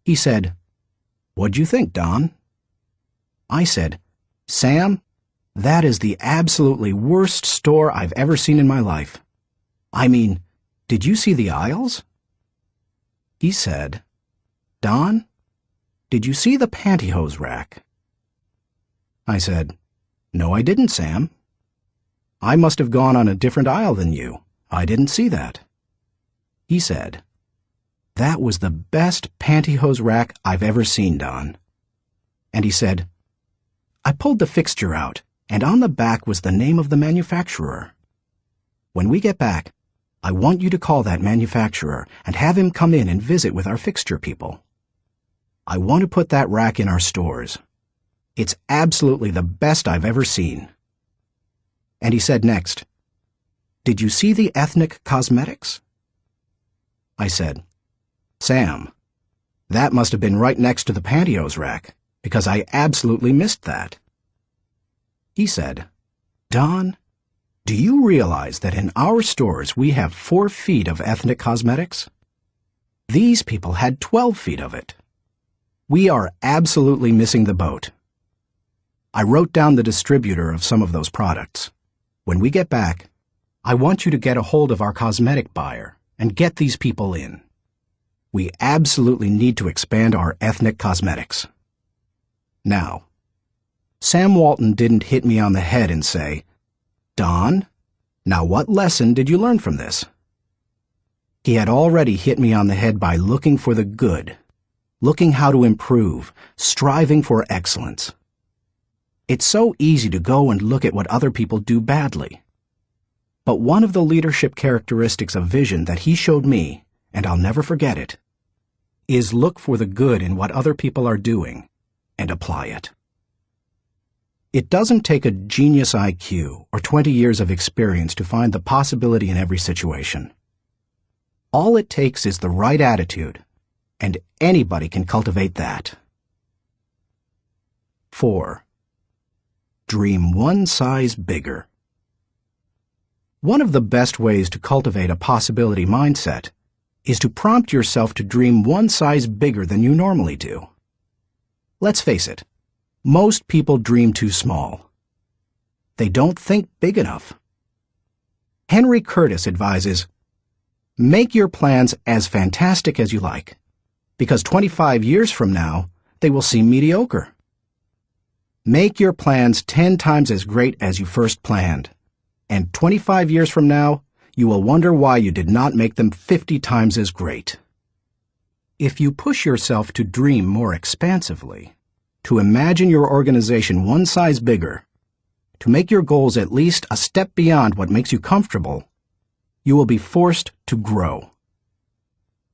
He said, "What'd you think, Don?" I said, "Sam, that is the absolutely worst store I've ever seen in my life. I mean, did you see the aisles?" He said, "Don, did you see the pantyhose rack?" I said, "No, I didn't, Sam." "I must have gone on a different aisle than you. I didn't see that." He said, "That was the best pantyhose rack I've ever seen, Don." And he said, "I pulled the fixture out, and on the back was the name of the manufacturer. When we get back, I want you to call that manufacturer and have him come in and visit with our fixture people. I want to put that rack in our stores. It's absolutely the best I've ever seen." And he said next, "Did you see the ethnic cosmetics?" I said, "Sam, that must have been right next to the pantyhose rack, because I absolutely missed that." He said, "Don, do you realize that in our stores we have 4 feet of ethnic cosmetics? These people had 12 feet of it. We are absolutely missing the boat." I wrote down the distributor of some of those products. When we get back, I want you to get a hold of our cosmetic buyer and get these people in. We absolutely need to expand our ethnic cosmetics. Now, Sam Walton didn't hit me on the head and say, "Don, now what lesson did you learn from this?" He had already hit me on the head by looking for the good, looking how to improve, striving for excellence. It's so easy to go and look at what other people do badly. But one of the leadership characteristics of vision that he showed me, and I'll never forget it, is look for the good in what other people are doing and apply it. It doesn't take a genius IQ or 20 years of experience to find the possibility in every situation. All it takes is the right attitude, and anybody can cultivate that. 4. Dream one size bigger. One of the best ways to cultivate a possibility mindset is to prompt yourself to dream one size bigger than you normally do. Let's face it, most people dream too small. They don't think big enough. Henry Curtis advises, "Make your plans as fantastic as you like, because 25 years from now, they will seem mediocre. Make your plans 10 times as great as you first planned, and 25 years from now, you will wonder why you did not make them 50 times as great." If you push yourself to dream more expansively, to imagine your organization one size bigger, to make your goals at least a step beyond what makes you comfortable, you will be forced to grow.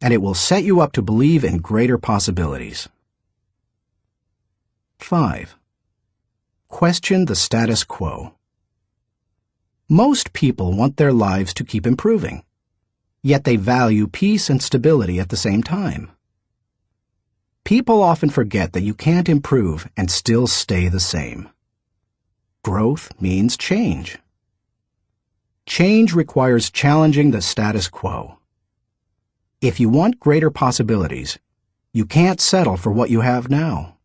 And it will set you up to believe in greater possibilities. 5. Question the status quo. Most people want their lives to keep improving, yet they value peace and stability at the same time. People often forget that you can't improve and still stay the same. Growth means change. Change requires challenging the status quo. If you want greater possibilities, you can't settle for what you have now.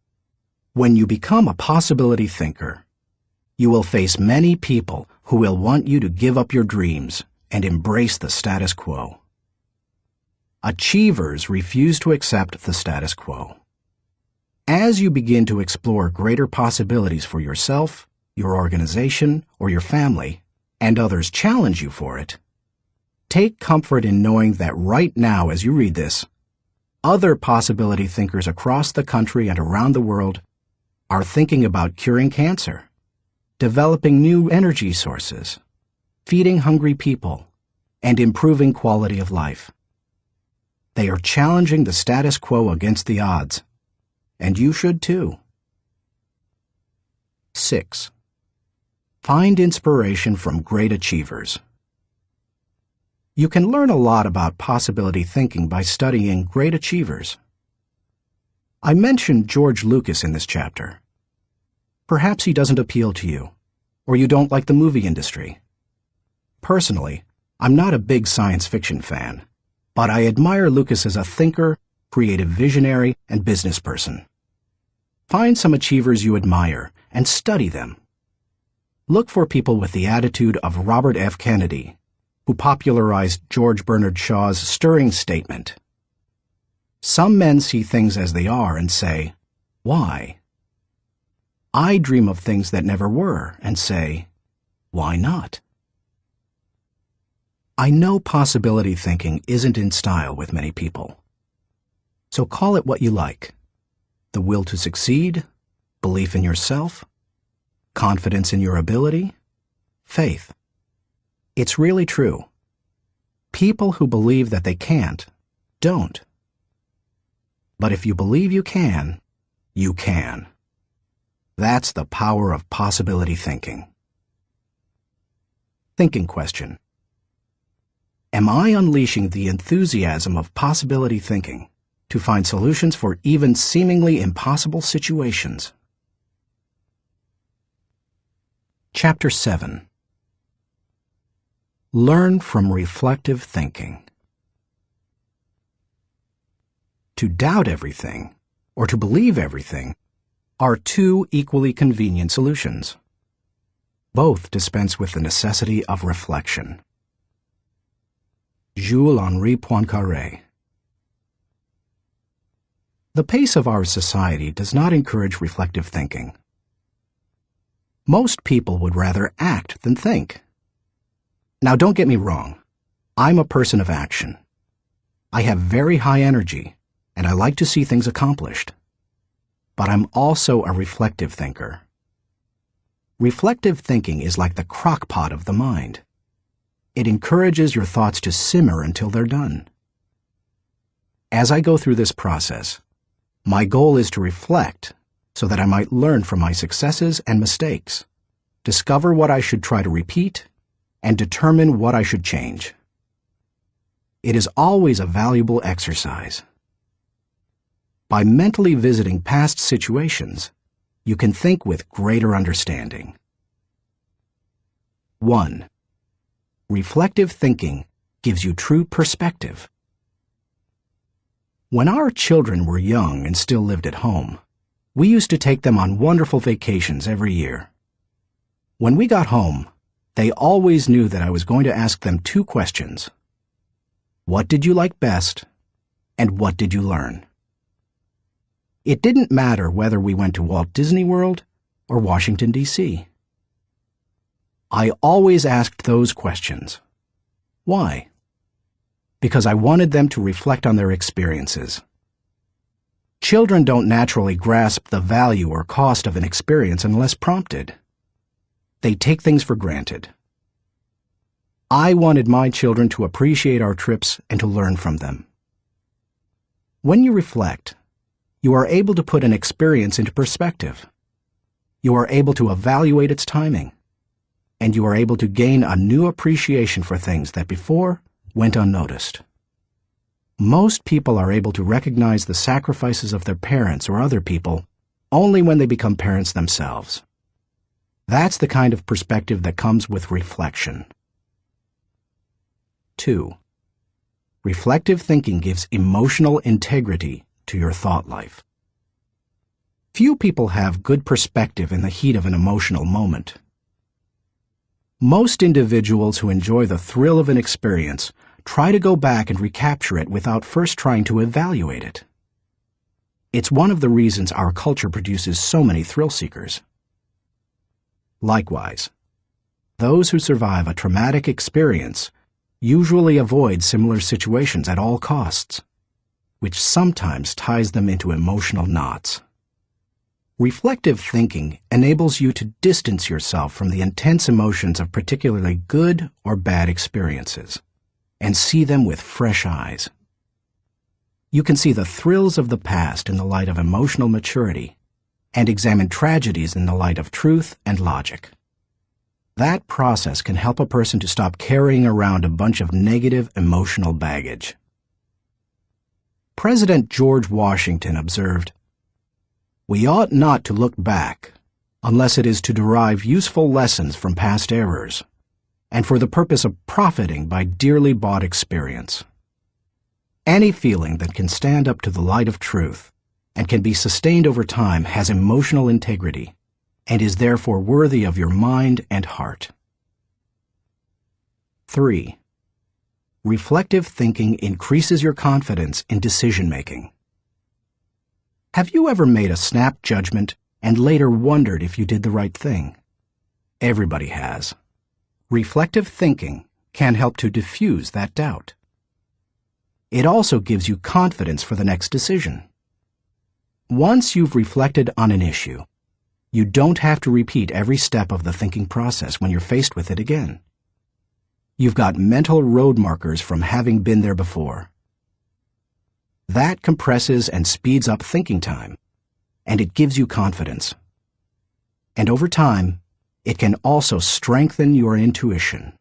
When you become a possibility thinker, you will face many people who will want you to give up your dreams and embrace the status quo. Achievers refuse to accept the status quo. As you begin to explore greater possibilities for yourself, your organization, or your family, and others challenge you for it, take comfort in knowing that right now as you read this, other possibility thinkers across the country and around the world are thinking about curing cancer, developing new energy sources, feeding hungry people, and improving quality of life. They are challenging the status quo against the odds, and you should too. 6. Find inspiration from great achievers. You can learn a lot about possibility thinking by studying great achievers. I mentioned George Lucas in this chapter. Perhaps he doesn't appeal to you, or you don't like the movie industry. Personally, I'm not a big science fiction fan, but I admire Lucas as a thinker, creative visionary, and business person. Find some achievers you admire and study them. Look for people with the attitude of Robert F. Kennedy, who popularized George Bernard Shaw's stirring statement. Some men see things as they are and say, "Why?" I dream of things that never were and say, "Why not?" I know possibility thinking isn't in style with many people. So call it what you like. The will to succeed, belief in yourself, confidence in your ability, faith. It's really true. People who believe that they can't, don't. But if you believe you can, you can. That's the power of possibility thinking. Thinking question. Am I unleashing the enthusiasm of possibility thinking to find solutions for even seemingly impossible situations? Chapter 7. Learn from reflective thinking. To doubt everything, or to believe everything, are two equally convenient solutions. Both dispense with the necessity of reflection. Jules-Henri Poincaré. The pace of our society does not encourage reflective thinking. Most people would rather act than think. Now, don't get me wrong. I'm a person of action. I have very high energy, and I like to see things accomplished. But I'm also a reflective thinker. Reflective thinking is like the crock pot of the mind. It encourages your thoughts to simmer until they're done. As I go through this process, my goal is to reflect so that I might learn from my successes and mistakes, discover what I should try to repeat, and determine what I should change. It is always a valuable exercise. By mentally visiting past situations, you can think with greater understanding. 1. Reflective thinking gives you true perspective. When our children were young and still lived at home, we used to take them on wonderful vacations every year. When we got home, they always knew that I was going to ask them two questions. What did you like best, and what did you learn? It didn't matter whether we went to Walt Disney World or Washington, D.C. I always asked those questions. Why? Because I wanted them to reflect on their experiences. Children don't naturally grasp the value or cost of an experience unless prompted. They take things for granted. I wanted my children to appreciate our trips and to learn from them. When you reflect, you are able to put an experience into perspective. You are able to evaluate its timing. And you are able to gain a new appreciation for things that before went unnoticed. Most people are able to recognize the sacrifices of their parents or other people only when they become parents themselves. That's the kind of perspective that comes with reflection. 2. Reflective thinking gives emotional integrity to your thought life. Few people have good perspective in the heat of an emotional moment. Most individuals who enjoy the thrill of an experience try to go back and recapture it without first trying to evaluate it. It's one of the reasons our culture produces so many thrill seekers. Likewise, those who survive a traumatic experience usually avoid similar situations at all costs, which sometimes ties them into emotional knots. Reflective thinking enables you to distance yourself from the intense emotions of particularly good or bad experiences and see them with fresh eyes. You can see the thrills of the past in the light of emotional maturity and examine tragedies in the light of truth and logic. That process can help a person to stop carrying around a bunch of negative emotional baggage. President George Washington observed, "We ought not to look back unless it is to derive useful lessons from past errors, and for the purpose of profiting by dearly bought experience. Any feeling that can stand up to the light of truth and can be sustained over time has emotional integrity and is therefore worthy of your mind and heart." 3. Reflective thinking increases your confidence in decision-making. Have you ever made a snap judgment and later wondered if you did the right thing? Everybody has. Reflective thinking can help to diffuse that doubt. It also gives you confidence for the next decision. Once you've reflected on an issue, you don't have to repeat every step of the thinking process when you're faced with it again. You've got mental road markers from having been there before. That compresses and speeds up thinking time, and it gives you confidence. And over time, it can also strengthen your intuition.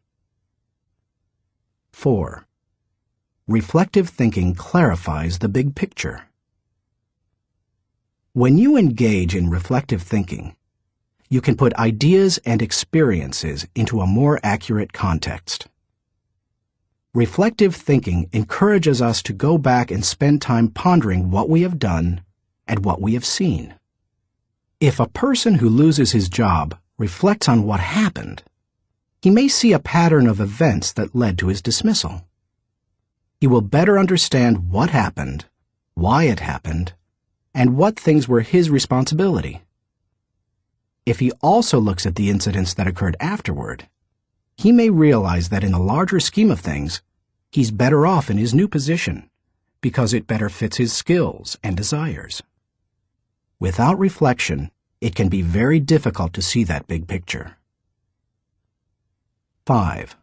4. Reflective thinking clarifies the big picture. When you engage in reflective thinking, you can put ideas and experiences into a more accurate context. Reflective thinking encourages us to go back and spend time pondering what we have done and what we have seen. If a person who loses his job reflects on what happened, he may see a pattern of events that led to his dismissal. He will better understand what happened, why it happened, and what things were his responsibility. If he also looks at the incidents that occurred afterward, he may realize that in the larger scheme of things, he's better off in his new position because it better fits his skills and desires. Without reflection, it can be very difficult to see that big picture. 5.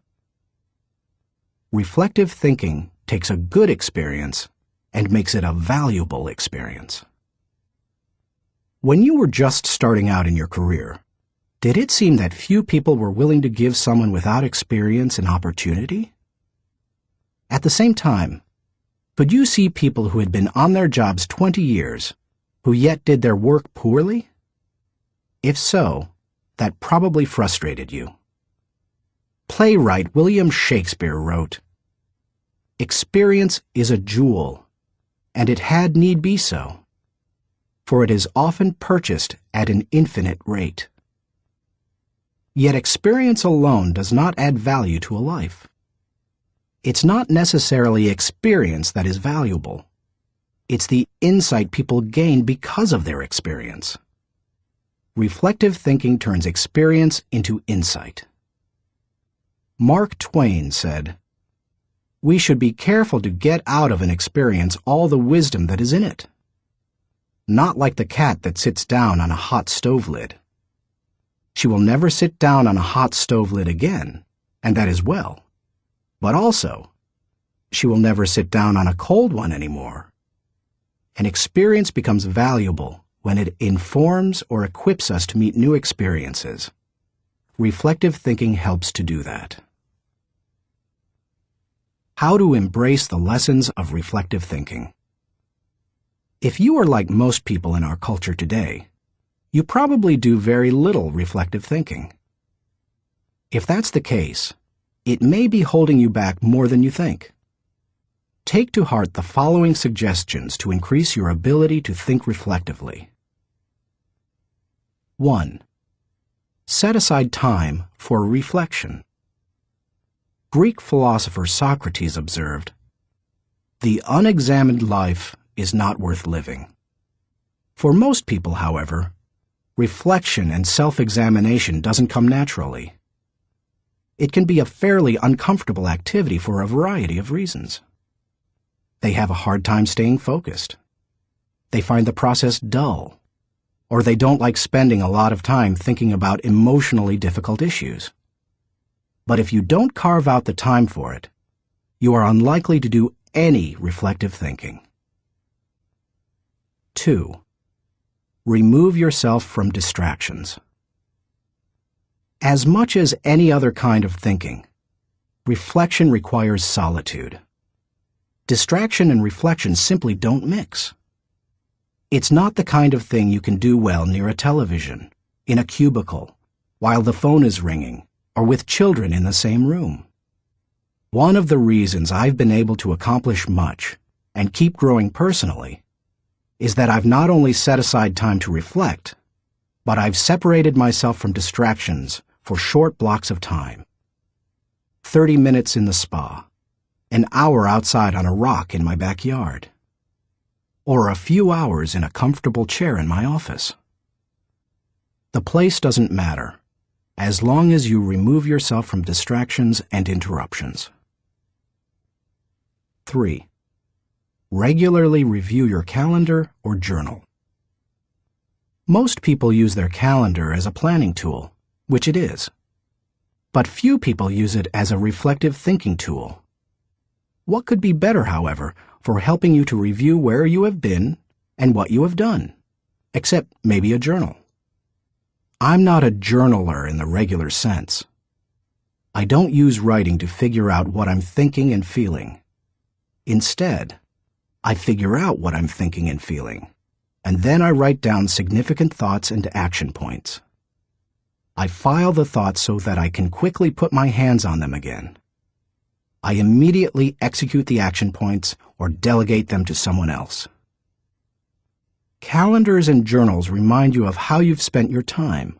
Reflective thinking takes a good experience and makes it a valuable experience. When you were just starting out in your career, did it seem that few people were willing to give someone without experience an opportunity? At the same time, could you see people who had been on their jobs 20 years, who yet did their work poorly? If so, that probably frustrated you. Playwright William Shakespeare wrote, "Experience is a jewel, and it had need be so, for it is often purchased at an infinite rate." Yet experience alone does not add value to a life. It's not necessarily experience that is valuable. It's the insight people gain because of their experience. Reflective thinking turns experience into insight. Mark Twain said, "We should be careful to get out of an experience all the wisdom that is in it. Not like the cat that sits down on a hot stove lid. She will never sit down on a hot stove lid again, and that is well. But also, she will never sit down on a cold one anymore." An experience becomes valuable when it informs or equips us to meet new experiences. Reflective thinking helps to do that. How to embrace the lessons of reflective thinking. If you are like most people in our culture today, you probably do very little reflective thinking. If that's the case, it may be holding you back more than you think. Take to heart the following suggestions to increase your ability to think reflectively. 1. Set aside time for reflection. Greek philosopher Socrates observed, "The unexamined life is not worth living." For most people, however, reflection and self-examination doesn't come naturally. It can be a fairly uncomfortable activity for a variety of reasons. They have a hard time staying focused. They find the process dull, or they don't like spending a lot of time thinking about emotionally difficult issues. But if you don't carve out the time for it, you are unlikely to do any reflective thinking. 2. Remove yourself from distractions. As much as any other kind of thinking, reflection requires solitude. Distraction and reflection simply don't mix. It's not the kind of thing you can do well near a television, in a cubicle, while the phone is ringing, or with children in the same room. One of the reasons I've been able to accomplish much and keep growing personally is that I've not only set aside time to reflect, but I've separated myself from distractions for short blocks of time. 30 minutes in the spa, an hour outside on a rock in my backyard, or a few hours in a comfortable chair in my office. The place doesn't matter, as long as you remove yourself from distractions and interruptions. 3. Regularly review your calendar or journal. Most people use their calendar as a planning tool, which it is. But few people use it as a reflective thinking tool. What could be better, however, for helping you to review where you have been and what you have done, except maybe a journal? I'm not a journaler in the regular sense. I don't use writing to figure out what I'm thinking and feeling. Instead, I figure out what I'm thinking and feeling, and then I write down significant thoughts and action points. I file the thoughts so that I can quickly put my hands on them again. I immediately execute the action points or delegate them to someone else. Calendars and journals remind you of how you've spent your time,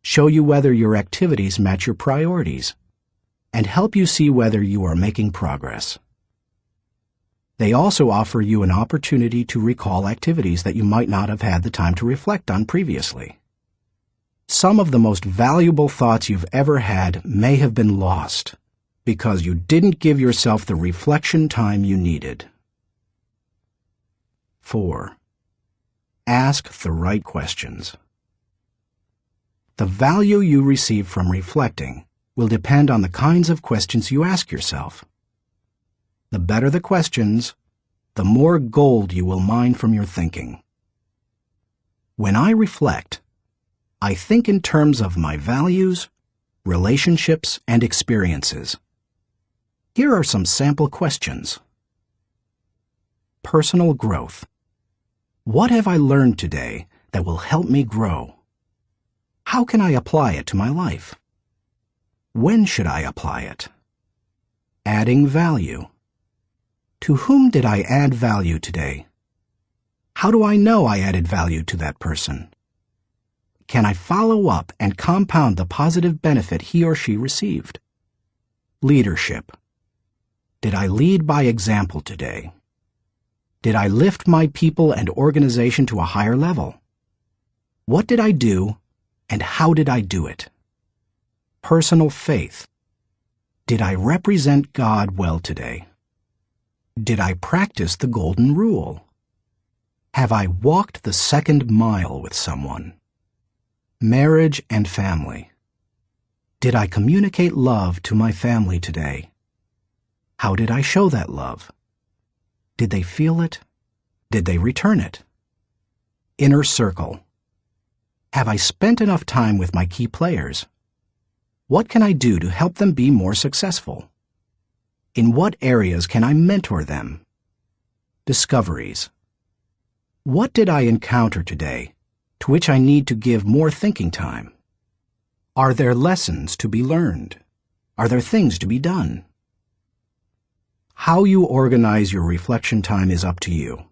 show you whether your activities match your priorities, and help you see whether you are making progress. They also offer you an opportunity to recall activities that you might not have had the time to reflect on previously. Some of the most valuable thoughts you've ever had may have been lost because you didn't give yourself the reflection time you needed. 4. Ask the right questions. The value you receive from reflecting will depend on the kinds of questions you ask yourself. The better the questions, the more gold you will mine from your thinking. When I reflect, I think in terms of my values, relationships, and experiences. Here are some sample questions. Personal growth. What have I learned today that will help me grow? How can I apply it to my life? When should I apply it? Adding value. To whom did I add value today? How do I know I added value to that person? Can I follow up and compound the positive benefit he or she received? Leadership. Did I lead by example today? Did I lift my people and organization to a higher level? What did I do, and how did I do it? Personal faith. Did I represent God well today? Did I practice the golden rule? Have I walked the second mile with someone? Marriage and family. Did I communicate love to my family today? How did I show that love? Did they feel it? Did they return it? Inner circle. Have I spent enough time with my key players? What can I do to help them be more successful? In what areas can I mentor them? Discoveries. What did I encounter today to which I need to give more thinking time? Are there lessons to be learned? Are there things to be done? How you organize your reflection time is up to you.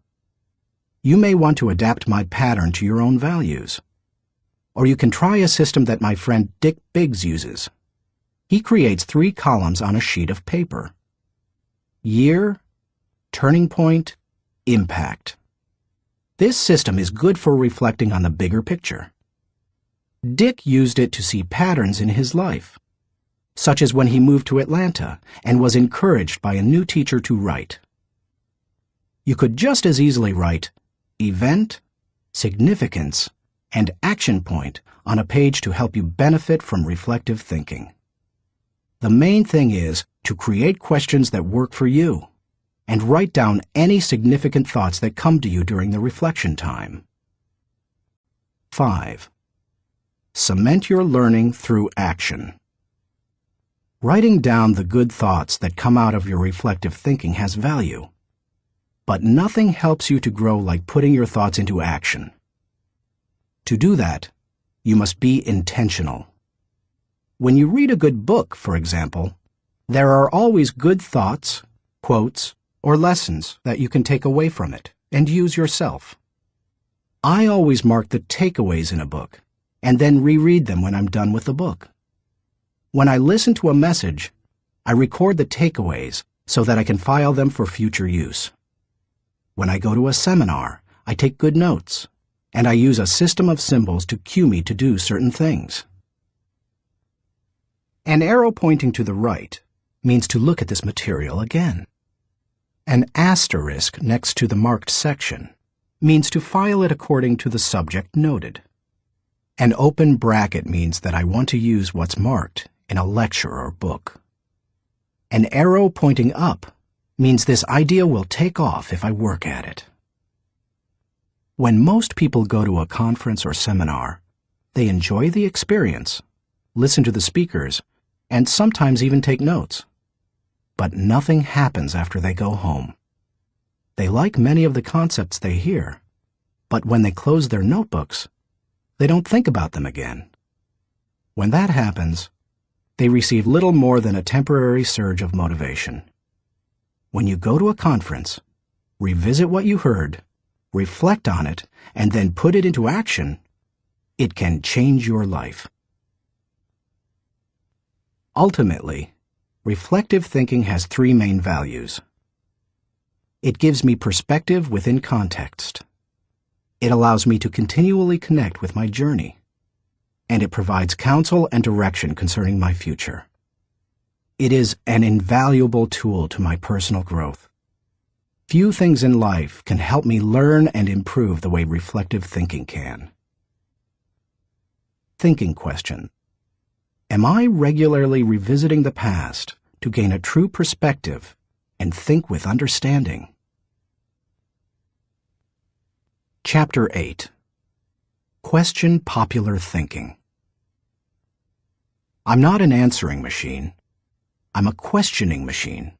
You may want to adapt my pattern to your own values. Or you can try a system that my friend Dick Biggs uses. He creates 3 columns on a sheet of paper. Year, turning point, impact. This system is good for reflecting on the bigger picture. Dick used it to see patterns in his life, such as when he moved to Atlanta and was encouraged by a new teacher to write. You could just as easily write event, significance, and action point on a page to help you benefit from reflective thinking. The main thing is to create questions that work for you, and write down any significant thoughts that come to you during the reflection time. 5. Cement your learning through action. Writing down the good thoughts that come out of your reflective thinking has value. But nothing helps you to grow like putting your thoughts into action. To do that, you must be intentional. When you read a good book, for example, there are always good thoughts, quotes, or lessons that you can take away from it and use yourself. I always mark the takeaways in a book and then reread them when I'm done with the book. When I listen to a message, I record the takeaways so that I can file them for future use. When I go to a seminar, I take good notes, and I use a system of symbols to cue me to do certain things. An arrow pointing to the right means to look at this material again. An asterisk next to the marked section means to file it according to the subject noted. An open bracket means that I want to use what's marked in a lecture or book. An arrow pointing up means this idea will take off if I work at it. When most people go to a conference or seminar, they enjoy the experience, listen to the speakers, and sometimes even take notes. But nothing happens after they go home. They like many of the concepts they hear, but when they close their notebooks, they don't think about them again. When that happens, they receive little more than a temporary surge of motivation. When you go to a conference, revisit what you heard, reflect on it, and then put it into action, it can change your life. Ultimately, reflective thinking has three main values. It gives me perspective within context. It allows me to continually connect with my journey. And it provides counsel and direction concerning my future. It is an invaluable tool to my personal growth. Few things in life can help me learn and improve the way reflective thinking can. Thinking question. Am I regularly revisiting the past to gain a true perspective and think with understanding? Chapter 8. Question popular thinking. I'm not an answering machine. I'm a questioning machine.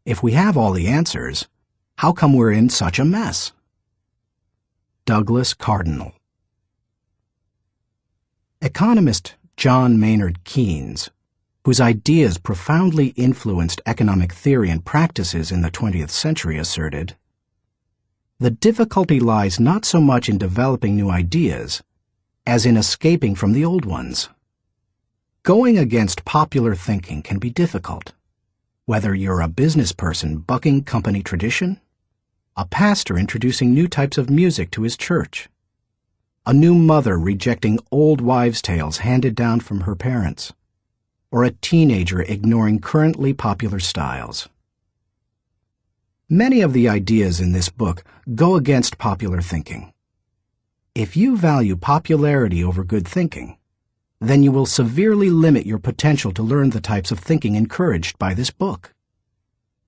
If we have all the answers, how come we're in such a mess? Douglas Cardinal. Economist John Maynard Keynes, whose ideas profoundly influenced economic theory and practices in the 20th century, asserted, "The difficulty lies not so much in developing new ideas as in escaping from the old ones." Going against popular thinking can be difficult, whether you're a business person bucking company tradition, a pastor introducing new types of music to his church, a new mother rejecting old wives' tales handed down from her parents, or a teenager ignoring currently popular styles. Many of the ideas in this book go against popular thinking. If you value popularity over good thinking, then you will severely limit your potential to learn the types of thinking encouraged by this book.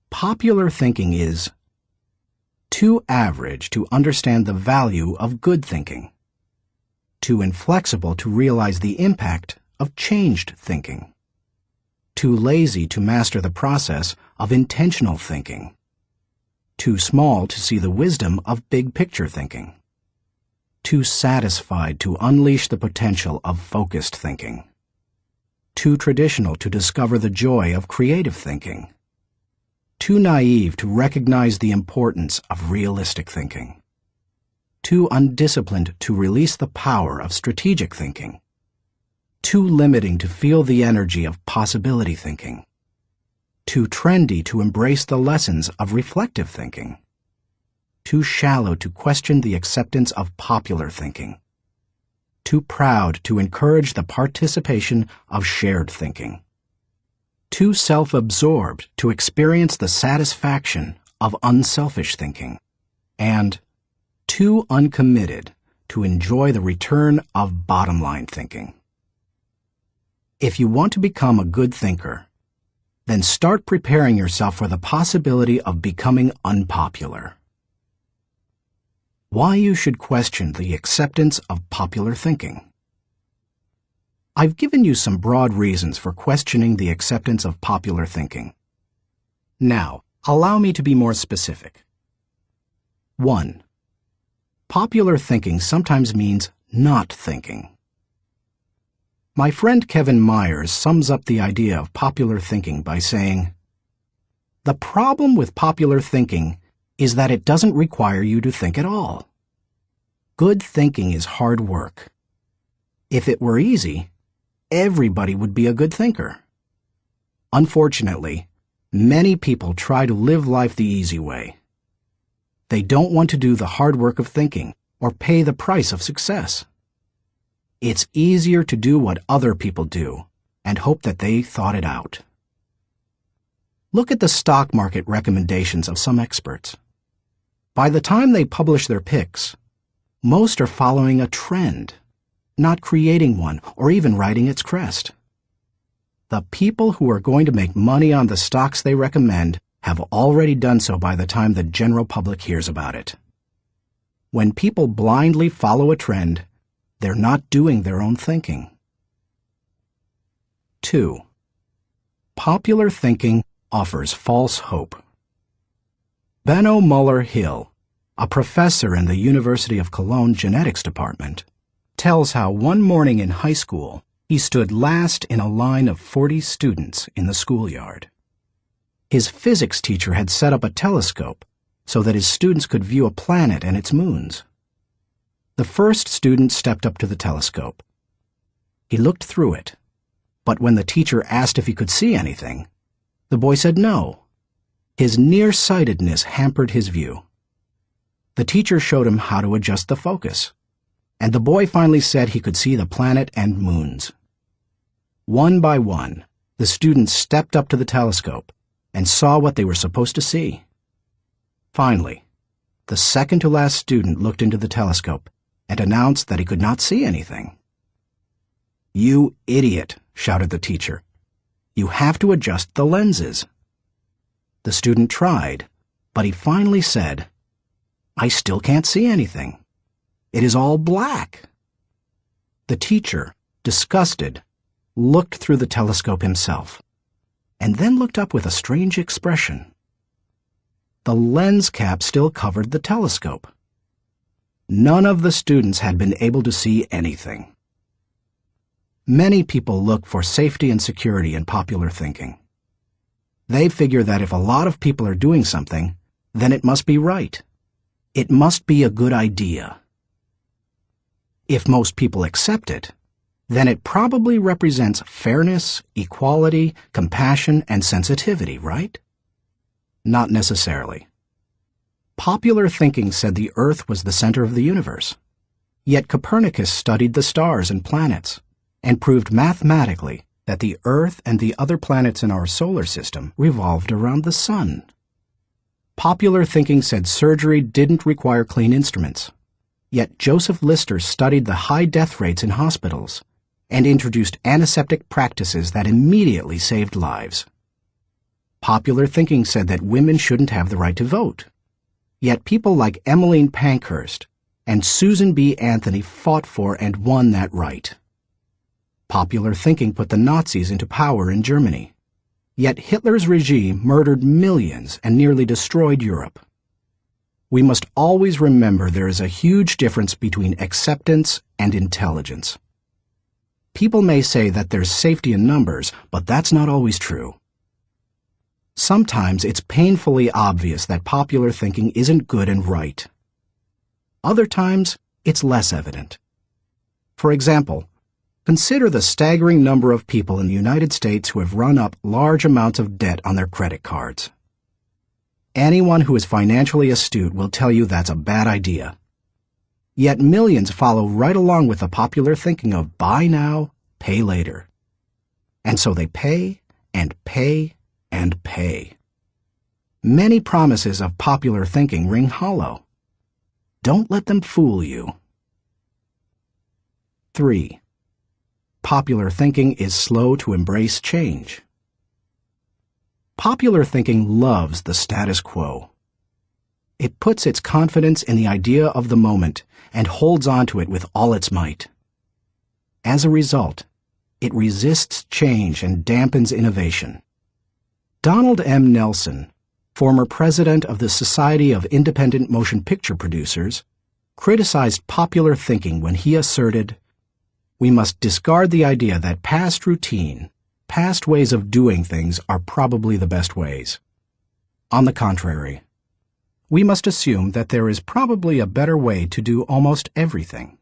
Popular thinking is too average to understand the value of good thinking, too inflexible to realize the impact of changed thinking, too lazy to master the process of intentional thinking, too small to see the wisdom of big-picture thinking, too satisfied to unleash the potential of focused thinking, too traditional to discover the joy of creative thinking, too naive to recognize the importance of realistic thinking, too undisciplined to release the power of strategic thinking, too limiting to feel the energy of possibility thinking, too trendy to embrace the lessons of reflective thinking, too shallow to question the acceptance of popular thinking, too proud to encourage the participation of shared thinking, too self-absorbed to experience the satisfaction of unselfish thinking, and too uncommitted to enjoy the return of bottom-line thinking. If you want to become a good thinker, then start preparing yourself for the possibility of becoming unpopular. Why you should question the acceptance of popular thinking. I've given you some broad reasons for questioning the acceptance of popular thinking. Now, allow me to be more specific. 1. Popular thinking sometimes means not thinking. My friend Kevin Myers sums up the idea of popular thinking by saying, "The problem with popular thinking is that it doesn't require you to think at all. Good thinking is hard work. If it were easy, everybody would be a good thinker. Unfortunately, many people try to live life the easy way. They don't want to do the hard work of thinking or pay the price of success. It's easier to do what other people do and hope that they thought it out." Look at the stock market recommendations of some experts. By the time they publish their picks, most are following a trend, not creating one or even riding its crest. The people who are going to make money on the stocks they recommend have already done so by the time the general public hears about it. When people blindly follow a trend, they're not doing their own thinking. 2. Popular thinking offers false hope. Benno Muller-Hill, a professor in the University of Cologne Genetics Department, tells how one morning in high school he stood last in a line of 40 students in the schoolyard. His physics teacher had set up a telescope so that his students could view a planet and its moons. The first student stepped up to the telescope. He looked through it, but when the teacher asked if he could see anything, the boy said no. His nearsightedness hampered his view. The teacher showed him how to adjust the focus, and the boy finally said he could see the planet and moons. One by one, the students stepped up to the telescope and saw what they were supposed to see. Finally, the second-to-last student looked into the telescope and announced that he could not see anything. "You idiot," shouted the teacher. "You have to adjust the lenses." The student tried, but he finally said, "I still can't see anything. It is all black." The teacher, disgusted, looked through the telescope himself, and then looked up with a strange expression. The lens cap still covered the telescope. None of the students had been able to see anything. Many people look for safety and security in popular thinking. They figure that if a lot of people are doing something, then it must be right. It must be a good idea. If most people accept it, then it probably represents fairness, equality, compassion, and sensitivity, right? Not necessarily. Popular thinking said the Earth was the center of the universe. Yet Copernicus studied the stars and planets and proved mathematically that the Earth and the other planets in our solar system revolved around the sun. Popular thinking said surgery didn't require clean instruments. Yet Joseph Lister studied the high death rates in hospitals and introduced antiseptic practices that immediately saved lives. Popular thinking said that women shouldn't have the right to vote. Yet people like Emmeline Pankhurst and Susan B. Anthony fought for and won that right. Popular thinking put the Nazis into power in Germany. Yet Hitler's regime murdered millions and nearly destroyed Europe. We must always remember there is a huge difference between acceptance and intelligence. People may say that there's safety in numbers, but that's not always true. Sometimes it's painfully obvious that popular thinking isn't good and right. Other times, it's less evident. For example, consider the staggering number of people in the United States who have run up large amounts of debt on their credit cards. Anyone who is financially astute will tell you that's a bad idea. Yet millions follow right along with the popular thinking of buy now, pay later. And so they pay and pay and pay. Many promises of popular thinking ring hollow. Don't let them fool you. 3. Popular thinking is slow to embrace change. Popular thinking loves the status quo. It puts its confidence in the idea of the moment and holds on to it with all its might. As a result, It resists change and dampens innovation. Donald M. Nelson, former president of the Society of Independent Motion Picture Producers, criticized popular thinking when he asserted, "We must discard the idea that past routine, past ways of doing things are probably the best ways. On the contrary, we must assume that there is probably a better way to do almost everything.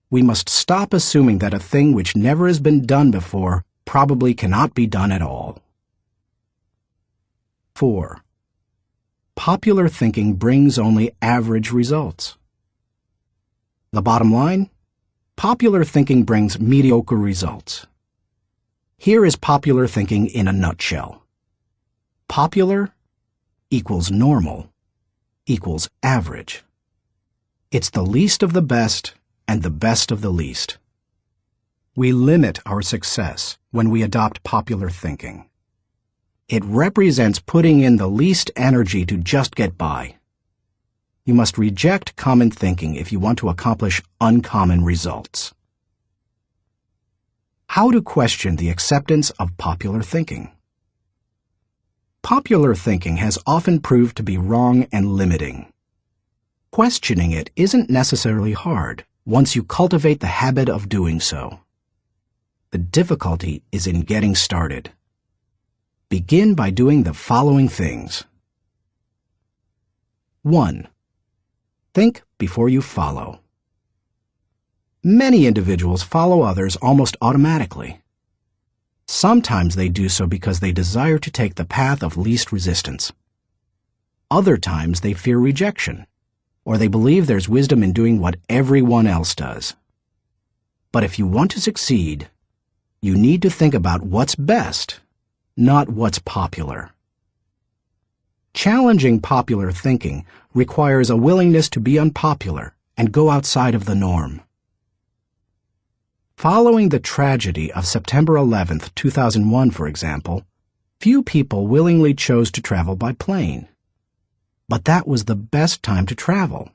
We must stop assuming that a thing which never has been done before probably cannot be done at all." 4. Popular thinking brings only average results. The bottom line? Popular thinking brings mediocre results. Here is popular thinking in a nutshell. Popular equals normal equals average. It's the least of the best and the best of the least. We limit our success when we adopt popular thinking. It represents putting in the least energy to just get by. You must reject common thinking if you want to accomplish uncommon results. How to question the acceptance of popular thinking. Popular thinking has often proved to be wrong and limiting. Questioning it isn't necessarily hard once you cultivate the habit of doing so. The difficulty is in getting started. Begin by doing the following things. 1. Think before you follow. Many individuals follow others almost automatically. Sometimes they do so because they desire to take the path of least resistance. Other times they fear rejection, or they believe there's wisdom in doing what everyone else does. But if you want to succeed, you need to think about what's best, not what's popular. Challenging popular thinking requires a willingness to be unpopular and go outside of the norm. Following the tragedy of September 11, 2001, for example, few people willingly chose to travel by plane. But that was the best time to travel.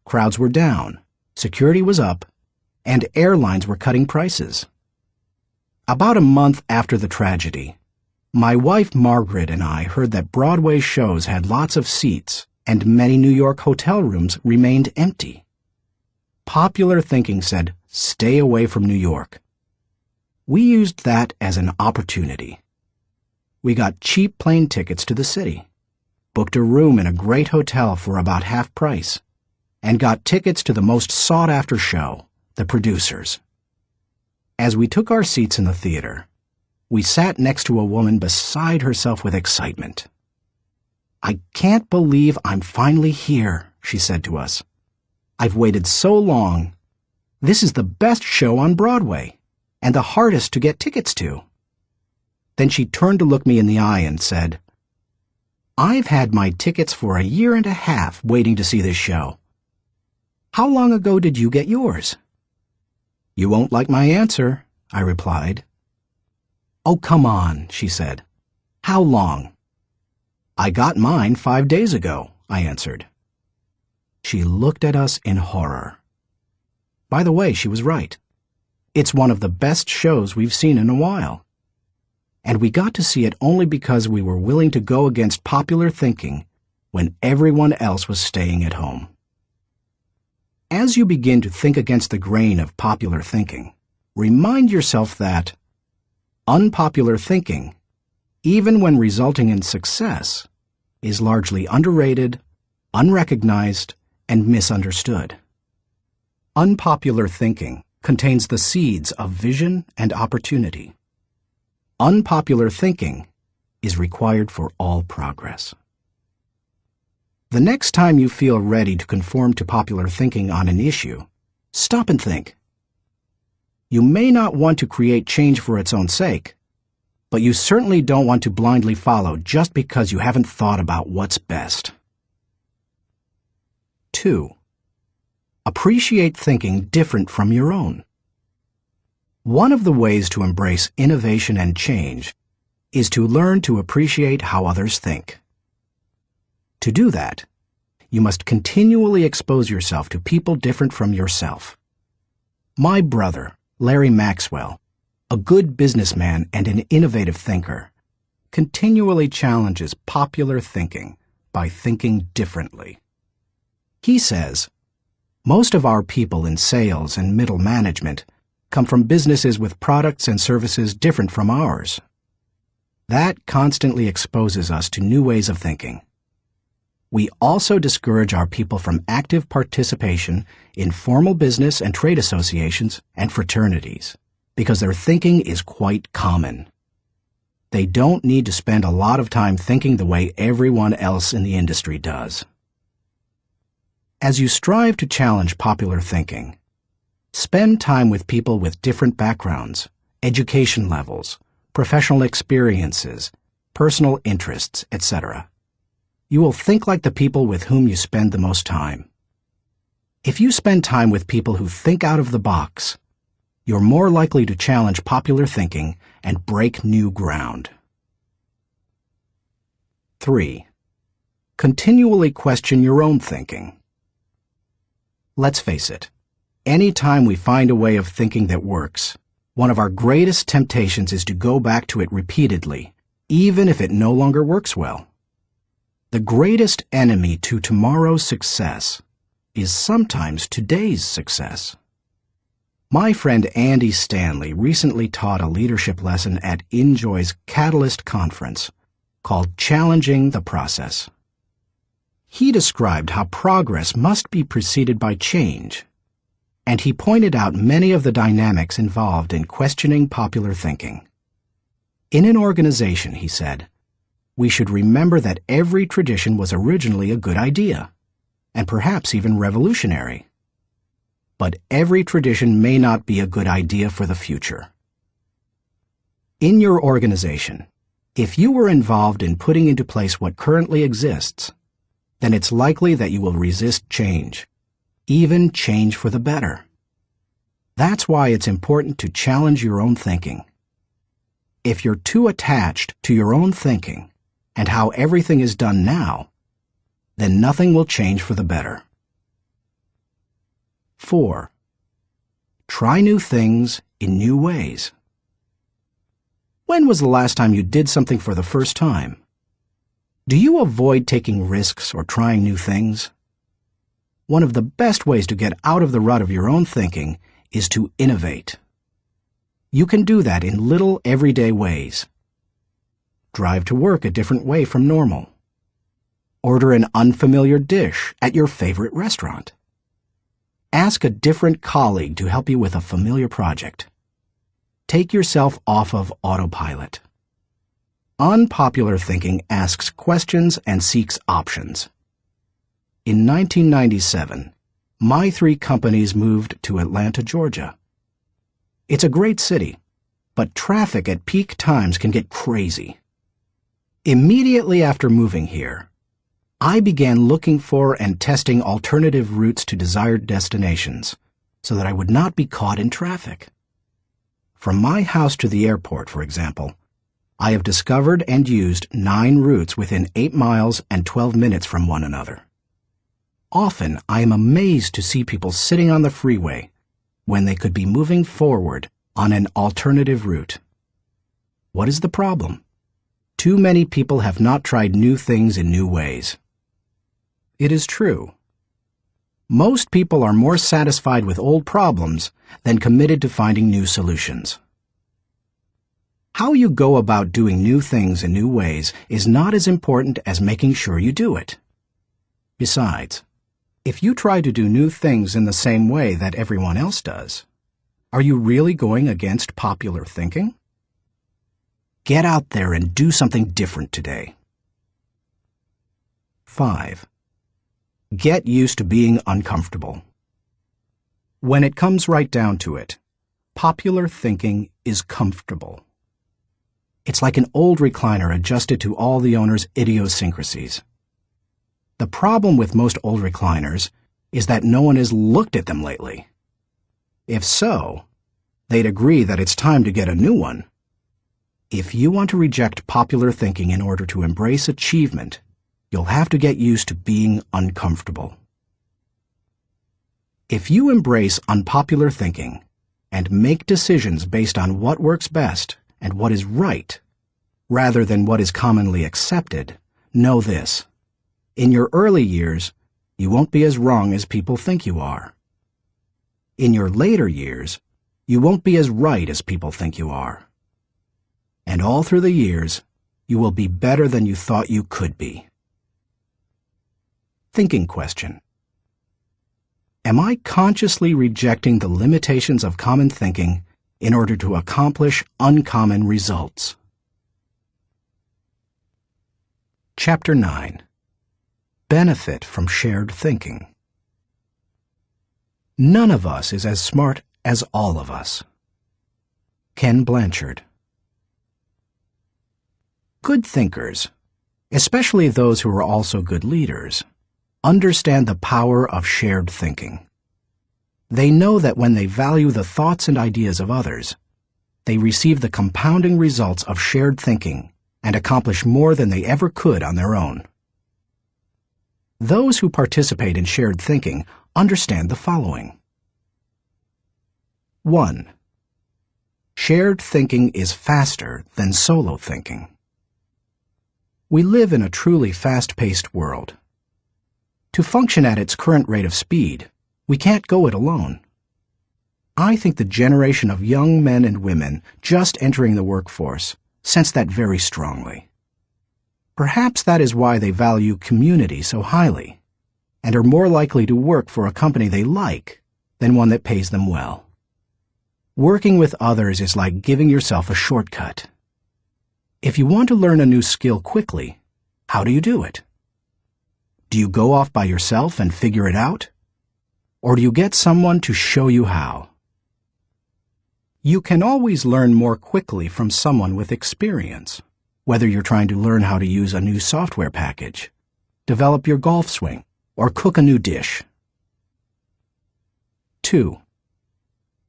Crowds were down, security was up, and airlines were cutting prices. About a month after the tragedy, my wife Margaret and I heard that Broadway shows had lots of seats and many New York hotel rooms remained empty. Popular thinking said, "Stay away from New York." We used that as an opportunity. We got cheap plane tickets to the city, booked a room in a great hotel for about half price, and got tickets to the most sought-after show, The Producers. As we took our seats in the theater, we sat next to a woman beside herself with excitement. "I can't believe I'm finally here," she said to us. "I've waited so long. This is the best show on Broadway, and the hardest to get tickets to." Then she turned to look me in the eye and said, "I've had my tickets for a year and a half waiting to see this show. How long ago did you get yours?" "You won't like my answer," I replied. "Oh, come on," she said. "How long?" "I got mine 5 days ago," I answered. She looked at us in horror. By the way, she was right. It's one of the best shows we've seen in a while. And we got to see it only because we were willing to go against popular thinking when everyone else was staying at home. As you begin to think against the grain of popular thinking, remind yourself that unpopular thinking, even when resulting in success, is largely underrated, unrecognized, and misunderstood. Unpopular thinking contains the seeds of vision and opportunity. Unpopular thinking is required for all progress. The next time you feel ready to conform to popular thinking on an issue, stop and think. You may not want to create change for its own sake, but you certainly don't want to blindly follow just because you haven't thought about what's best. 2. Appreciate thinking different from your own. One of the ways to embrace innovation and change is to learn to appreciate how others think. To do that, you must continually expose yourself to people different from yourself. My brother, Larry Maxwell, a good businessman and an innovative thinker, continually challenges popular thinking by thinking differently. He says, most of our people in sales and middle management come from businesses with products and services different from ours. That constantly exposes us to new ways of thinking. We also discourage our people from active participation in formal business and trade associations and fraternities because their thinking is quite common. They don't need to spend a lot of time thinking the way everyone else in the industry does. As you strive to challenge popular thinking, spend time with people with different backgrounds, education levels, professional experiences, personal interests, etc. You will think like the people with whom you spend the most time. If you spend time with people who think out of the box, you're more likely to challenge popular thinking and break new ground. 3. Continually question your own thinking. Let's face it, any time we find a way of thinking that works, one of our greatest temptations is to go back to it repeatedly, even if it no longer works well. The greatest enemy to tomorrow's success is sometimes today's success. My friend Andy Stanley recently taught a leadership lesson at Enjoy's Catalyst Conference called Challenging the Process. He described how progress must be preceded by change, and he pointed out many of the dynamics involved in questioning popular thinking. In an organization, he said, we should remember that every tradition was originally a good idea, and perhaps even revolutionary. But every tradition may not be a good idea for the future. In your organization, if you were involved in putting into place what currently exists, then it's likely that you will resist change, even change for the better. That's why it's important to challenge your own thinking. If you're too attached to your own thinking and how everything is done now, then nothing will change for the better. 4. Try new things in new ways. When was the last time you did something for the first time? Do you avoid taking risks or trying new things? One of the best ways to get out of the rut of your own thinking is to innovate. You can do that in little everyday ways. Drive to work a different way from normal. Order an unfamiliar dish at your favorite restaurant. Ask a different colleague to help you with a familiar project. Take yourself off of autopilot. Unpopular thinking asks questions and seeks options. In 1997, my 3 companies moved to Atlanta, Georgia. It's a great city, but traffic at peak times can get crazy. Immediately after moving here, I began looking for and testing alternative routes to desired destinations so that I would not be caught in traffic. From my house to the airport, for example, I have discovered and used 9 routes within 8 miles and 12 minutes from one another. Often, I am amazed to see people sitting on the freeway when they could be moving forward on an alternative route. What is the problem? Too many people have not tried new things in new ways. It is true. Most people are more satisfied with old problems than committed to finding new solutions. How you go about doing new things in new ways is not as important as making sure you do it. Besides, if you try to do new things in the same way that everyone else does, are you really going against popular thinking? Get out there and do something different today. 5. Get used to being uncomfortable. When it comes right down to it, popular thinking is comfortable. It's like an old recliner adjusted to all the owner's idiosyncrasies. The problem with most old recliners is that no one has looked at them lately. If so, they'd agree that it's time to get a new one. If you want to reject popular thinking in order to embrace achievement, you'll have to get used to being uncomfortable. If you embrace unpopular thinking and make decisions based on what works best and what is right, rather than what is commonly accepted, know this: in your early years, you won't be as wrong as people think you are. In your later years, you won't be as right as people think you are. And all through the years, you will be better than you thought you could be. Thinking question. Am I consciously rejecting the limitations of common thinking in order to accomplish uncommon results? Chapter 9. Benefit from shared thinking. None of us is as smart as all of us. Ken Blanchard. Good thinkers, especially those who are also good leaders, understand the power of shared thinking. They know that when they value the thoughts and ideas of others, they receive the compounding results of shared thinking and accomplish more than they ever could on their own. Those who participate in shared thinking understand the following. 1. Shared thinking is faster than solo thinking. We live in a truly fast-paced world. To function at its current rate of speed, we can't go it alone. I think the generation of young men and women just entering the workforce sense that very strongly. Perhaps that is why they value community so highly, and are more likely to work for a company they like than one that pays them well. Working with others is like giving yourself a shortcut. If you want to learn a new skill quickly, how do you do it? Do you go off by yourself and figure it out? Or do you get someone to show you how? You can always learn more quickly from someone with experience, whether you're trying to learn how to use a new software package, develop your golf swing, or cook a new dish. 2.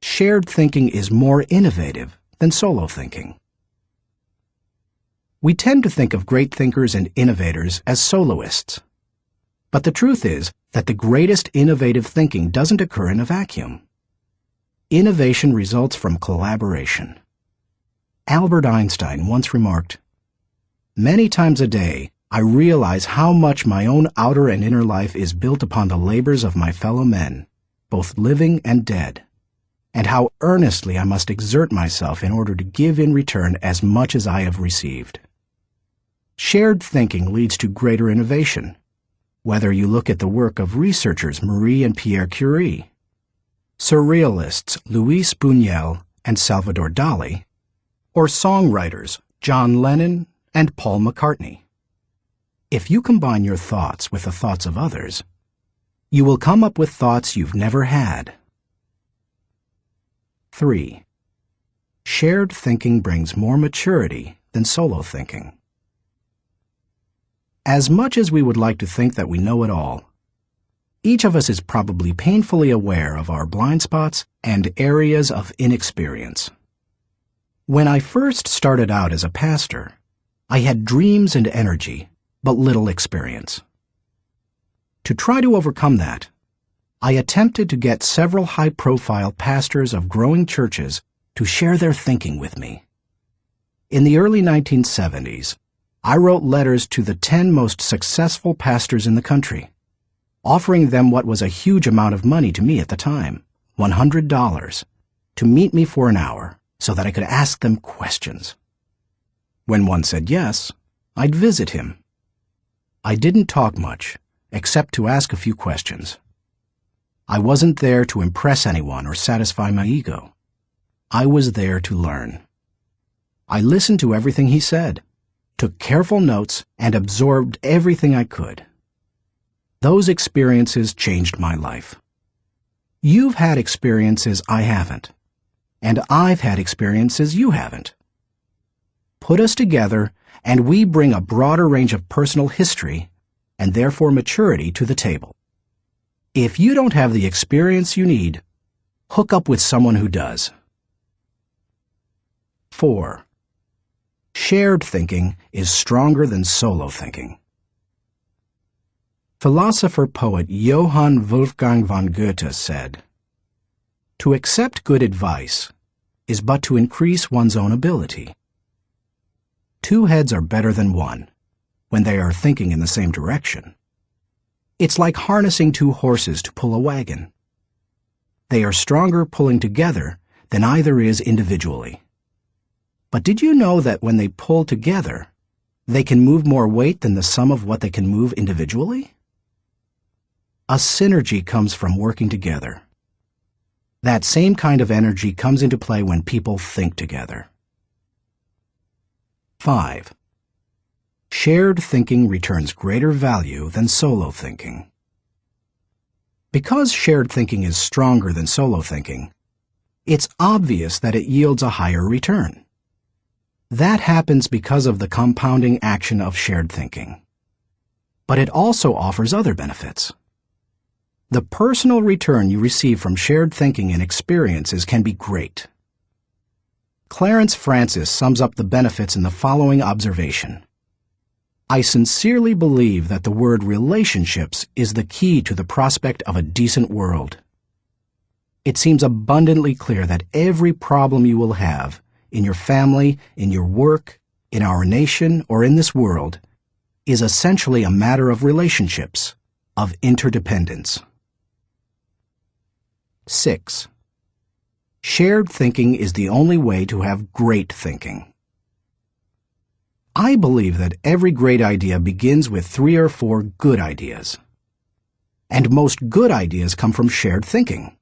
Shared thinking is more innovative than solo thinking. We tend to think of great thinkers and innovators as soloists. But the truth is that the greatest innovative thinking doesn't occur in a vacuum. Innovation results from collaboration. Albert Einstein once remarked, "Many times a day, I realize how much my own outer and inner life is built upon the labors of my fellow men, both living and dead, and how earnestly I must exert myself in order to give in return as much as I have received." Shared thinking leads to greater innovation, whether you look at the work of researchers Marie and Pierre Curie, surrealists Luis Buñuel and Salvador Dali, or songwriters John Lennon and Paul McCartney. If you combine your thoughts with the thoughts of others, you will come up with thoughts you've never had. 3. Shared thinking brings more maturity than solo thinking. As much as we would like to think that we know it all, each of us is probably painfully aware of our blind spots and areas of inexperience. When I first started out as a pastor, I had dreams and energy, but little experience. To try to overcome that, I attempted to get several high-profile pastors of growing churches to share their thinking with me. In the early 1970s, I wrote letters to the 10 most successful pastors in the country, offering them what was a huge amount of money to me at the time, $100, to meet me for an hour so that I could ask them questions. When one said yes, I'd visit him. I didn't talk much, except to ask a few questions. I wasn't there to impress anyone or satisfy my ego. I was there to learn. I listened to everything he said, took careful notes, and absorbed everything I could. Those experiences changed my life. You've had experiences I haven't, and I've had experiences you haven't. Put us together, and we bring a broader range of personal history, and therefore maturity, to the table. If you don't have the experience you need, hook up with someone who does. 4. Shared thinking is stronger than solo thinking. Philosopher-poet Johann Wolfgang von Goethe said, To accept good advice is but to increase one's own ability. Two heads are better than one when they are thinking in the same direction. It's like harnessing two horses to pull a wagon. They are stronger pulling together than either is individually. But did you know that when they pull together, they can move more weight than the sum of what they can move individually? A synergy comes from working together. That same kind of energy comes into play when people think together. 5. Shared thinking returns greater value than solo thinking. Because shared thinking is stronger than solo thinking, it's obvious that it yields a higher return. That happens because of the compounding action of shared thinking. But it also offers other benefits. The personal return you receive from shared thinking and experiences can be great. Clarence Francis sums up the benefits in the following observation. I sincerely believe that the word relationships is the key to the prospect of a decent world. It seems abundantly clear that every problem you will have, in your family, in your work, in our nation, or in this world, is essentially a matter of relationships, of interdependence. 6. Shared thinking is the only way to have great thinking. I believe that every great idea begins with 3 or 4 good ideas. And most good ideas come from shared thinking.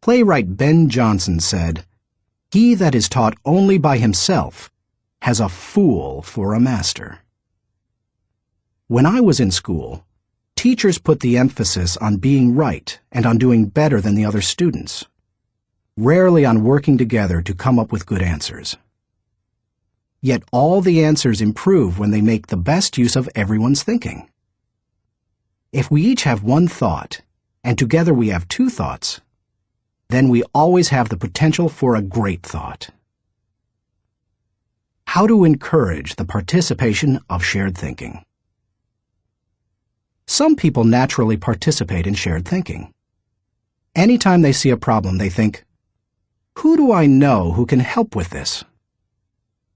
Playwright Ben Jonson said, "He that is taught only by himself has a fool for a master." When I was in school, teachers put the emphasis on being right and on doing better than the other students, rarely on working together to come up with good answers. Yet all the answers improve when they make the best use of everyone's thinking. If we each have one thought, and together we have 2 thoughts, then we always have the potential for a great thought. How to encourage the participation of shared thinking. Some people naturally participate in shared thinking. Anytime they see a problem, they think, "Who do I know who can help with this?"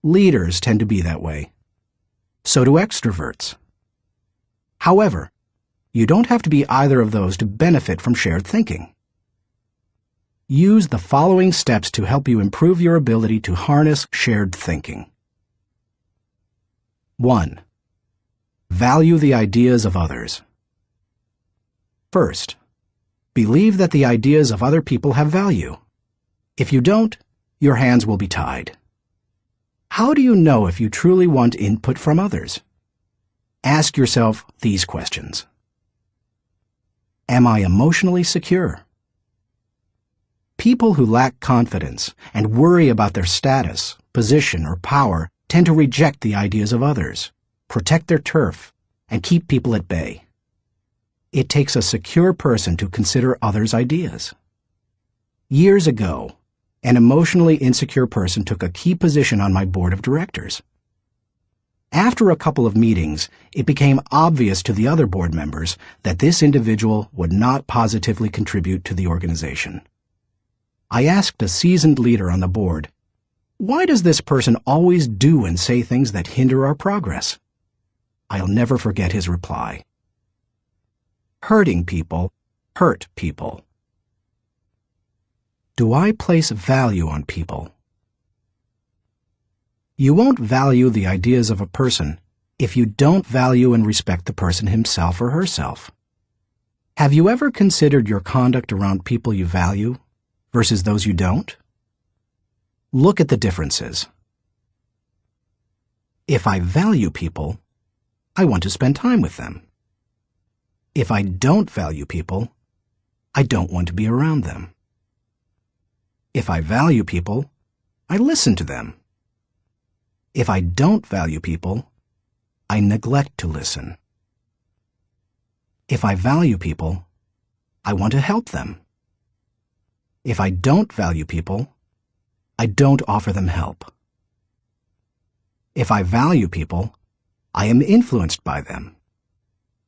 Leaders tend to be that way. So do extroverts. However, you don't have to be either of those to benefit from shared thinking. Use the following steps to help you improve your ability to harness shared thinking. 1. Value the ideas of others. First, believe that the ideas of other people have value. If you don't, your hands will be tied. How do you know if you truly want input from others? Ask yourself these questions. Am I emotionally secure? People who lack confidence and worry about their status, position, or power tend to reject the ideas of others, protect their turf, and keep people at bay. It takes a secure person to consider others' ideas. Years ago, an emotionally insecure person took a key position on my board of directors. After a couple of meetings, it became obvious to the other board members that this individual would not positively contribute to the organization. I asked a seasoned leader on the board, "Why does this person always do and say things that hinder our progress?" I'll never forget his reply. Hurting people hurt people. Do I place value on people? You won't value the ideas of a person if you don't value and respect the person himself or herself. Have you ever considered your conduct around people you value versus those you don't? Look at the differences. If I value people, I want to spend time with them. If I don't value people, I don't want to be around them. If I value people, I listen to them. If I don't value people, I neglect to listen. If I value people, I want to help them. If I don't value people, I don't offer them help. If I value people, I am influenced by them.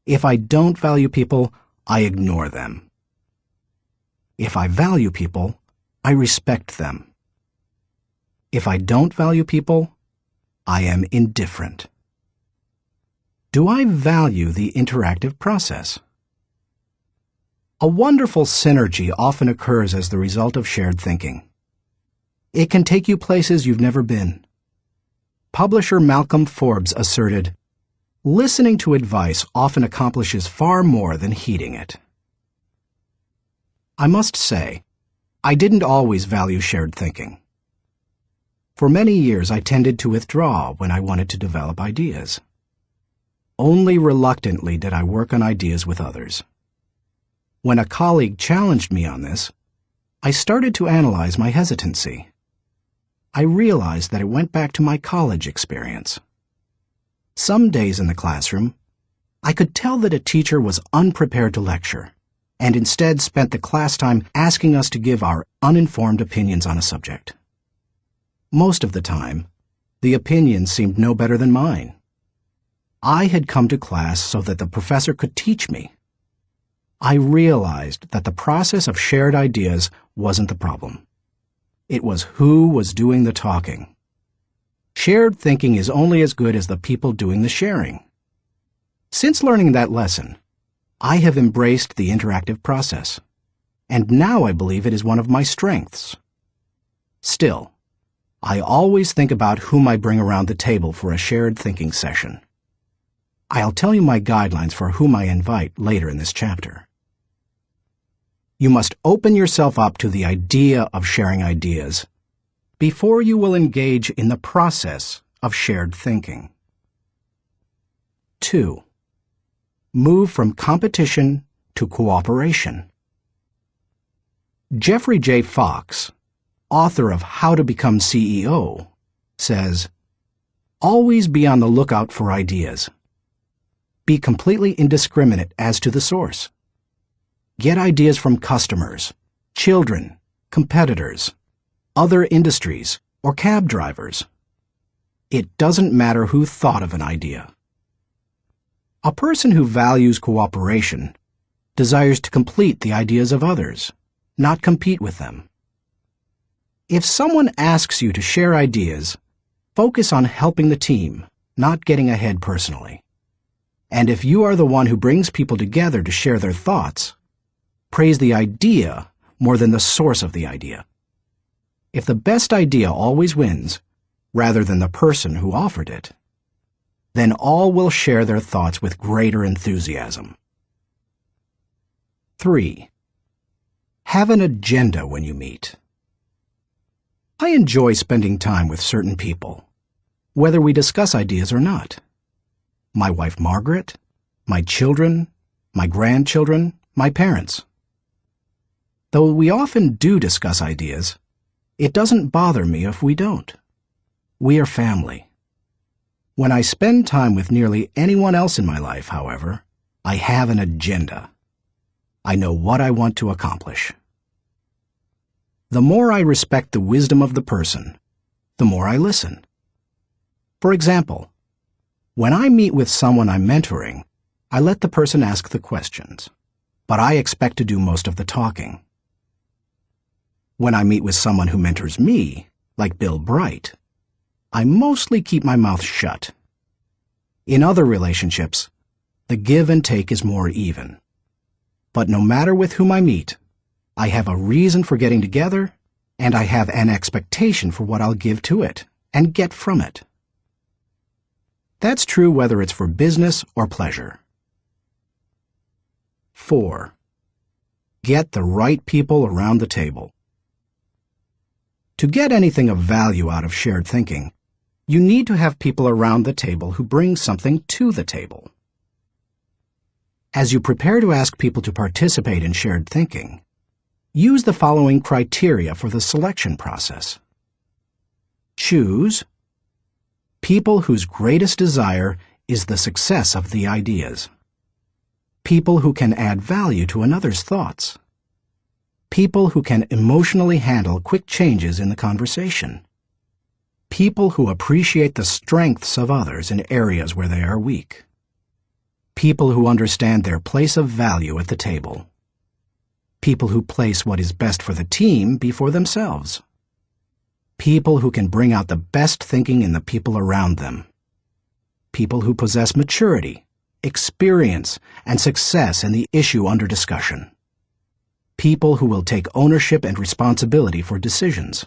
If I don't value people, I ignore them. If I value people, I respect them. If I don't value people, I am indifferent. Do I value the interactive process? A wonderful synergy often occurs as the result of shared thinking. It can take you places you've never been. Publisher Malcolm Forbes asserted, "Listening to advice often accomplishes far more than heeding it." I must say, I didn't always value shared thinking. For many years, I tended to withdraw when I wanted to develop ideas. Only reluctantly did I work on ideas with others. When a colleague challenged me on this, I started to analyze my hesitancy. I realized that it went back to my college experience. Some days in the classroom, I could tell that a teacher was unprepared to lecture, and instead spent the class time asking us to give our uninformed opinions on a subject. Most of the time, the opinions seemed no better than mine. I had come to class so that the professor could teach me. I realized that the process of shared ideas wasn't the problem. It was who was doing the talking. Shared thinking is only as good as the people doing the sharing. Since learning that lesson, I have embraced the interactive process, and now I believe it is one of my strengths. Still, I always think about whom I bring around the table for a shared thinking session. I'll tell you my guidelines for whom I invite later in this chapter. You must open yourself up to the idea of sharing ideas before you will engage in the process of shared thinking. 2. Move from competition to cooperation. Jeffrey J. Fox, author of How to Become CEO, says, "Always be on the lookout for ideas. Be completely indiscriminate as to the source. Get ideas from customers, children, competitors, other industries, or cab drivers. It doesn't matter who thought of an idea." A person who values cooperation desires to complete the ideas of others, not compete with them. If someone asks you to share ideas, focus on helping the team, not getting ahead personally. And if you are the one who brings people together to share their thoughts, praise the idea more than the source of the idea. If the best idea always wins, rather than the person who offered it, then all will share their thoughts with greater enthusiasm. 3. Have an agenda when you meet. I enjoy spending time with certain people, whether we discuss ideas or not. My wife Margaret, my children, my grandchildren, my parents. Though we often do discuss ideas, it doesn't bother me if we don't. We are family. When I spend time with nearly anyone else in my life, however, I have an agenda. I know what I want to accomplish. The more I respect the wisdom of the person, the more I listen. For example, when I meet with someone I'm mentoring, I let the person ask the questions, but I expect to do most of the talking. When I meet with someone who mentors me, like Bill Bright, I mostly keep my mouth shut. In other relationships, the give and take is more even. But no matter with whom I meet, I have a reason for getting together, and I have an expectation for what I'll give to it and get from it. That's true whether it's for business or pleasure. 4. Get the right people around the table. To get anything of value out of shared thinking, you need to have people around the table who bring something to the table. As you prepare to ask people to participate in shared thinking, use the following criteria for the selection process. Choose people whose greatest desire is the success of the ideas. People who can add value to another's thoughts. People who can emotionally handle quick changes in the conversation. People who appreciate the strengths of others in areas where they are weak. People who understand their place of value at the table. People who place what is best for the team before themselves. People who can bring out the best thinking in the people around them. People who possess maturity, experience, and success in the issue under discussion. People who will take ownership and responsibility for decisions.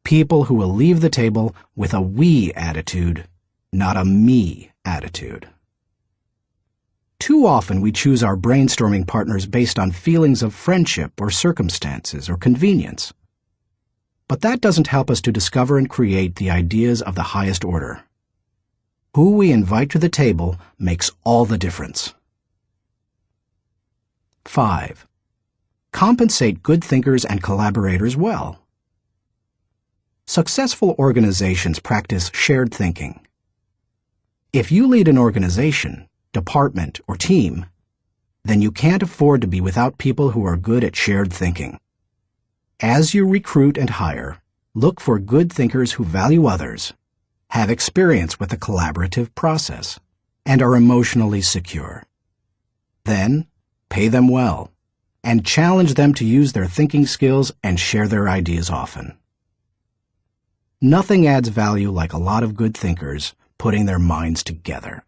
People who will leave the table with a we attitude, not a me attitude. Too often we choose our brainstorming partners based on feelings of friendship or circumstances or convenience. But that doesn't help us to discover and create the ideas of the highest order. Who we invite to the table makes all the difference. 5. Compensate good thinkers and collaborators well. Successful organizations practice shared thinking. If you lead an organization, department, or team, then you can't afford to be without people who are good at shared thinking. As you recruit and hire, look for good thinkers who value others, have experience with the collaborative process, and are emotionally secure. Then, pay them well, and challenge them to use their thinking skills and share their ideas often. Nothing adds value like a lot of good thinkers putting their minds together.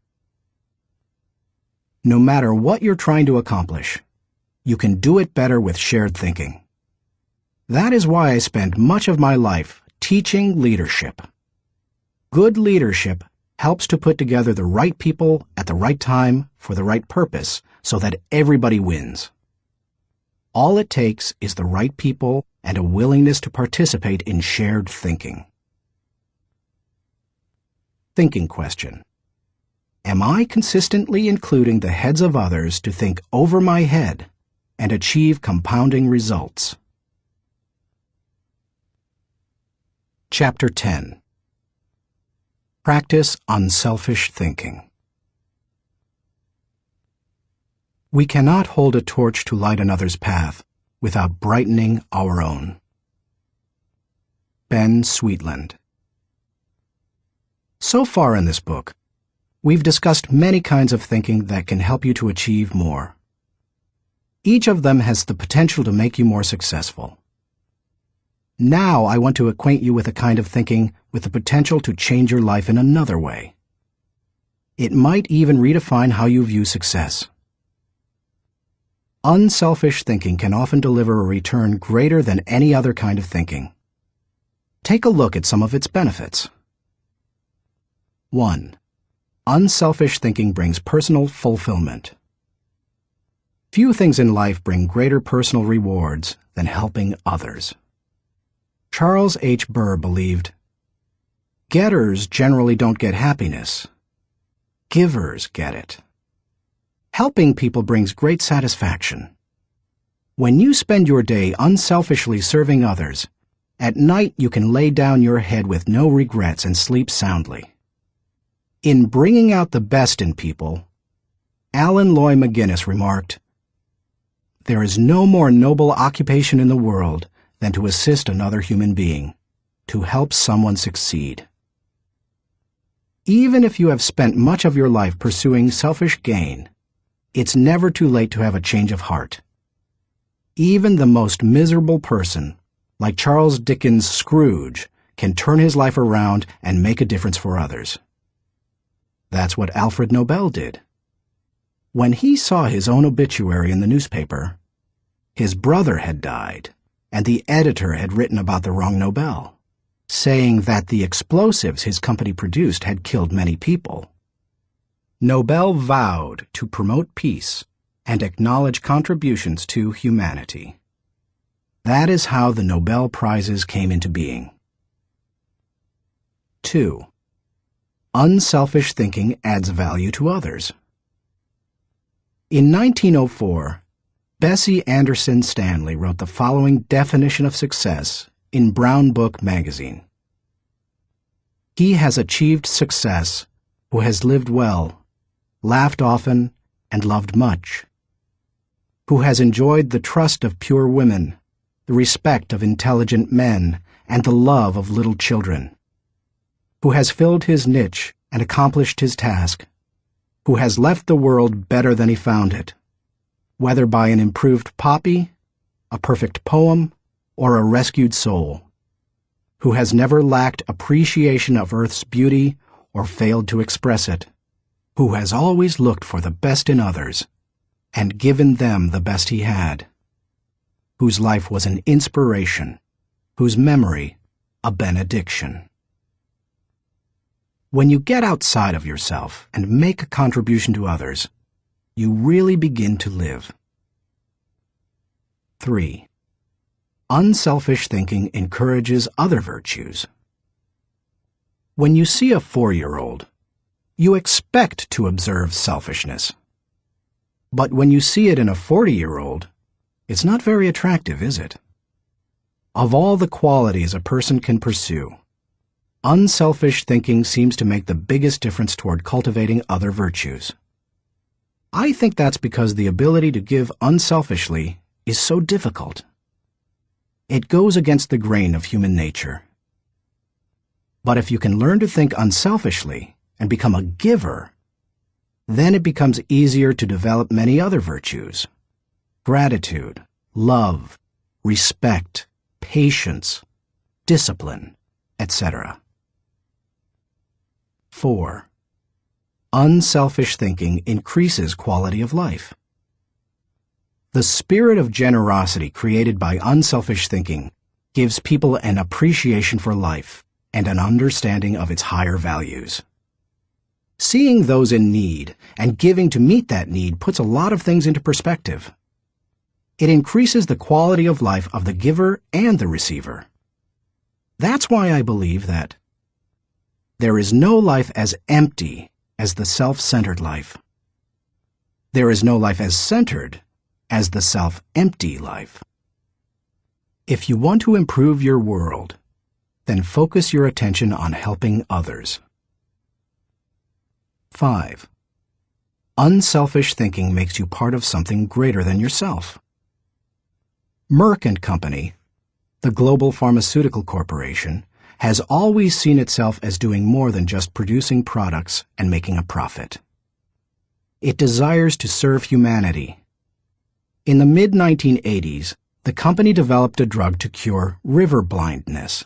No matter what you're trying to accomplish, you can do it better with shared thinking. That is why I spend much of my life teaching leadership. Good leadership helps to put together the right people at the right time for the right purpose so that everybody wins. All it takes is the right people and a willingness to participate in shared thinking. Thinking question. Am I consistently including the heads of others to think over my head and achieve compounding results? Chapter 10. Practice unselfish thinking. We cannot hold a torch to light another's path without brightening our own. Ben Sweetland. So far in this book, we've discussed many kinds of thinking that can help you to achieve more. Each of them has the potential to make you more successful. Now I want to acquaint you with a kind of thinking with the potential to change your life in another way. It might even redefine how you view success. Unselfish thinking can often deliver a return greater than any other kind of thinking. Take a look at some of its benefits. 1. Unselfish thinking brings personal fulfillment. Few things in life bring greater personal rewards than helping others. Charles H. Burr believed, "Getters generally don't get happiness. Givers get it." Helping people brings great satisfaction. When you spend your day unselfishly serving others, at night you can lay down your head with no regrets and sleep soundly. In Bringing Out the Best in People, Alan Loy McGuinness remarked, "There is no more noble occupation in the world than to assist another human being, to help someone succeed." Even if you have spent much of your life pursuing selfish gain, it's never too late to have a change of heart. Even the most miserable person, like Charles Dickens' Scrooge, can turn his life around and make a difference for others. That's what Alfred Nobel did. When he saw his own obituary in the newspaper, his brother had died, and the editor had written about the wrong Nobel, saying that the explosives his company produced had killed many people. Nobel vowed to promote peace and acknowledge contributions to humanity. That is how the Nobel Prizes came into being. 2. Unselfish thinking adds value to others. In 1904, Bessie Anderson Stanley wrote the following definition of success in Brown Book magazine. "He has achieved success who has lived well, laughed often, and loved much, who has enjoyed the trust of pure women, the respect of intelligent men, and the love of little children, who has filled his niche and accomplished his task, who has left the world better than he found it, whether by an improved poppy, a perfect poem, or a rescued soul, who has never lacked appreciation of Earth's beauty or failed to express it, who has always looked for the best in others and given them the best he had, whose life was an inspiration, whose memory a benediction. When you get outside of yourself and make a contribution to others, you really begin to live. 3. Unselfish thinking encourages other virtues. When you see a 4-year-old, you expect to observe selfishness. But when you see it in a 40-year-old, it's not very attractive, is it? Of all the qualities a person can pursue, unselfish thinking seems to make the biggest difference toward cultivating other virtues. I think that's because the ability to give unselfishly is so difficult. It goes against the grain of human nature. But if you can learn to think unselfishly and become a giver, then it becomes easier to develop many other virtues: gratitude, love, respect, patience, discipline, etc. 4. Unselfish thinking increases quality of life. The spirit of generosity created by unselfish thinking gives people an appreciation for life and an understanding of its higher values. Seeing those in need and giving to meet that need puts a lot of things into perspective. It increases the quality of life of the giver and the receiver. That's why I believe that there is no life as empty as the self-centered life. There is no life as centered as the self-empty life. If you want to improve your world, then focus your attention on helping others. 5. Unselfish thinking makes you part of something greater than yourself. Merck & Company, the global pharmaceutical corporation, has always seen itself as doing more than just producing products and making a profit. It desires to serve humanity. In the mid-1980s, the company developed a drug to cure river blindness,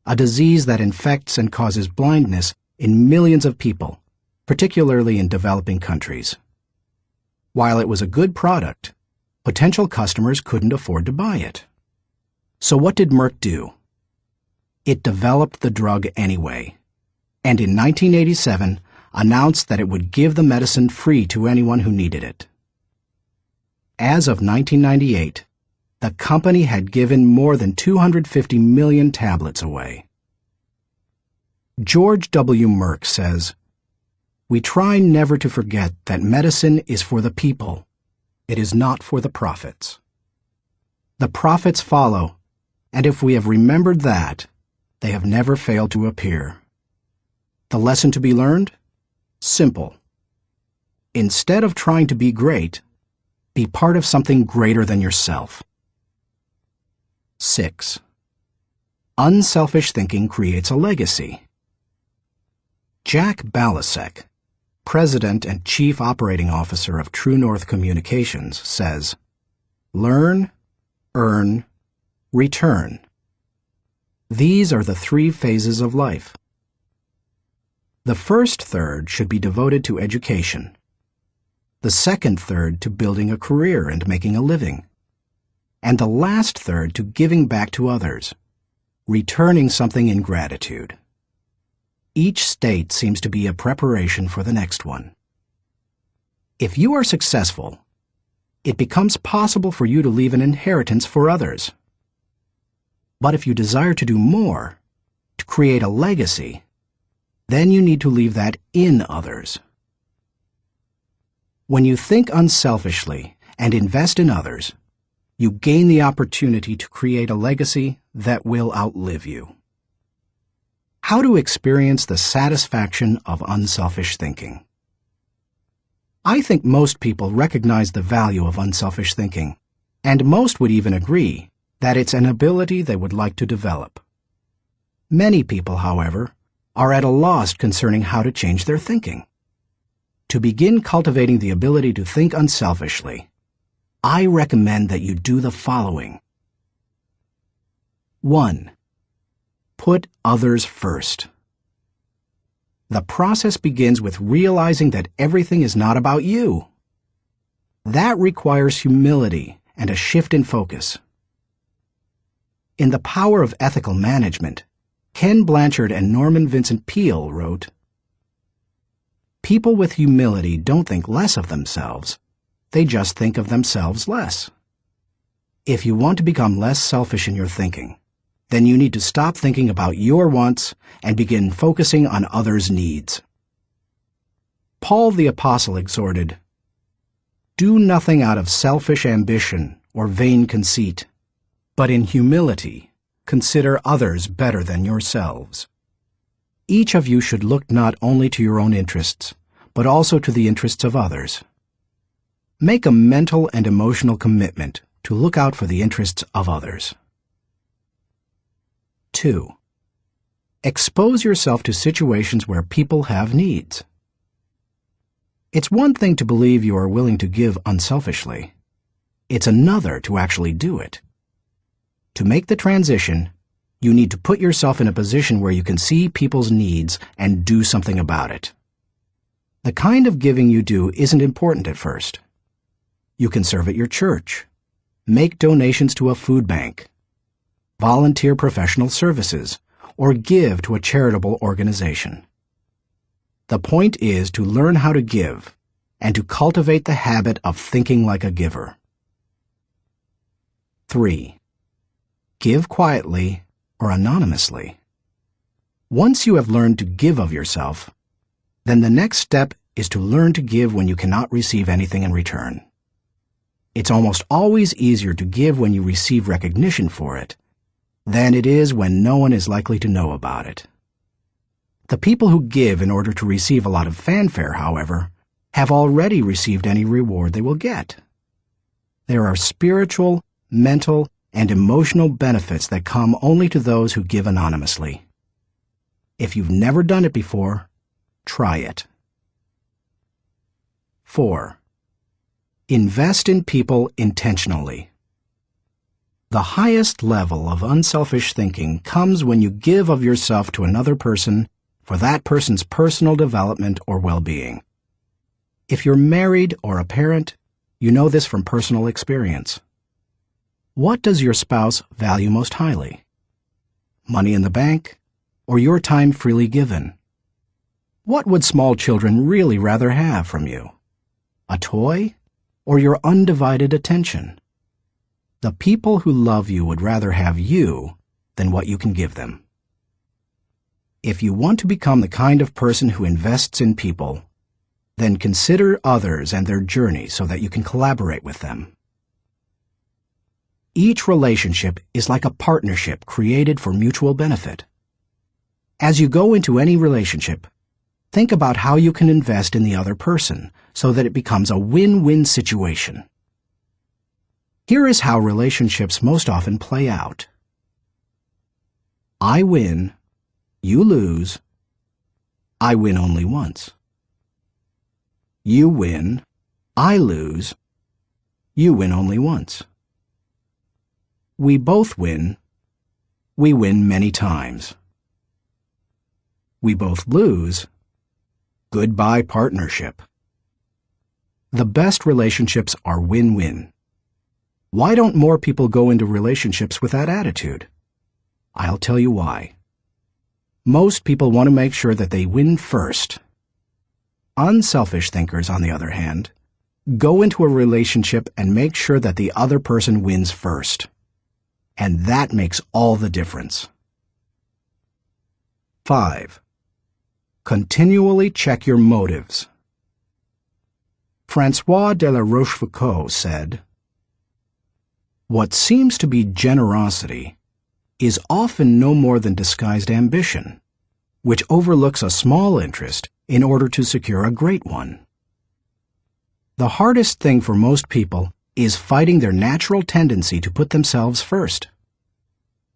a disease that infects and causes blindness in millions of people, particularly in developing countries. While it was a good product, potential customers couldn't afford to buy it. So what did Merck do? It developed the drug anyway, and in 1987 announced that it would give the medicine free to anyone who needed it. As of 1998, the company had given more than 250 million tablets away. George W. Merck says, "We try never to forget that medicine is for the people. It is not for the profits. The profits follow, and if we have remembered that, they have never failed to appear." The lesson to be learned? Simple. Instead of trying to be great, be part of something greater than yourself. 6. Unselfish thinking creates a legacy. Jack Balasek, President and Chief Operating Officer of True North Communications, says, "Learn, earn, return. These are the 3 phases of life. The first third should be devoted to education. The second third to building a career and making a living. And the last third to giving back to others, returning something in gratitude. Each state seems to be a preparation for the next one. If you are successful, it becomes possible for you to leave an inheritance for others. But if you desire to do more, to create a legacy, then you need to leave that in others. When you think unselfishly and invest in others, you gain the opportunity to create a legacy that will outlive you. How to experience the satisfaction of unselfish thinking. I think most people recognize the value of unselfish thinking, and most would even agree that it's an ability they would like to develop. Many people, however, are at a loss concerning how to change their thinking. To begin cultivating the ability to think unselfishly, I recommend that you do the following. 1. Put others first. The process begins with realizing that everything is not about you. That requires humility and a shift in focus. In The Power of Ethical Management, Ken Blanchard and Norman Vincent Peale wrote, "People with humility don't think less of themselves. They just think of themselves less." If you want to become less selfish in your thinking, then you need to stop thinking about your wants and begin focusing on others' needs. Paul the Apostle exhorted, "Do nothing out of selfish ambition or vain conceit, but in humility consider others better than yourselves." Each of you should look not only to your own interests, but also to the interests of others. Make a mental and emotional commitment to look out for the interests of others. 2. Expose yourself to situations where people have needs. It's one thing to believe you are willing to give unselfishly. It's another to actually do it. To make the transition, you need to put yourself in a position where you can see people's needs and do something about it. The kind of giving you do isn't important at first. You can serve at your church, make donations to a food bank, volunteer professional services, or give to a charitable organization. The point is to learn how to give and to cultivate the habit of thinking like a giver. 3. Give quietly or anonymously. Once you have learned to give of yourself, then the next step is to learn to give when you cannot receive anything in return. It's almost always easier to give when you receive recognition for it than it is when no one is likely to know about it. The people who give in order to receive a lot of fanfare, however, have already received any reward they will get. There are spiritual, mental, and emotional benefits that come only to those who give anonymously. If you've never done it before, try it. 4. Invest in people intentionally. The highest level of unselfish thinking comes when you give of yourself to another person for that person's personal development or well-being. If you're married or a parent, you know this from personal experience. What does your spouse value most highly? Money in the bank, or your time freely given? What would small children really rather have from you? A toy, or your undivided attention? The people who love you would rather have you than what you can give them. If you want to become the kind of person who invests in people, then consider others and their journey so that you can collaborate with them. Each relationship is like a partnership created for mutual benefit. As you go into any relationship, think about how you can invest in the other person so that it becomes a win-win situation. Here is how relationships most often play out. I win, you lose, I win only once. You win, I lose, you win only once. We both win, we win many times. We both lose, goodbye partnership. The best relationships are win-win. Why don't more people go into relationships with that attitude? I'll tell you why. Most people want to make sure that they win first. Unselfish thinkers, on the other hand, go into a relationship and make sure that the other person wins first. And that makes all the difference. 5. Continually check your motives. François de la Rochefoucauld said, "What seems to be generosity is often no more than disguised ambition, which overlooks a small interest in order to secure a great one." The hardest thing for most people is fighting their natural tendency to put themselves first.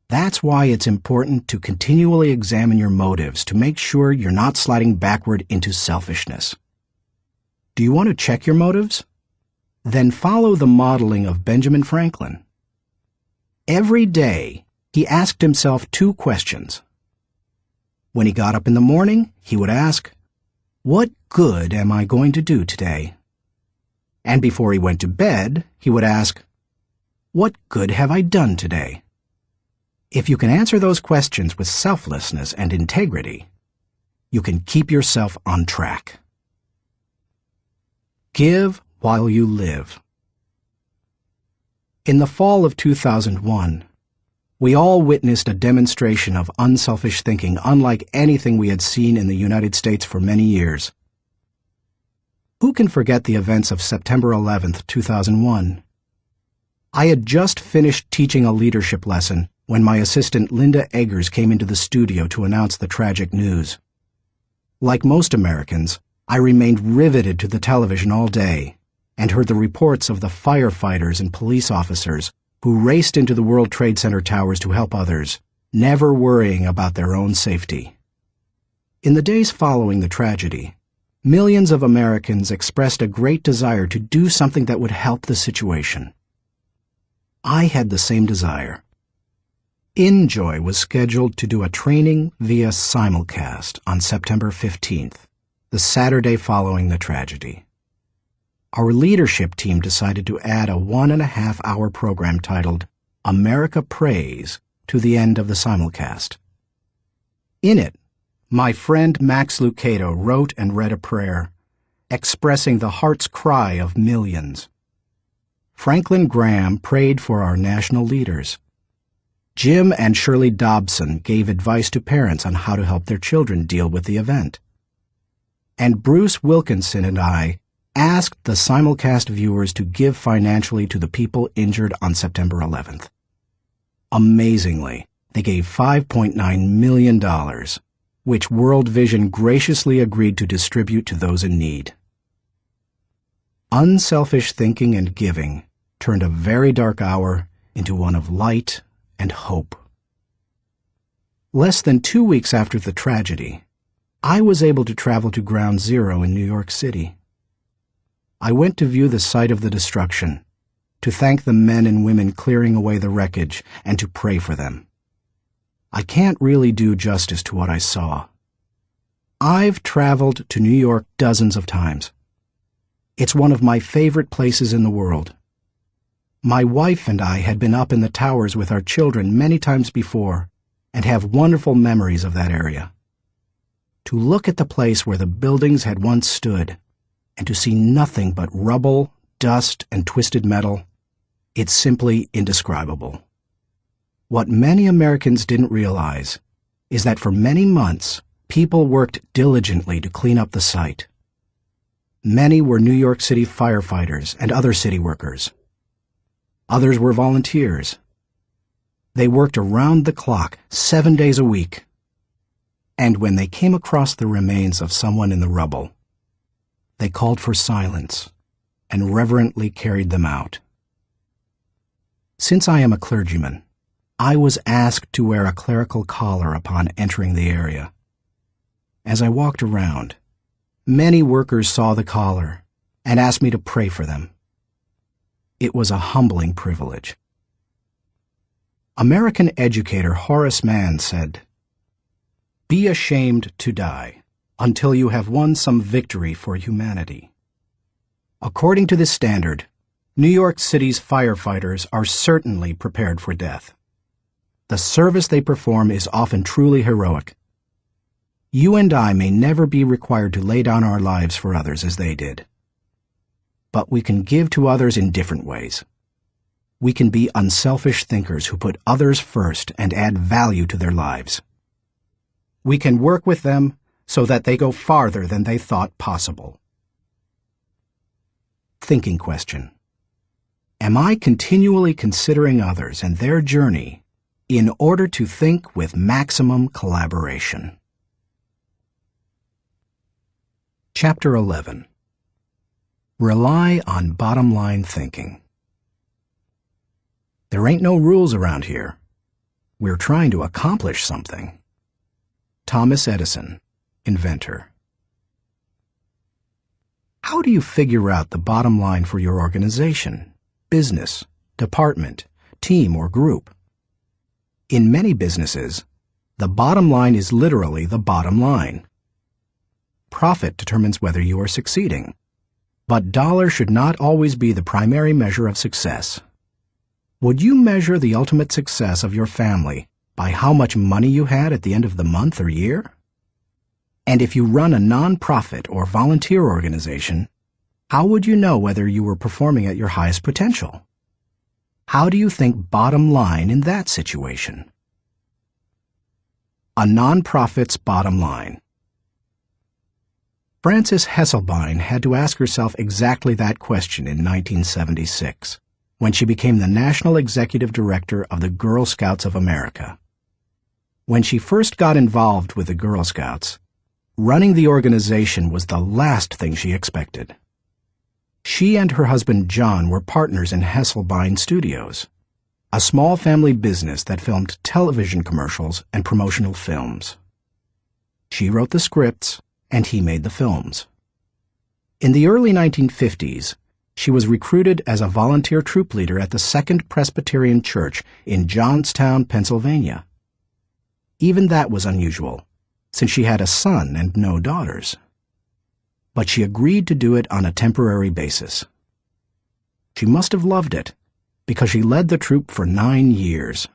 That's why it's important to continually examine your motives to make sure you're not sliding backward into selfishness. Do you want to check your motives? then follow the modeling of Benjamin Franklin. Every day, he asked himself 2 questions. When he got up in the morning, he would ask, "What good am I going to do today?" And before he went to bed, he would ask, "What good have I done today?" If you can answer those questions with selflessness and integrity, you can keep yourself on track. Give while you live. In the fall of 2001, we all witnessed a demonstration of unselfish thinking unlike anything we had seen in the United States for many years. Who can forget the events of September 11th, 2001? I had just finished teaching a leadership lesson when my assistant Linda Eggers came into the studio to announce the tragic news. Like most Americans, I remained riveted to the television all day and heard the reports of the firefighters and police officers who raced into the World Trade Center towers to help others, never worrying about their own safety. In the days following the tragedy, millions of Americans expressed a great desire to do something that would help the situation. I had the same desire. InJoy was scheduled to do a training via simulcast on September 15th, the Saturday following the tragedy. Our leadership team decided to add a 1.5-hour program titled America Prays to the end of the simulcast. In it, my friend Max Lucado wrote and read a prayer, expressing the heart's cry of millions. Franklin Graham prayed for our national leaders. Jim and Shirley Dobson gave advice to parents on how to help their children deal with the event. And Bruce Wilkinson and I asked the simulcast viewers to give financially to the people injured on September 11th. Amazingly, they gave $5.9 million, which World Vision graciously agreed to distribute to those in need. Unselfish thinking and giving turned a very dark hour into one of light and hope. Less than 2 weeks after the tragedy, I was able to travel to Ground Zero in New York City. I went to view the site of the destruction, to thank the men and women clearing away the wreckage, and to pray for them. I can't really do justice to what I saw. I've traveled to New York dozens of times. It's one of my favorite places in the world. My wife and I had been up in the towers with our children many times before and have wonderful memories of that area. To look at the place where the buildings had once stood and to see nothing but rubble, dust, and twisted metal, it's simply indescribable. What many Americans didn't realize is that for many months, people worked diligently to clean up the site. Many were New York City firefighters and other city workers. Others were volunteers. They worked around the clock, 7 days a week. And when they came across the remains of someone in the rubble, they called for silence and reverently carried them out. Since I am a clergyman, I was asked to wear a clerical collar upon entering the area. As I walked around, many workers saw the collar and asked me to pray for them. It was a humbling privilege. American educator Horace Mann said, "Be ashamed to die until you have won some victory for humanity." According to this standard, New York City's firefighters are certainly prepared for death. The service they perform is often truly heroic. You and I may never be required to lay down our lives for others as they did. But we can give to others in different ways. We can be unselfish thinkers who put others first and add value to their lives. We can work with them so that they go farther than they thought possible. Thinking question. Am I continually considering others and their journey in order to think with maximum collaboration? Chapter 11. Rely on bottom-line thinking. There ain't no rules around here. We're trying to accomplish something. Thomas Edison, inventor. How do you figure out the bottom line for your organization, business, department, team, or group? In many businesses, the bottom line is literally the bottom line. Profit determines whether you are succeeding, but dollars should not always be the primary measure of success. Would you measure the ultimate success of your family by how much money you had at the end of the month or year? And if you run a non-profit or volunteer organization, how would you know whether you were performing at your highest potential? How do you think bottom line in that situation? A non-profit's bottom line. Frances Hesselbein had to ask herself exactly that question in 1976, when she became the National Executive Director of the Girl Scouts of America. When she first got involved with the Girl Scouts, running the organization was the last thing she expected. She and her husband John were partners in Hesselbein Studios, a small family business that filmed television commercials and promotional films. She wrote the scripts, and he made the films. In the early 1950s, she was recruited as a volunteer troop leader at the Second Presbyterian Church in Johnstown, Pennsylvania. Even that was unusual, since she had a son and no daughters. But she agreed to do it on a temporary basis. She must have loved it, because she led the troop for 9 years.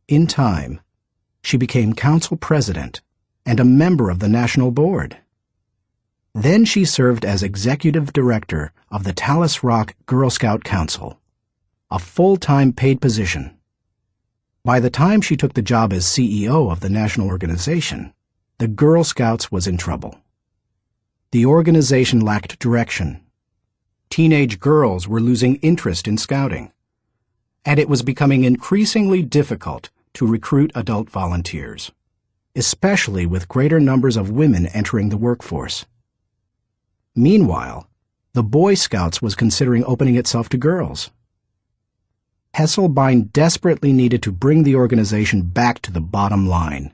In time, she became council president and a member of the national board. Then she served as executive director of the Tallis Rock Girl Scout Council, a full-time paid position. By the time she took the job as CEO of the national organization, the Girl Scouts was in trouble. The organization lacked direction. Teenage girls were losing interest in scouting, and it was becoming increasingly difficult to recruit adult volunteers, especially with greater numbers of women entering the workforce. Meanwhile, the Boy Scouts was considering opening itself to girls. Hesselbein desperately needed to bring the organization back to the bottom line.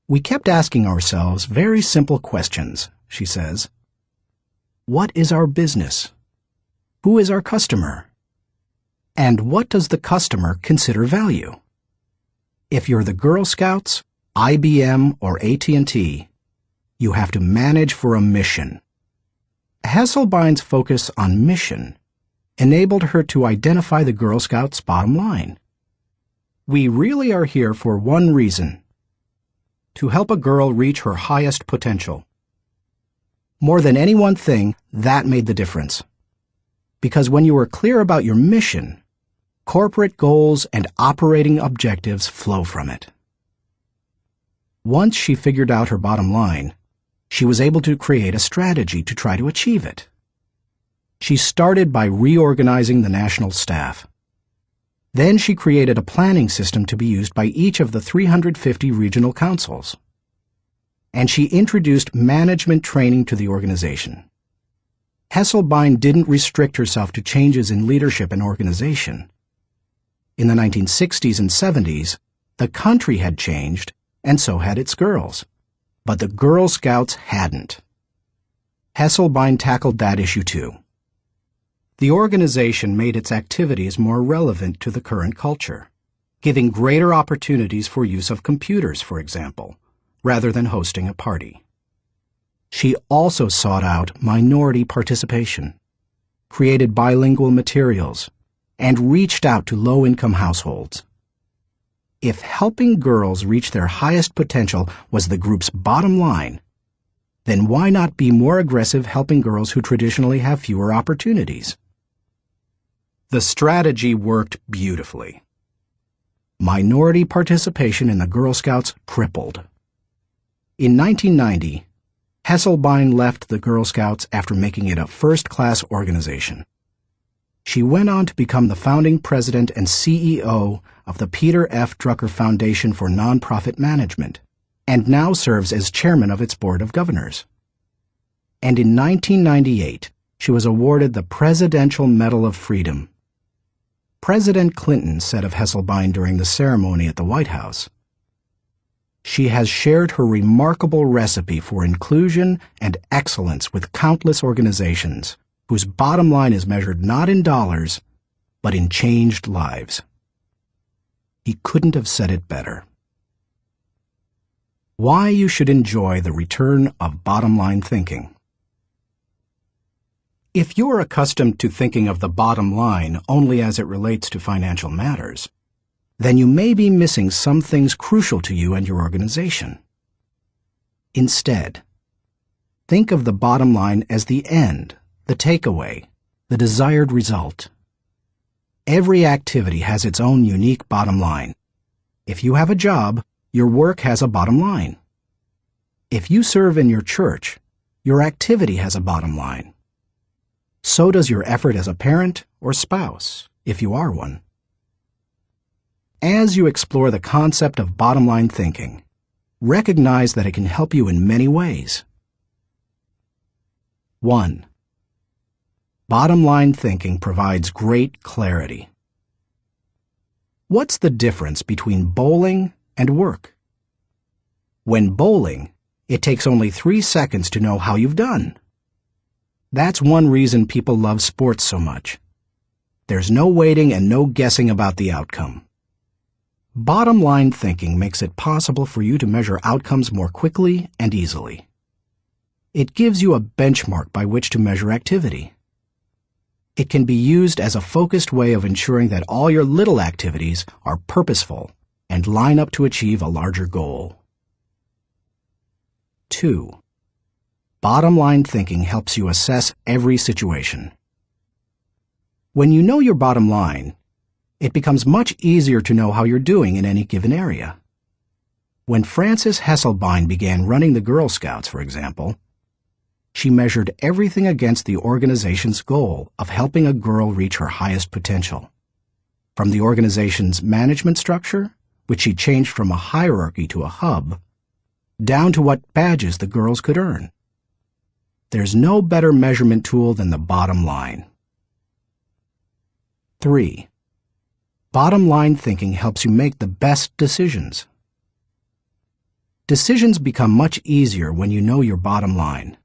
We kept asking ourselves very simple questions, she says. What is our business? Who is our customer? And what does the customer consider value? If you're the Girl Scouts, IBM, or AT&T, you have to manage for a mission. Hesselbein's focus on mission enabled her to identify the Girl Scouts' bottom line. We really are here for one reason: to help a girl reach her highest potential. More than any one thing, that made the difference. Because when you are clear about your mission, corporate goals and operating objectives flow from it. Once she figured out her bottom line, she was able to create a strategy to try to achieve it. She started by reorganizing the national staff. Then she created a planning system to be used by each of the 350 regional councils. And she introduced management training to the organization. Hesselbein didn't restrict herself to changes in leadership and organization. In the 1960s and 70s, the country had changed, and so had its girls. But the Girl Scouts hadn't. Hesselbein tackled that issue too. The organization made its activities more relevant to the current culture, giving greater opportunities for use of computers, for example, rather than hosting a party. She also sought out minority participation, created bilingual materials, and reached out to low-income households. If helping girls reach their highest potential was the group's bottom line, then why not be more aggressive helping girls who traditionally have fewer opportunities? The strategy worked beautifully. Minority participation in the Girl Scouts tripled. In 1990, Hesselbein left the Girl Scouts after making it a first-class organization. She went on to become the founding president and CEO of the Peter F. Drucker Foundation for Nonprofit Management, and now serves as chairman of its board of governors. And in 1998, she was awarded the Presidential Medal of Freedom. President Clinton said of Hesselbein during the ceremony at the White House, She has shared her remarkable recipe for inclusion and excellence with countless organizations whose bottom line is measured not in dollars, but in changed lives. He couldn't have said it better. Why you should enjoy the return of bottom-line thinking. If you're accustomed to thinking of the bottom line only as it relates to financial matters, then you may be missing some things crucial to you and your organization. Instead, think of the bottom line as the end, the takeaway, the desired result. Every activity has its own unique bottom line. If you have a job, your work has a bottom line. If you serve in your church, your activity has a bottom line. So does your effort as a parent or spouse, if you are one. As you explore the concept of bottom-line thinking, recognize that it can help you in many ways. 1. Bottom-line thinking provides great clarity. What's the difference between bowling and work? When bowling, it takes only 3 seconds to know how you've done. That's one reason people love sports so much. There's no waiting and no guessing about the outcome. Bottom-line thinking makes it possible for you to measure outcomes more quickly and easily. It gives you a benchmark by which to measure activity. It can be used as a focused way of ensuring that all your little activities are purposeful and line up to achieve a larger goal. 2. Bottom-line thinking helps you assess every situation. When you know your bottom line, it becomes much easier to know how you're doing in any given area. When Frances Hesselbein began running the Girl Scouts, for example, she measured everything against the organization's goal of helping a girl reach her highest potential. From the organization's management structure, which she changed from a hierarchy to a hub, down to what badges the girls could earn. There's no better measurement tool than the bottom line. 3. Bottom-line thinking helps you make the best decisions. Decisions become much easier when you know your bottom line.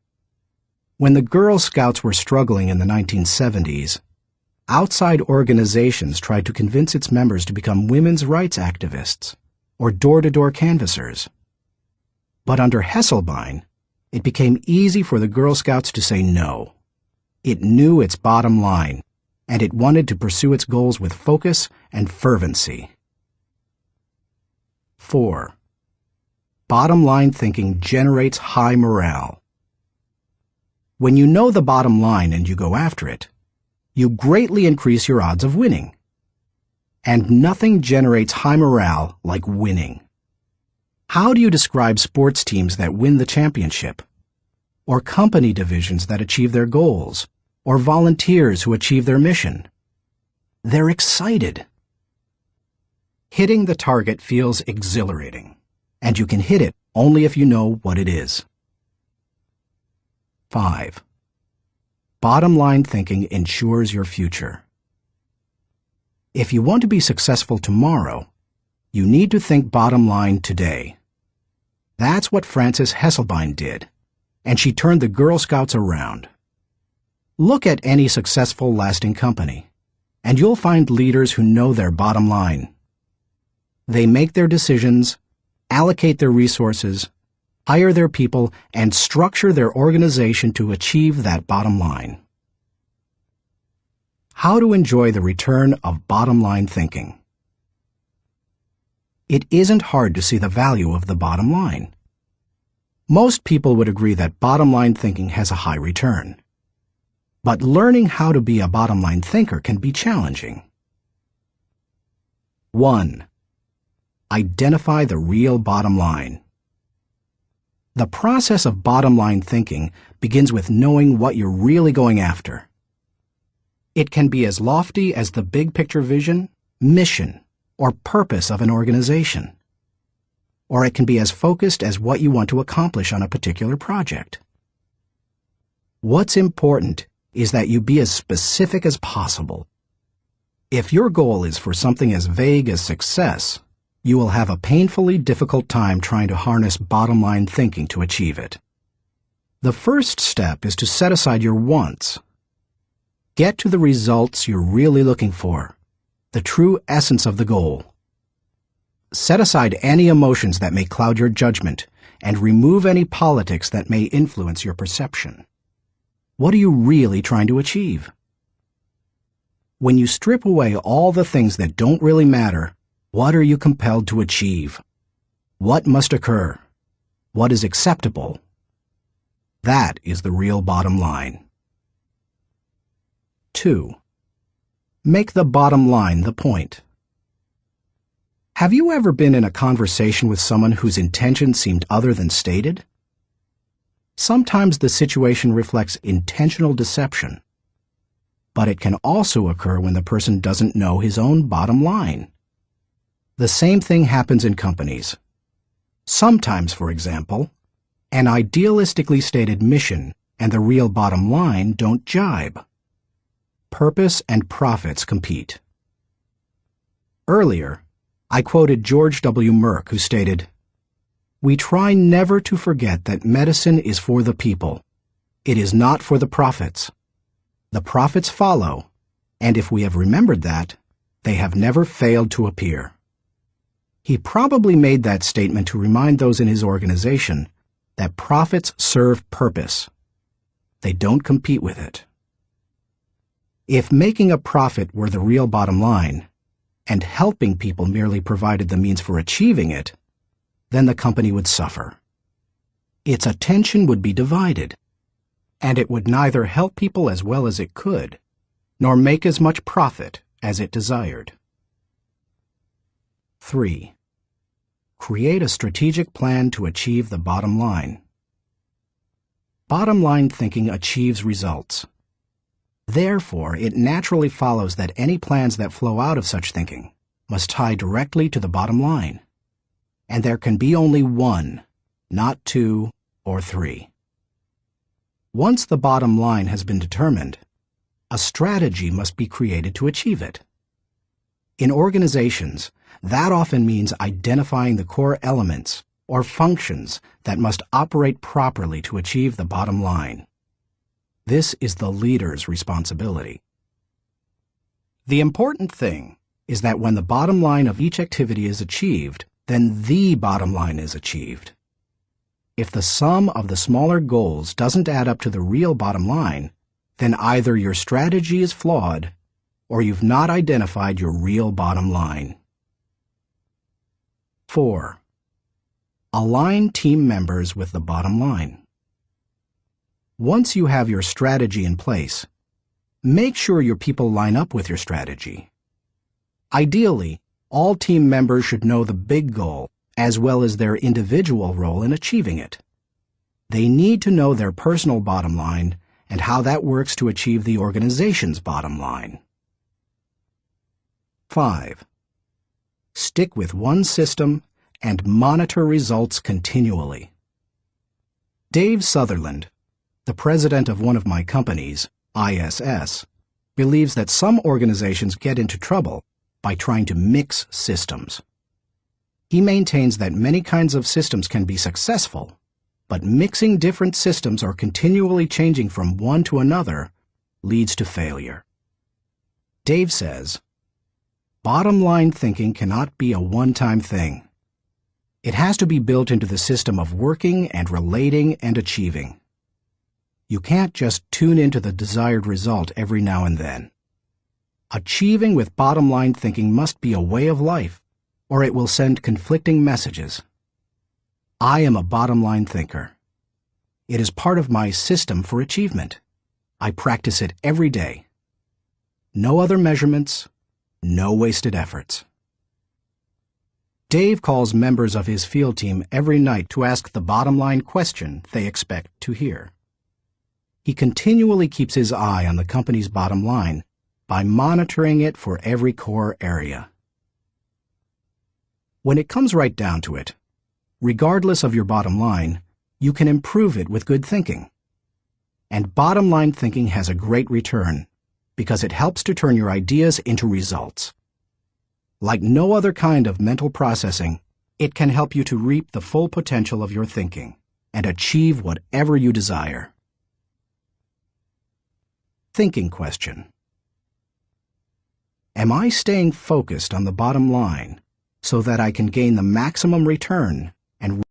When the Girl Scouts were struggling in the 1970s, outside organizations tried to convince its members to become women's rights activists or door-to-door canvassers. But under Hesselbein, it became easy for the Girl Scouts to say no. It knew its bottom line, and it wanted to pursue its goals with focus and fervency. 4. Bottom-line thinking generates high morale. When you know the bottom line and you go after it, you greatly increase your odds of winning. And nothing generates high morale like winning. How do you describe sports teams that win the championship? Or company divisions that achieve their goals? Or volunteers who achieve their mission? They're excited. Hitting the target feels exhilarating, and you can hit it only if you know what it is. 5. Bottom-line thinking ensures your future. If you want to be successful tomorrow, you need to think bottom line today. That's what Frances Hesselbein did, and she turned the Girl Scouts around. Look at any successful, lasting company, and you'll find leaders who know their bottom line. They make their decisions, allocate their resources, hire their people, and structure their organization to achieve that bottom line. How to enjoy the return of bottom-line thinking. It isn't hard to see the value of the bottom line. Most people would agree that bottom-line thinking has a high return. But learning how to be a bottom-line thinker can be challenging. 1. Identify the real bottom line. The process of bottom-line thinking begins with knowing what you're really going after. It can be as lofty as the big-picture vision, mission, or purpose of an organization. Or it can be as focused as what you want to accomplish on a particular project. What's important is that you be as specific as possible. If your goal is for something as vague as success, you will have a painfully difficult time trying to harness bottom-line thinking to achieve it. The first step is to set aside your wants. Get to the results you're really looking for, the true essence of the goal. Set aside any emotions that may cloud your judgment and remove any politics that may influence your perception. What are you really trying to achieve? When you strip away all the things that don't really matter, what are you compelled to achieve? What must occur? What is acceptable? That is the real bottom line. 2. Make the bottom line the point. Have you ever been in a conversation with someone whose intention seemed other than stated? Sometimes the situation reflects intentional deception, but it can also occur when the person doesn't know his own bottom line. The same thing happens in companies. Sometimes, for example, an idealistically stated mission and the real bottom line don't jibe. Purpose and profits compete. Earlier, I quoted George W. Merck, who stated, "We try never to forget that medicine is for the people. It is not for the profits. The profits follow, and if we have remembered that, they have never failed to appear." He probably made that statement to remind those in his organization that profits serve purpose. They don't compete with it. If making a profit were the real bottom line, and helping people merely provided the means for achieving it, then the company would suffer. Its attention would be divided, and it would neither help people as well as it could, nor make as much profit as it desired. 3. Create a strategic plan to achieve the bottom line. Bottom line thinking achieves results. Therefore, it naturally follows that any plans that flow out of such thinking must tie directly to the bottom line. And there can be only one, not two or three. Once the bottom line has been determined, a strategy must be created to achieve it. In organizations, that often means identifying the core elements or functions that must operate properly to achieve the bottom line. This is the leader's responsibility. The important thing is that when the bottom line of each activity is achieved, then the bottom line is achieved. If the sum of the smaller goals doesn't add up to the real bottom line, then either your strategy is flawed or you've not identified your real bottom line. 4. Align team members with the bottom line. Once you have your strategy in place, make sure your people line up with your strategy. Ideally, all team members should know the big goal as well as their individual role in achieving it. They need to know their personal bottom line and how that works to achieve the organization's bottom line. 5. Stick with one system and monitor results continually. Dave Sutherland, the president of one of my companies, ISS, believes that some organizations get into trouble by trying to mix systems. He maintains that many kinds of systems can be successful, but mixing different systems or continually changing from one to another leads to failure. Dave says, "Bottom line thinking cannot be a one-time thing. It has to be built into the system of working and relating and achieving. You can't just tune into the desired result every now and then. Achieving with bottom-line thinking must be a way of life, or it will send conflicting messages. I am a bottom-line thinker. It is part of my system for achievement. I practice it every day. No other measurements, no wasted efforts." Dave calls members of his field team every night to ask the bottom-line question they expect to hear. He continually keeps his eye on the company's bottom line by monitoring it for every core area. When it comes right down to it, regardless of your bottom line, you can improve it with good thinking. And bottom line thinking has a great return because it helps to turn your ideas into results. Like no other kind of mental processing, it can help you to reap the full potential of your thinking and achieve whatever you desire. Thinking question. Am I staying focused on the bottom line so that I can gain the maximum return and